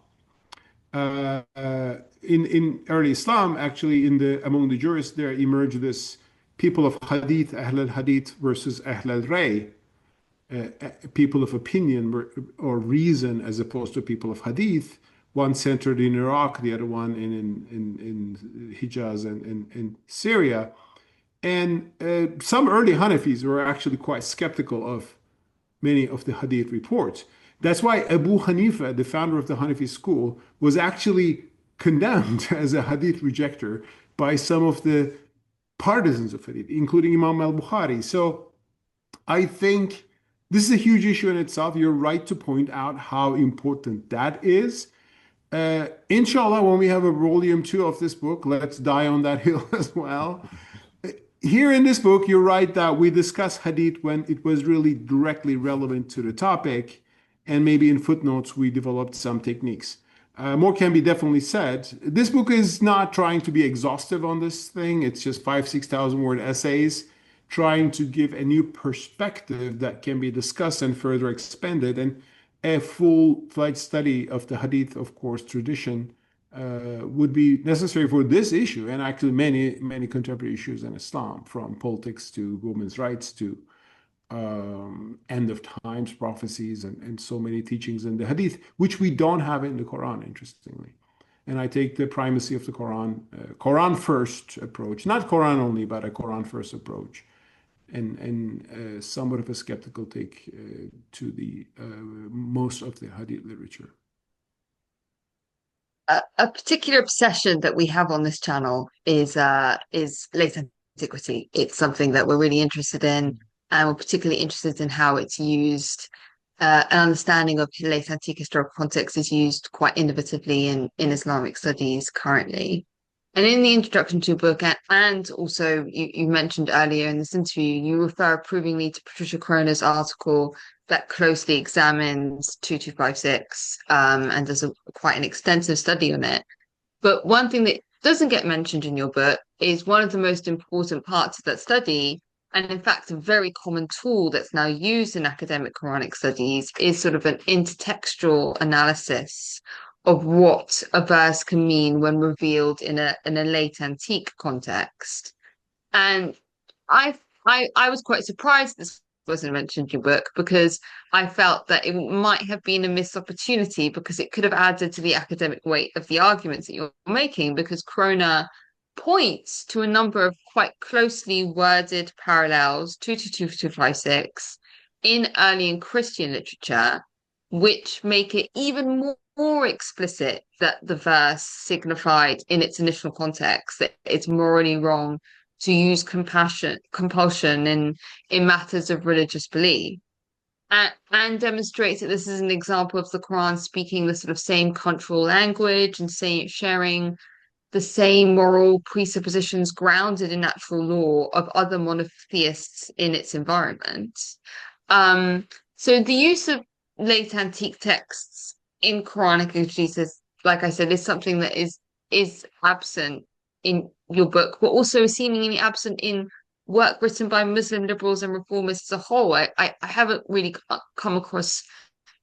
In early Islam, actually, among the jurists, there emerged this people of Hadith, Ahl al Hadith versus Ahl al Ray, people of opinion or reason as opposed to people of Hadith. One centered in Iraq, the other one in Hijaz and in Syria. And some early Hanafis were actually quite skeptical of many of the Hadith reports. That's why Abu Hanifa, the founder of the Hanafi school, was actually condemned as a hadith rejecter by some of the partisans of hadith, including Imam al-Bukhari. So I think this is a huge issue in itself. You're right to point out how important that is. Inshallah, when we have a volume 2 of this book, let's die on that hill as well. Here in this book, you're right that we discuss hadith when it was really directly relevant to the topic, and maybe in footnotes we developed some techniques. More can be definitely said. This book is not trying to be exhaustive on this thing. It's just 6,000 word essays trying to give a new perspective that can be discussed and further expanded. And a full-fledged study of the hadith, of course, tradition would be necessary for this issue and actually many contemporary issues in Islam, from politics to women's rights to end of times prophecies and so many teachings in the hadith, which we don't have in the Quran, interestingly. And I take the primacy of the Quran, Quran first approach, not Quran only, but a Quran first approach, and somewhat of a skeptical take to the most of the hadith literature. A particular obsession that we have on this channel is late antiquity. It's something that we're really interested in, and we're particularly interested in how it's used. An understanding of late antique historical context is used quite innovatively in Islamic studies currently. And in the introduction to your book, and also you mentioned earlier in this interview, you refer approvingly to Patricia Kroner's article that closely examines 2256 and does quite an extensive study on it. But one thing that doesn't get mentioned in your book is one of the most important parts of that study, and in fact a very common tool that's now used in academic Quranic studies, is sort of an intertextual analysis of what a verse can mean when revealed in a late antique context. And I was quite surprised this wasn't mentioned in your book, because I felt that it might have been a missed opportunity, because it could have added to the academic weight of the arguments that you're making, because Kroner points to a number of quite closely worded parallels to 2256 in early and Christian literature, which make it even more explicit that the verse signified in its initial context that it's morally wrong to use compulsion in matters of religious belief, and demonstrates that this is an example of the Quran speaking the sort of same cultural language and sharing the same moral presuppositions grounded in natural law of other monotheists in its environment. So the use of late antique texts in Quranic exegesis, like I said, is something that is absent in your book, but also seemingly absent in work written by Muslim liberals and reformists as a whole. I haven't really come across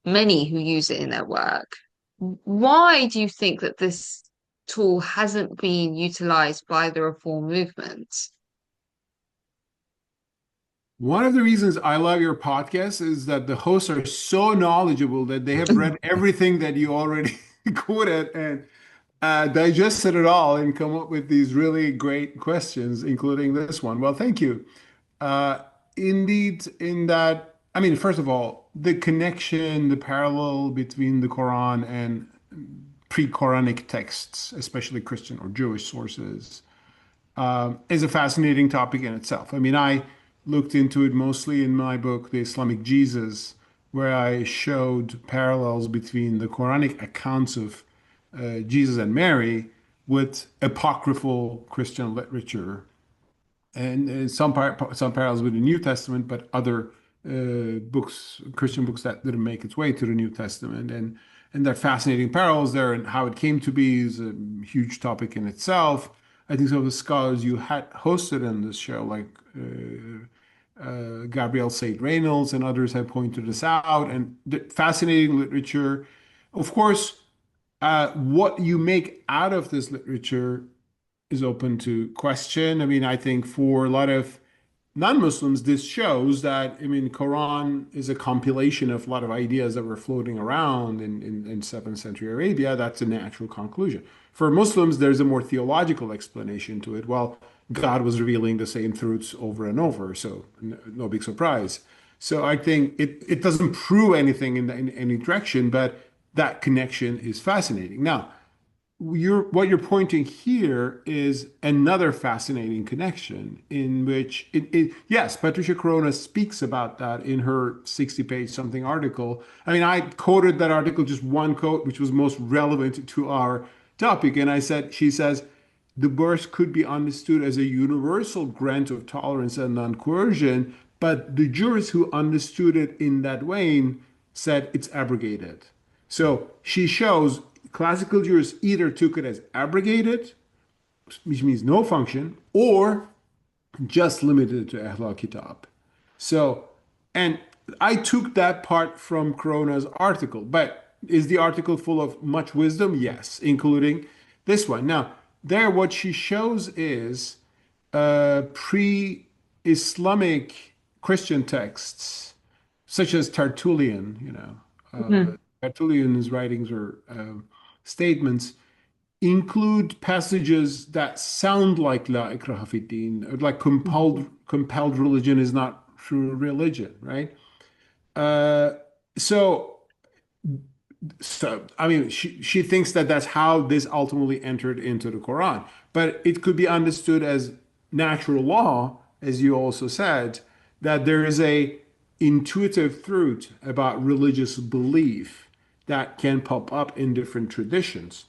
many who use it in their work. Why do you think that this tool hasn't been utilized by the reform movement? One of the reasons I love your podcast is that the hosts are so knowledgeable that they have read everything that you already quoted and digested it all and come up with these really great questions, including this one. Well, thank you. Indeed, in that, I mean, first of all, the connection, the parallel between the Quran and pre-Quranic texts, especially Christian or Jewish sources, is a fascinating topic in itself. I mean, I looked into it mostly in my book, The Islamic Jesus, where I showed parallels between the Quranic accounts of Jesus and Mary with apocryphal Christian literature, and some parallels with the New Testament, but other books, Christian books that didn't make its way to the New Testament, and there are fascinating parallels there, and how it came to be is a huge topic in itself. I think some of the scholars you had hosted in this show, like Gabrielle Said Reynolds and others, have pointed this out, and the fascinating literature. Of course, what you make out of this literature is open to question. I mean, I think for a lot of non-Muslims, this shows that, I mean, Quran is a compilation of a lot of ideas that were floating around in 7th century Arabia. That's a natural conclusion. For Muslims, there's a more theological explanation to it. Well, God was revealing the same truths over and over, so no big surprise. So I think it doesn't prove anything in any direction, but that connection is fascinating. Now, what you're pointing here is another fascinating connection in which yes, Patricia Corona speaks about that in her 60-page something article. I mean, I quoted that article, just one quote, which was most relevant to our topic. And she says, the verse could be understood as a universal grant of tolerance and non-coercion, but the jurists who understood it in that vein said it's abrogated. So she shows classical jurists either took it as abrogated, which means no function, or just limited it to Ahl Kitab. So, and I took that part from Corona's article, but is the article full of much wisdom? Yes, including this one. Now, there, what she shows is pre-Islamic Christian texts, such as Tertullian, Tertullian's writings or statements include passages that sound like La ikraha fi din, or like compelled religion is not true religion, right? Uh, so, so I mean, she thinks that that's how this ultimately entered into the Quran, but it could be understood as natural law, as you also said, that there is a intuitive truth about religious belief that can pop up in different traditions.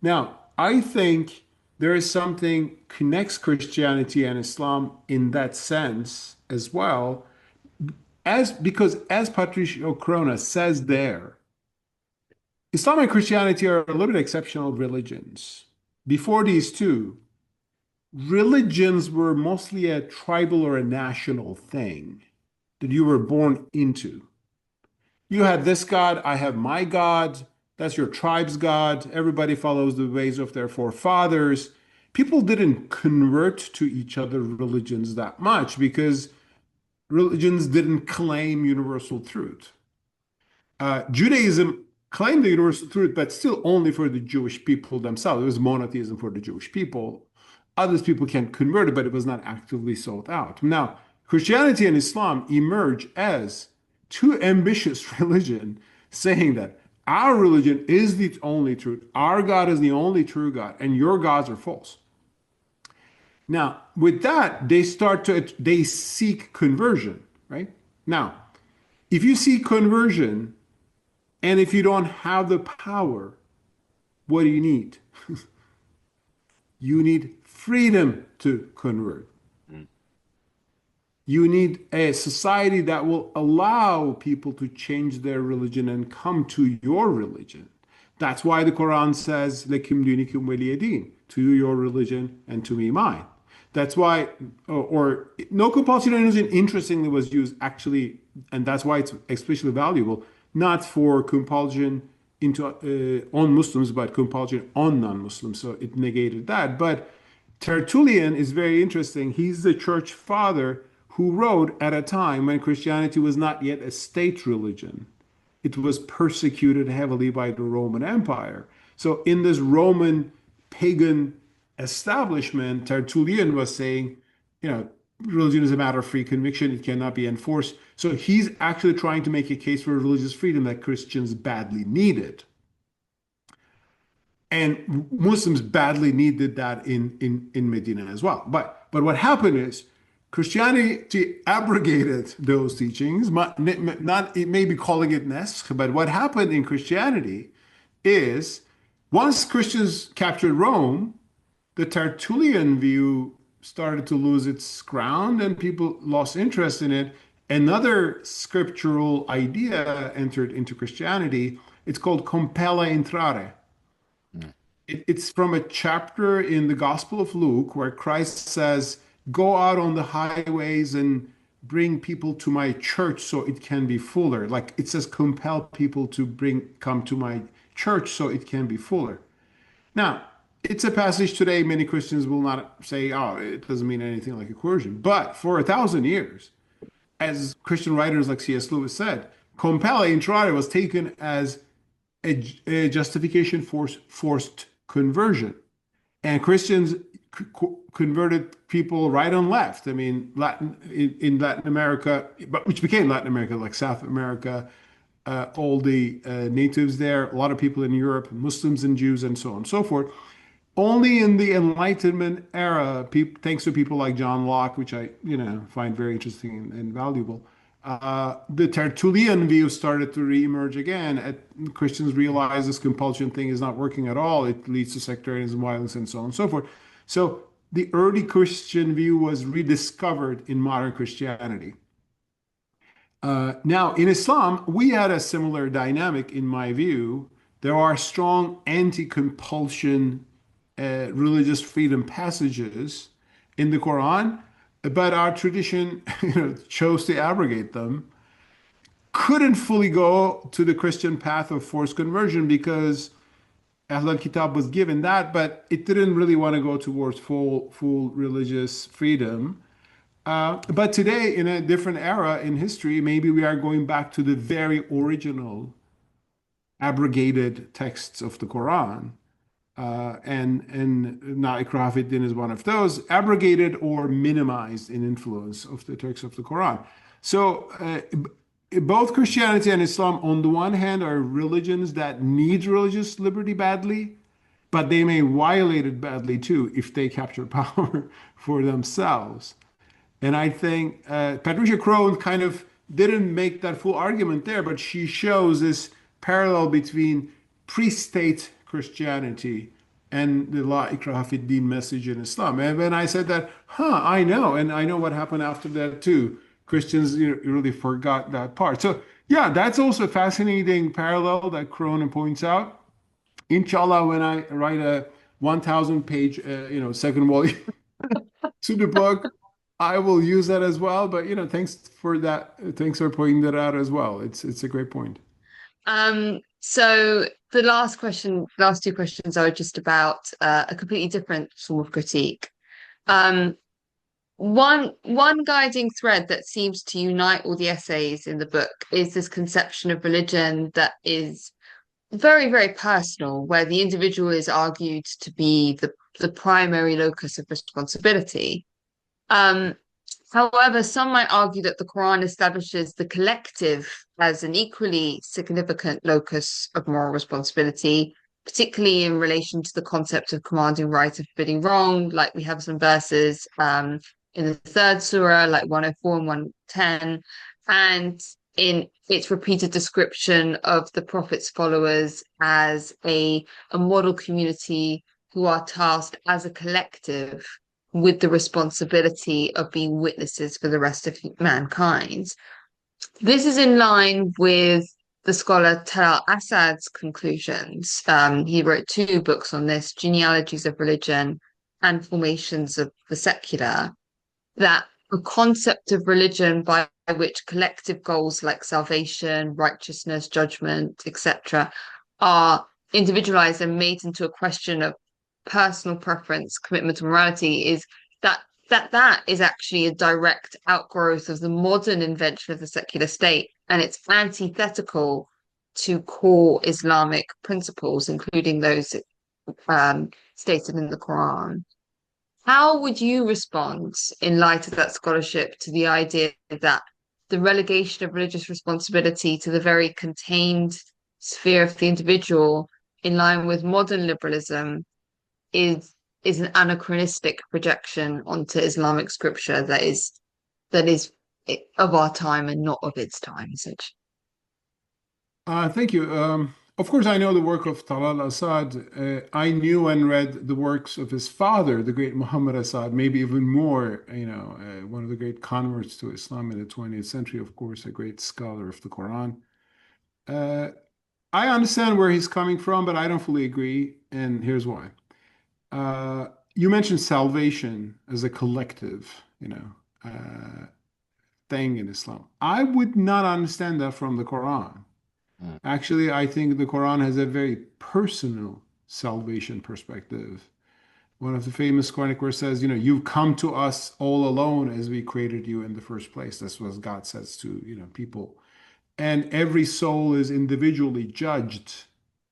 Now, I think there is something connects Christianity and Islam in that sense as well, because as Patricio Corona says there, Islam and Christianity are a little bit exceptional religions. Before these two, religions were mostly a tribal or a national thing that you were born into. You had this God, I have my God, that's your tribe's God. Everybody follows the ways of their forefathers. People didn't convert to each other religions that much because religions didn't claim universal truth. Judaism claimed the universal truth, but still only for the Jewish people themselves. It was monotheism for the Jewish people. Others people can convert it, but it was not actively sought out. Now, Christianity and Islam emerge as two ambitious religions saying that our religion is the only truth, our God is the only true God, and your gods are false. Now, with that, they seek conversion, right? Now, if you seek conversion, and if you don't have the power, what do you need? You need freedom to convert. You need a society that will allow people to change their religion and come to your religion. That's why the Quran says, "Lekum dinikum waliya din," to you your religion and to me mine. That's why, or no compulsion religion, interestingly, was used actually, and that's why it's especially valuable, not for compulsion on Muslims, but compulsion on non-Muslims. So it negated that. But Tertullian is very interesting. He's the church father who wrote at a time when Christianity was not yet a state religion. It was persecuted heavily by the Roman Empire. So in this Roman pagan establishment, Tertullian was saying, religion is a matter of free conviction. It cannot be enforced. So he's actually trying to make a case for religious freedom that Christians badly needed. And Muslims badly needed that in Medina as well. But what happened is Christianity abrogated those teachings. It may be calling it Nasr, but what happened in Christianity is once Christians captured Rome, the Tertullian view started to lose its ground and people lost interest in it. Another scriptural idea entered into Christianity. It's called compella intrare. It's from a chapter in the Gospel of Luke where Christ says, go out on the highways and bring people to my church so it can be fuller. Like it says, compel people to come to my church so it can be fuller. Now, it's a passage today many Christians will not say, oh, it doesn't mean anything like a coercion. But for 1,000 years, as Christian writers like C.S. Lewis said, compella intrare was taken as a justification for forced conversion. And Christians converted people right and left. I mean, in Latin America, but which became Latin America, like South America, all the natives there, a lot of people in Europe, Muslims and Jews, and so on and so forth. Only in the Enlightenment era, thanks to people like John Locke, which I find very interesting and valuable, the Tertullian view started to reemerge again. Christians realized this compulsion thing is not working at all. It leads to sectarianism, violence, and so on and so forth. So the early Christian view was rediscovered in modern Christianity. Now, in Islam, we had a similar dynamic, in my view. There are strong anti-compulsion religious freedom passages in the Quran, but our tradition chose to abrogate them. Couldn't fully go to the Christian path of forced conversion because Ahl al-Kitab was given that, but it didn't really want to go towards full religious freedom. But today, in a different era in history, maybe we are going back to the very original abrogated texts of the Quran. And Na Ikraha Fid Din is one of those, abrogated or minimized in influence of the text of the Quran. So both Christianity and Islam, on the one hand, are religions that need religious liberty badly, but they may violate it badly too if they capture power for themselves. And I think Patricia Crone kind of didn't make that full argument there, but she shows this parallel between pre-state Christianity and the La Ikraha Fid Din message in Islam. And when I said that, I know, and I know what happened after that too. Christians really forgot that part. So yeah, that's also a fascinating parallel that Crone points out. Inshallah, when I write a 1,000-page, second volume to the book, I will use that as well. But thanks for that. Thanks for pointing that out as well. It's a great point. So the last two questions are just about a completely different form of critique. One guiding thread that seems to unite all the essays in the book is this conception of religion that is very, very personal, where the individual is argued to be the primary locus of responsibility. However, some might argue that the Quran establishes the collective as an equally significant locus of moral responsibility, particularly in relation to the concept of commanding right and forbidding wrong. Like we have some verses in the third surah, like 104 and 110, and in its repeated description of the Prophet's followers as a model community who are tasked as a collective with the responsibility of being witnesses for the rest of mankind. This is in line with the scholar Talal Asad's conclusions. He wrote 2 books on this, Genealogies of Religion and Formations of the Secular, that a concept of religion by which collective goals like salvation, righteousness, judgment, etc., are individualized and made into a question of personal preference, commitment to morality, is that is actually a direct outgrowth of the modern invention of the secular state, and it's antithetical to core Islamic principles, including those stated in the Quran. How would you respond in light of that scholarship to the idea that the relegation of religious responsibility to the very contained sphere of the individual, in line with modern liberalism, is an anachronistic projection onto Islamic scripture that is of our time and not of its time, essentially? Thank you. Of course, I know the work of Talal Asad. I knew and read the works of his father, the great Muhammad Asad, maybe even more, one of the great converts to Islam in the 20th century, of course, a great scholar of the Quran. I understand where he's coming from, but I don't fully agree, and here's why. You mentioned salvation as a collective, thing in Islam. I would not understand that from the Quran. Actually, I think the Quran has a very personal salvation perspective. One of the famous Quranic verses says, you've come to us all alone as we created you in the first place. That's what God says to, people. And every soul is individually judged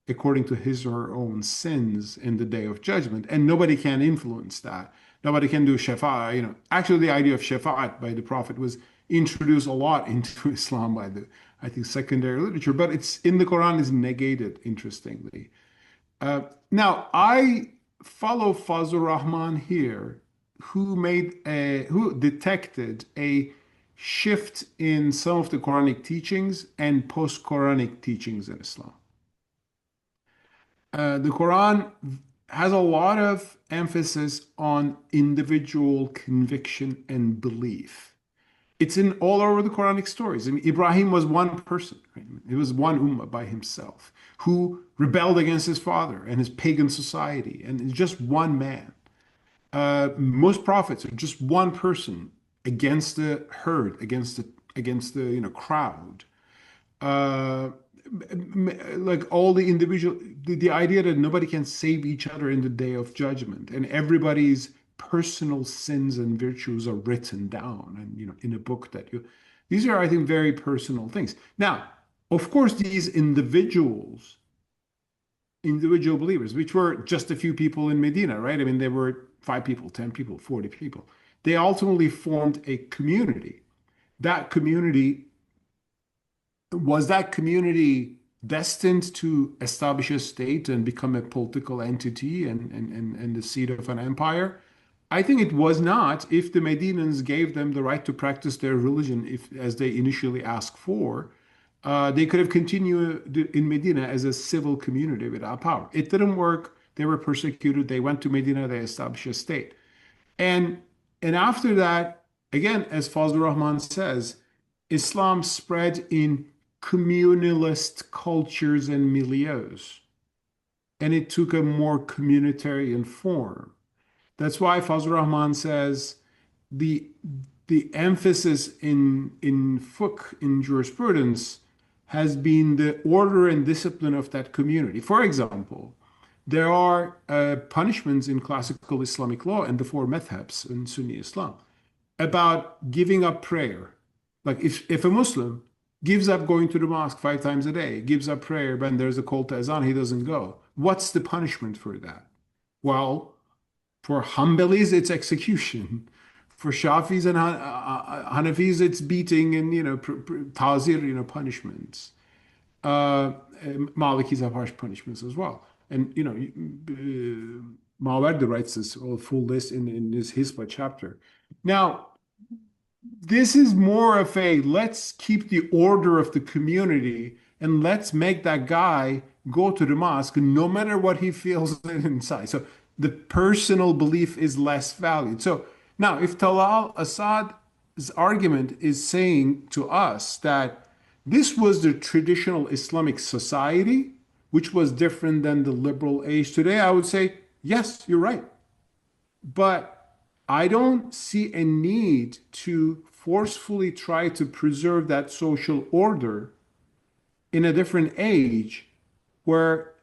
according to his or her own sins in the day of judgment, and nobody can influence that. Nobody can do shafa'ah. Actually, the idea of shafa'at by the Prophet was introduced a lot into Islam by the, I think, secondary literature, but it's in the Quran is negated, interestingly. Now, I follow Fazlur Rahman here, who detected a shift in some of the Quranic teachings and post-Quranic teachings in Islam. The Quran has a lot of emphasis on individual conviction and belief. It's in all over the Quranic stories. I mean, Ibrahim was one person, right? He was one ummah by himself who rebelled against his father and his pagan society, and just one man. Most prophets are just one person against the herd, against the crowd. Uh, like all the individual, the idea that nobody can save each other in the day of judgment, and everybody's personal sins and virtues are written down, and in a book that these are, I think, very personal things. Now, of course, these individual believers, which were just a few people in Medina, right? I mean, there were 5 people, 10 people, 40 people. They ultimately formed a community. That community was that community destined to establish a state and become a political entity and the seat of an empire? I think it was not. If the Medinans gave them the right to practice their religion, as they initially asked for, they could have continued in Medina as a civil community without power. It didn't work. They were persecuted. They went to Medina. They established a state. And after that, again, as Fazlur Rahman says, Islam spread in communalist cultures and milieus, and it took a more communitarian form. That's why Fazlur Rahman says the emphasis in fiqh, in jurisprudence, has been the order and discipline of that community. For example, there are punishments in classical Islamic law and the 4 madhabs in Sunni Islam about giving up prayer. Like if a Muslim gives up going to the mosque 5 times a day, gives up prayer when there's a call to azan, he doesn't go. What's the punishment for that? Well, for Hanbalis, it's execution. For Shafis and Hanafis, it's beating and tazir, punishments. Malikis have harsh punishments as well. And Mawardi writes this full list in his Hisba chapter. Now, this is more of a let's keep the order of the community and let's make that guy go to the mosque no matter what he feels inside. So the personal belief is less valued. So now, if Talal Assad's argument is saying to us that this was the traditional Islamic society, which was different than the liberal age today, I would say, yes, you're right. But I don't see a need to forcefully try to preserve that social order in a different age where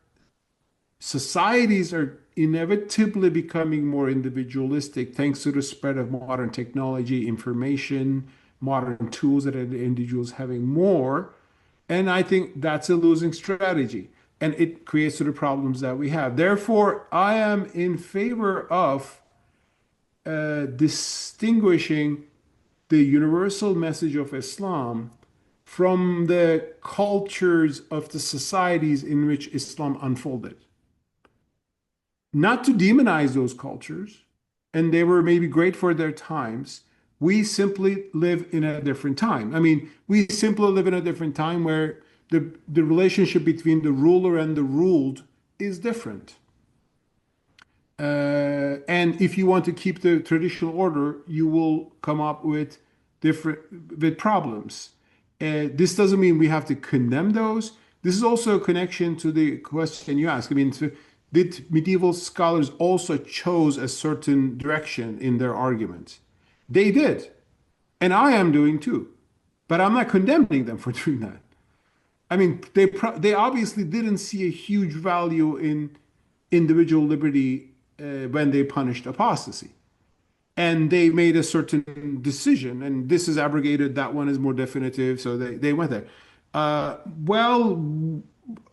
societies are inevitably becoming more individualistic thanks to the spread of modern technology, information, modern tools that the individuals having more. And I think that's a losing strategy. And it creates the problems that we have. Therefore, I am in favor of distinguishing the universal message of Islam from the cultures of the societies in which Islam unfolded. Not to demonize those cultures, and they were maybe great for their times. We simply live in a different time. I mean, we simply live in a different time where the relationship between the ruler and the ruled is different. And if you want to keep the traditional order, you will come up with problems. This doesn't mean we have to condemn those. This is also a connection to the question you asked. I mean, did medieval scholars also chose a certain direction in their arguments? They did, and I am doing too, but I'm not condemning them for doing that. I mean, they obviously didn't see a huge value in individual liberty when they punished apostasy. And they made a certain decision, and this is abrogated, that one is more definitive, so they went there. Well,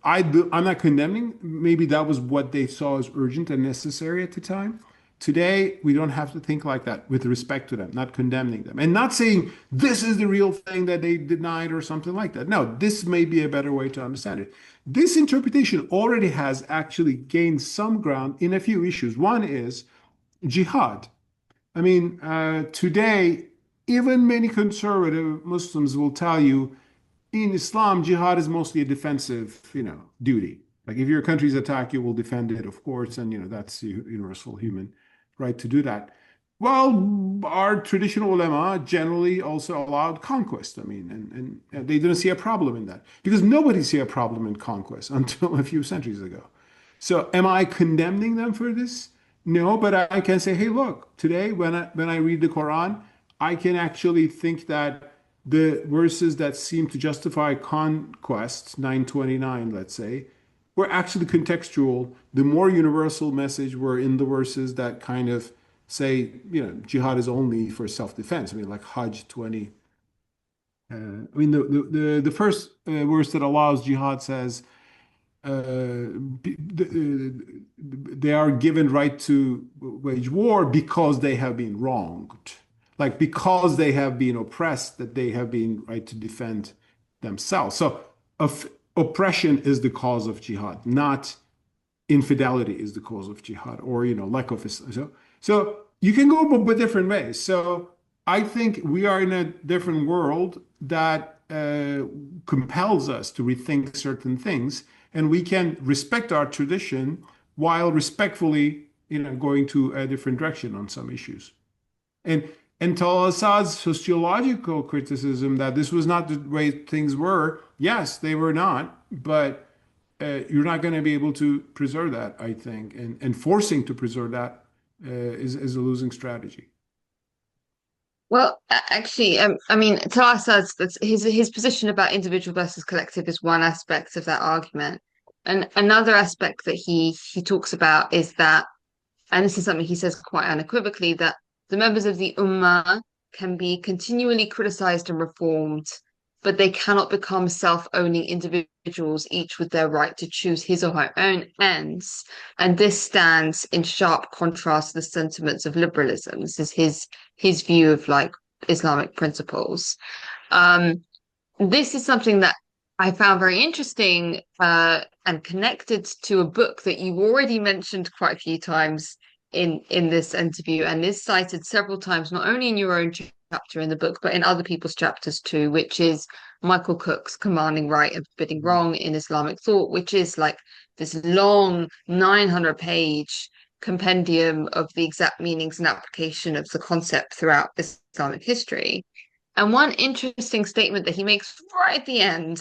I'm not condemning. Maybe that was what they saw as urgent and necessary at the time. Today, we don't have to think like that with respect to them, not condemning them, and not saying this is the real thing that they denied or something like that. No, this may be a better way to understand it. This interpretation already has actually gained some ground in a few issues. One is jihad. I mean, today, even many conservative Muslims will tell you in Islam, jihad is mostly a defensive, duty. Like if your country's attacked, you will defend it, of course, and that's universal human right to do that. Well, our traditional ulama generally also allowed conquest. I mean, and they didn't see a problem in that because nobody see a problem in conquest until a few centuries ago. So, am I condemning them for this? No, but I can say, hey, look, today when I read the Quran, I can actually think that the verses that seem to justify conquest, 929, let's say, were actually contextual. The more universal message were in the verses that kind of say, jihad is only for self-defense. I mean, like Hajj 20. I mean, the first verse that allows jihad says, they are given right to wage war because they have been wronged, like because they have been oppressed, that they have been right to defend themselves. So oppression is the cause of jihad, not infidelity is the cause of jihad, or lack of Islam. So you can go but different ways. So I think we are in a different world that compels us to rethink certain things, and we can respect our tradition while respectfully, going to a different direction on some issues. And Tal-Assad's sociological criticism that this was not the way things were, yes, they were not, but you're not going to be able to preserve that, I think, and forcing to preserve that is a losing strategy. Well, actually, I mean, to us, that's his position about individual versus collective is one aspect of that argument, and another aspect that he talks about is that, and this is something he says quite unequivocally, that the members of the Ummah can be continually criticized and reformed, but they cannot become self-owning individuals, each with their right to choose his or her own ends. And this stands in sharp contrast to the sentiments of liberalism. This is his view of like Islamic principles. This is something that I found very interesting and connected to a book that you already mentioned quite a few times in this interview, and is cited several times, not only in your own chapter in the book, but in other people's chapters too, which is Michael Cook's Commanding Right and Forbidding Wrong in Islamic Thought, which is like this long 900-page compendium of the exact meanings and application of the concept throughout Islamic history. And one interesting statement that he makes right at the end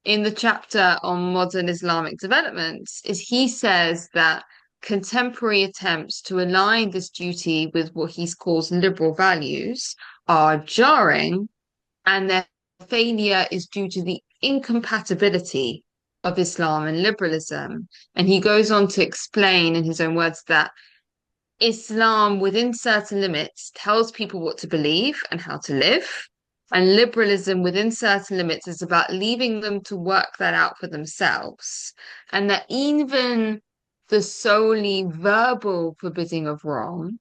in the chapter on modern Islamic developments is he says that contemporary attempts to align this duty with what he calls liberal values are jarring, and their failure is due to the incompatibility of Islam and liberalism. And he goes on to explain in his own words that Islam, within certain limits, tells people what to believe and how to live. And liberalism, within certain limits, is about leaving them to work that out for themselves. And that even the solely verbal forbidding of wrong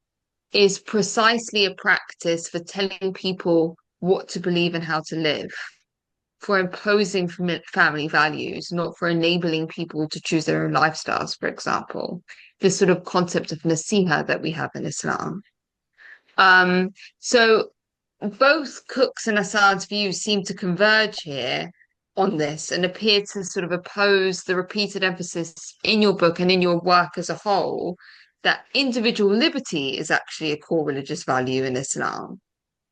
is precisely a practice for telling people what to believe and how to live, for imposing family values, not for enabling people to choose their own lifestyles, for example. This sort of concept of nasiha that we have in Islam. So both Cook's and Assad's views seem to converge here on this and appear to sort of oppose the repeated emphasis in your book and in your work as a whole that individual liberty is actually a core religious value in Islam.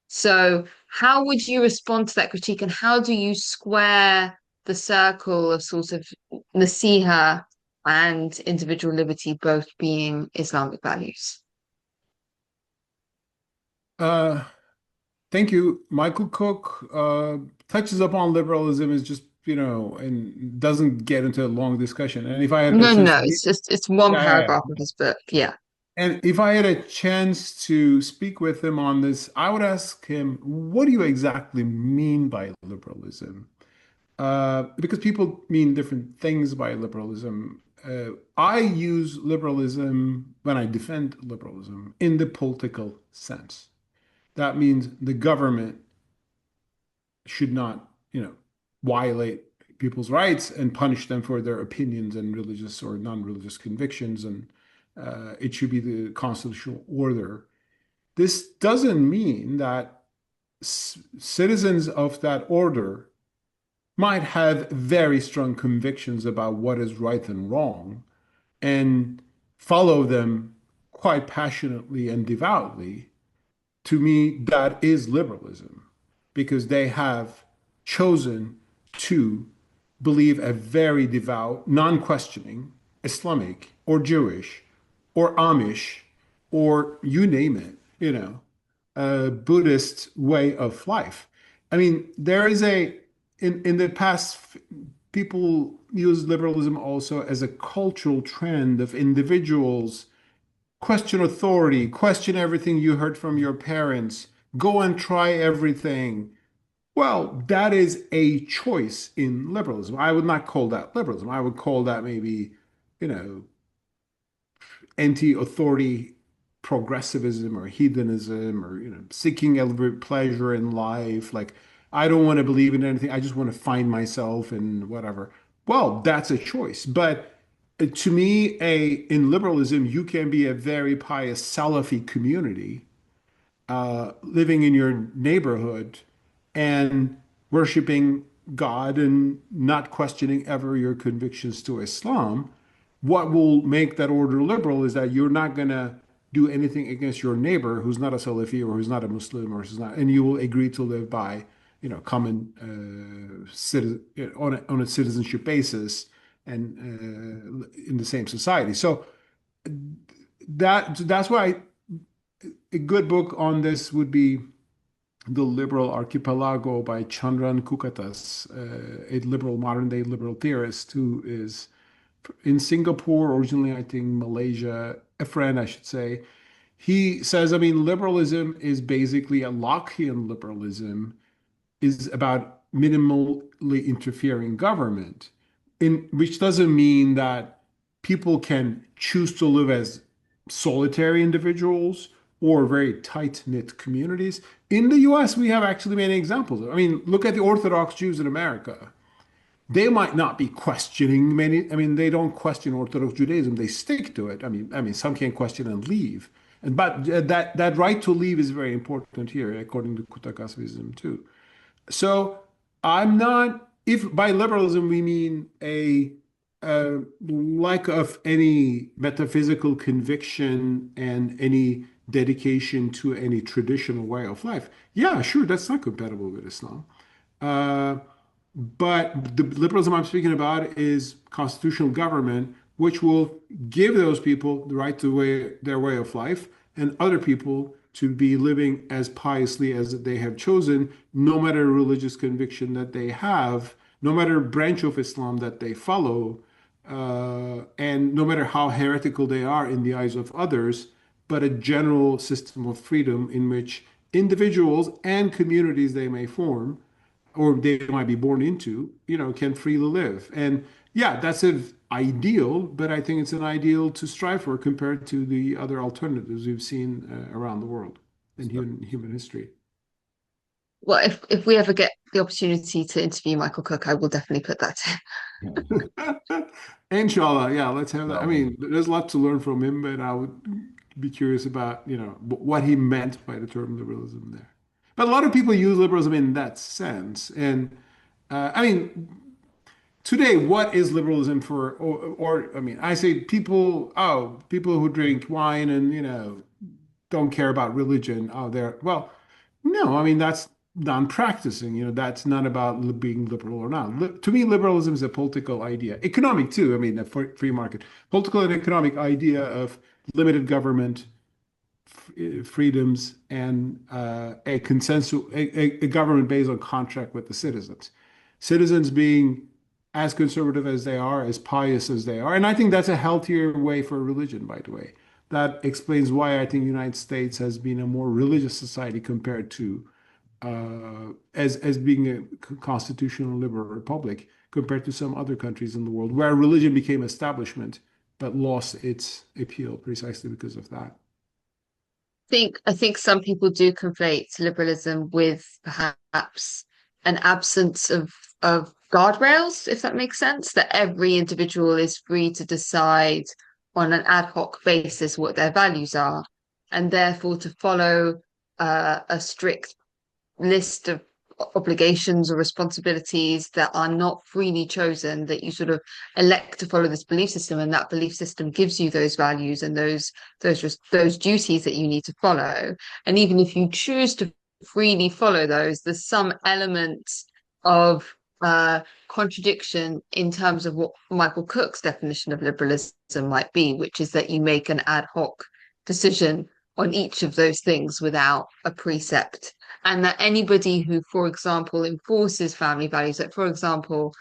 So how would you respond to that critique, and how do you square the circle of sort of nasiha and individual liberty both being Islamic values? Thank you. Michael Cook touches upon liberalism is just, and doesn't get into a long discussion. And if I had a chance No, to read, it's one yeah, paragraph of his book. Yeah. and if I had a chance to speak with him on this, I would ask him, what do you exactly mean by liberalism? because people mean different things by liberalism. I use liberalism when I defend liberalism in the political sense. That means the government should not, violate people's rights and punish them for their opinions and religious or non-religious convictions, and it should be the constitutional order. This doesn't mean that citizens of that order might have very strong convictions about what is right and wrong and follow them quite passionately and devoutly. To me, that is liberalism because they have chosen to believe a very devout, non-questioning Islamic or Jewish or Amish or you name it, a Buddhist way of life. I mean, there is in the past, people use liberalism also as a cultural trend of individuals question authority, question everything you heard from your parents, go and try everything. Well, that is a choice in liberalism. I would not call that liberalism. I would call that maybe, you know, anti-authority progressivism or hedonism or, seeking a pleasure in life. Like, I don't want to believe in anything. I just want to find myself and whatever. Well, that's a choice. But to me, in liberalism, you can be a very pious Salafi community living in your neighborhood and worshiping God and not questioning ever your convictions to Islam. What will make that order liberal is that you're not going to do anything against your neighbor who's not a Salafi or who's not a Muslim or who's not, and you will agree to live by, common citizen, on a citizenship basis and in the same society. So that's why a good book on this would be The Liberal Archipelago by Chandran Kukatas, a liberal, modern day liberal theorist who is in Singapore, originally, I think Malaysia, a friend, I should say. He says, I mean, liberalism is basically a Lockean liberalism, is about minimally interfering government, which doesn't mean that people can choose to live as solitary individuals or very tight-knit communities. In the US, we have actually many examples. I mean, look at the Orthodox Jews in America. They might not be questioning many. I mean, they don't question Orthodox Judaism. They stick to it. I mean, some can question and leave. But that right to leave is very important here, according to Kutakasvism too. So I'm not, if by liberalism we mean a lack of any metaphysical conviction and any dedication to any traditional way of life, yeah, sure, that's not compatible with Islam. But the liberalism I'm speaking about is constitutional government, which will give those people the right to their way of life and other people to be living as piously as they have chosen, no matter religious conviction that they have, no matter branch of Islam that they follow, and no matter how heretical they are in the eyes of others, but a general system of freedom in which individuals and communities they may form or they might be born into, can freely live. And yeah, that's an ideal, but I think it's an ideal to strive for compared to the other alternatives we've seen around the world in human history. Well, if we ever get the opportunity to interview Michael Cook, I will definitely put that Yeah. Inshallah, yeah, let's have that. I mean, there's a lot to learn from him, but I would be curious about, what he meant by the term liberalism there. But a lot of people use liberalism in that sense. And I mean, today, what is liberalism for? I mean, I say people who drink wine and, don't care about religion. Oh, well, no, I mean, that's non-practicing. That's not about being liberal or not. To me, liberalism is a political idea, economic too. I mean, a free market, political and economic idea of limited government, freedoms, and a consensus, a government based on contract with the citizens. Citizens being as conservative as they are, as pious as they are. And I think that's a healthier way for religion, by the way. That explains why I think the United States has been a more religious society compared to as being a constitutional liberal republic compared to some other countries in the world where religion became establishment but lost its appeal precisely because of that. I think some people do conflate liberalism with perhaps an absence of guardrails, if that makes sense, that every individual is free to decide on an ad hoc basis what their values are, and therefore to follow a strict list of obligations or responsibilities that are not freely chosen, that you sort of elect to follow this belief system, and that belief system gives you those values and those duties that you need to follow. And even if you choose to freely follow those, there's some element of contradiction in terms of what Michael Cook's definition of liberalism might be, which is that you make an ad hoc decision on each of those things without a precept. And that anybody who, for example, enforces family values, like, for example,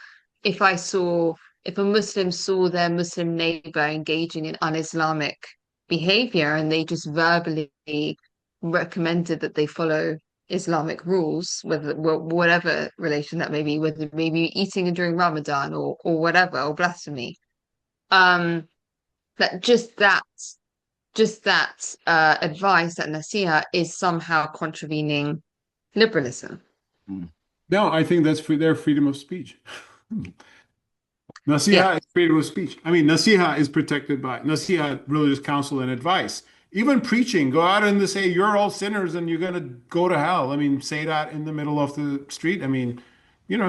if a Muslim saw their Muslim neighbor engaging in un-Islamic behavior and they just verbally recommended that they follow Islamic rules, whatever relation that may be, whether maybe eating during Ramadan or whatever, or blasphemy, um, that advice, that nasiha, is somehow contravening liberalism. No, I think that's their freedom of speech. Nasiha Yeah. is freedom of speech. I mean, nasiha is protected by nasiha, religious counsel and advice. Even preaching, go out and say you're all sinners and you're gonna go to hell. I mean, say that in the middle of the street. I mean,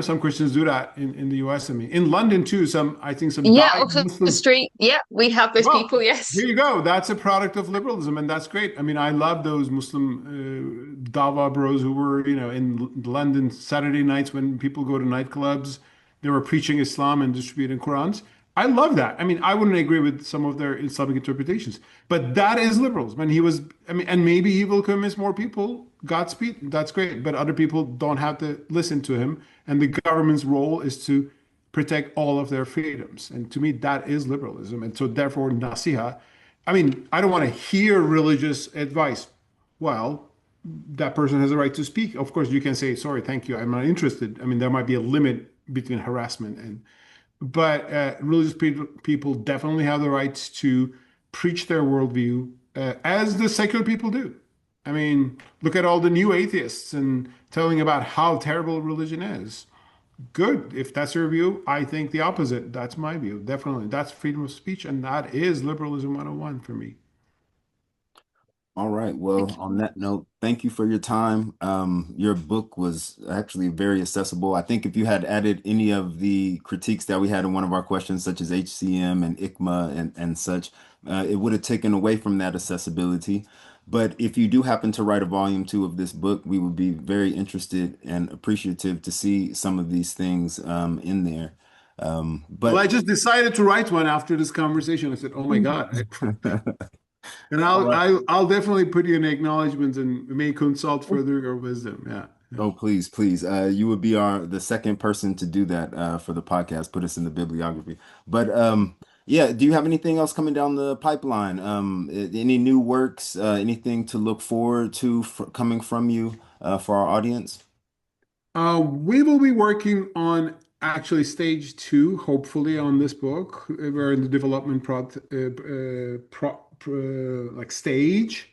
some Christians do that in the US. I mean, in London too, I think some Yeah, dying off the Muslim. street. Yeah, we have those Well, people, yes. here you go. That's a product of liberalism, and that's great. I mean, I love those Muslim Dawa bros who were, in London Saturday nights when people go to nightclubs. They were preaching Islam and distributing Qurans. I love that. I mean, I wouldn't agree with some of their Islamic interpretations, but that is liberalism. And and maybe he will convince more people. Godspeed. That's great. But other people don't have to listen to him. And the government's role is to protect all of their freedoms. And to me, that is liberalism. And so therefore, nasiha, I mean, I don't want to hear religious advice. Well, that person has a right to speak. Of course, you can say, sorry, thank you, I'm not interested. I mean, there might be a limit between harassment but religious people definitely have the rights to preach their worldview as the secular people do. I mean, look at all the new atheists and telling about how terrible religion is. Good. If that's your view, I think the opposite. That's my view. Definitely. That's freedom of speech, and that is liberalism 101 for me. All right. Well, Thank on you. that note, thank you for your time. Your book was actually very accessible. I think if you had added any of the critiques that we had in one of our questions, such as HCM and ICMA and such, it would have taken away from that accessibility. But if you do happen to write a volume two of this book, we would be very interested and appreciative to see some of these things in there. Well, I But just decided to write one after this conversation. I said, "Oh my God." And all I'll right. I'll definitely put you in acknowledgments and may consult further your wisdom. Yeah. Oh, please, please. You would be the second person to do that for the podcast. Put us in the bibliography. But yeah, do you have anything else coming down the pipeline? Any new works? Anything to look forward to coming from you for our audience? We will be working on actually stage two, hopefully, on this book. We're in the development like stage.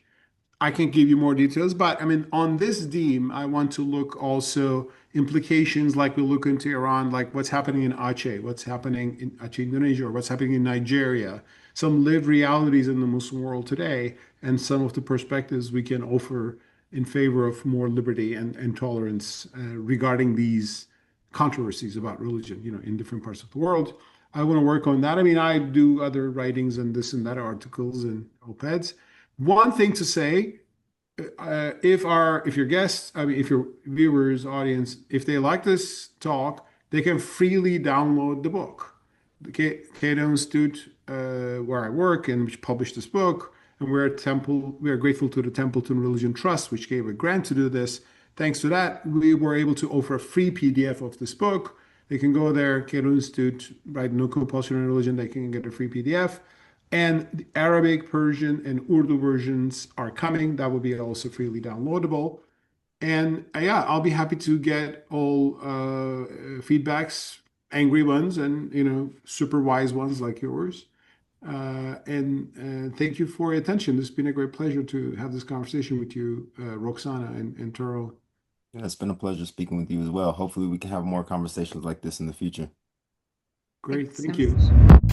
I can't give you more details, but I mean, on this theme, I want to look also implications like we look into Iran, like what's happening in Aceh, what's happening in Aceh, Indonesia, or what's happening in Nigeria, some lived realities in the Muslim world today, and some of the perspectives we can offer in favor of more liberty and tolerance regarding these controversies about religion, in different parts of the world. I want to work on that. I mean, I do other writings and this and that, articles and op-eds. One thing to say, if your guests, I mean, if your viewers, audience, if they like this talk, they can freely download the book. The Cato Institute, where I work and which published this book, and we are grateful to the Templeton Religion Trust, which gave a grant to do this. Thanks to that, we were able to offer a free PDF of this book. They can go there, Cato Institute, write No Compulsion in Religion, they can get a free PDF. And the Arabic, Persian, and Urdu versions are coming. That will be also freely downloadable. And yeah, I'll be happy to get all feedbacks, angry ones, and super wise ones like yours. And thank you for your attention. It's been a great pleasure to have this conversation with you, Roxana and Turo. Yeah, it's been a pleasure speaking with you as well. Hopefully, we can have more conversations like this in the future. Great, Thanks so thank you. much.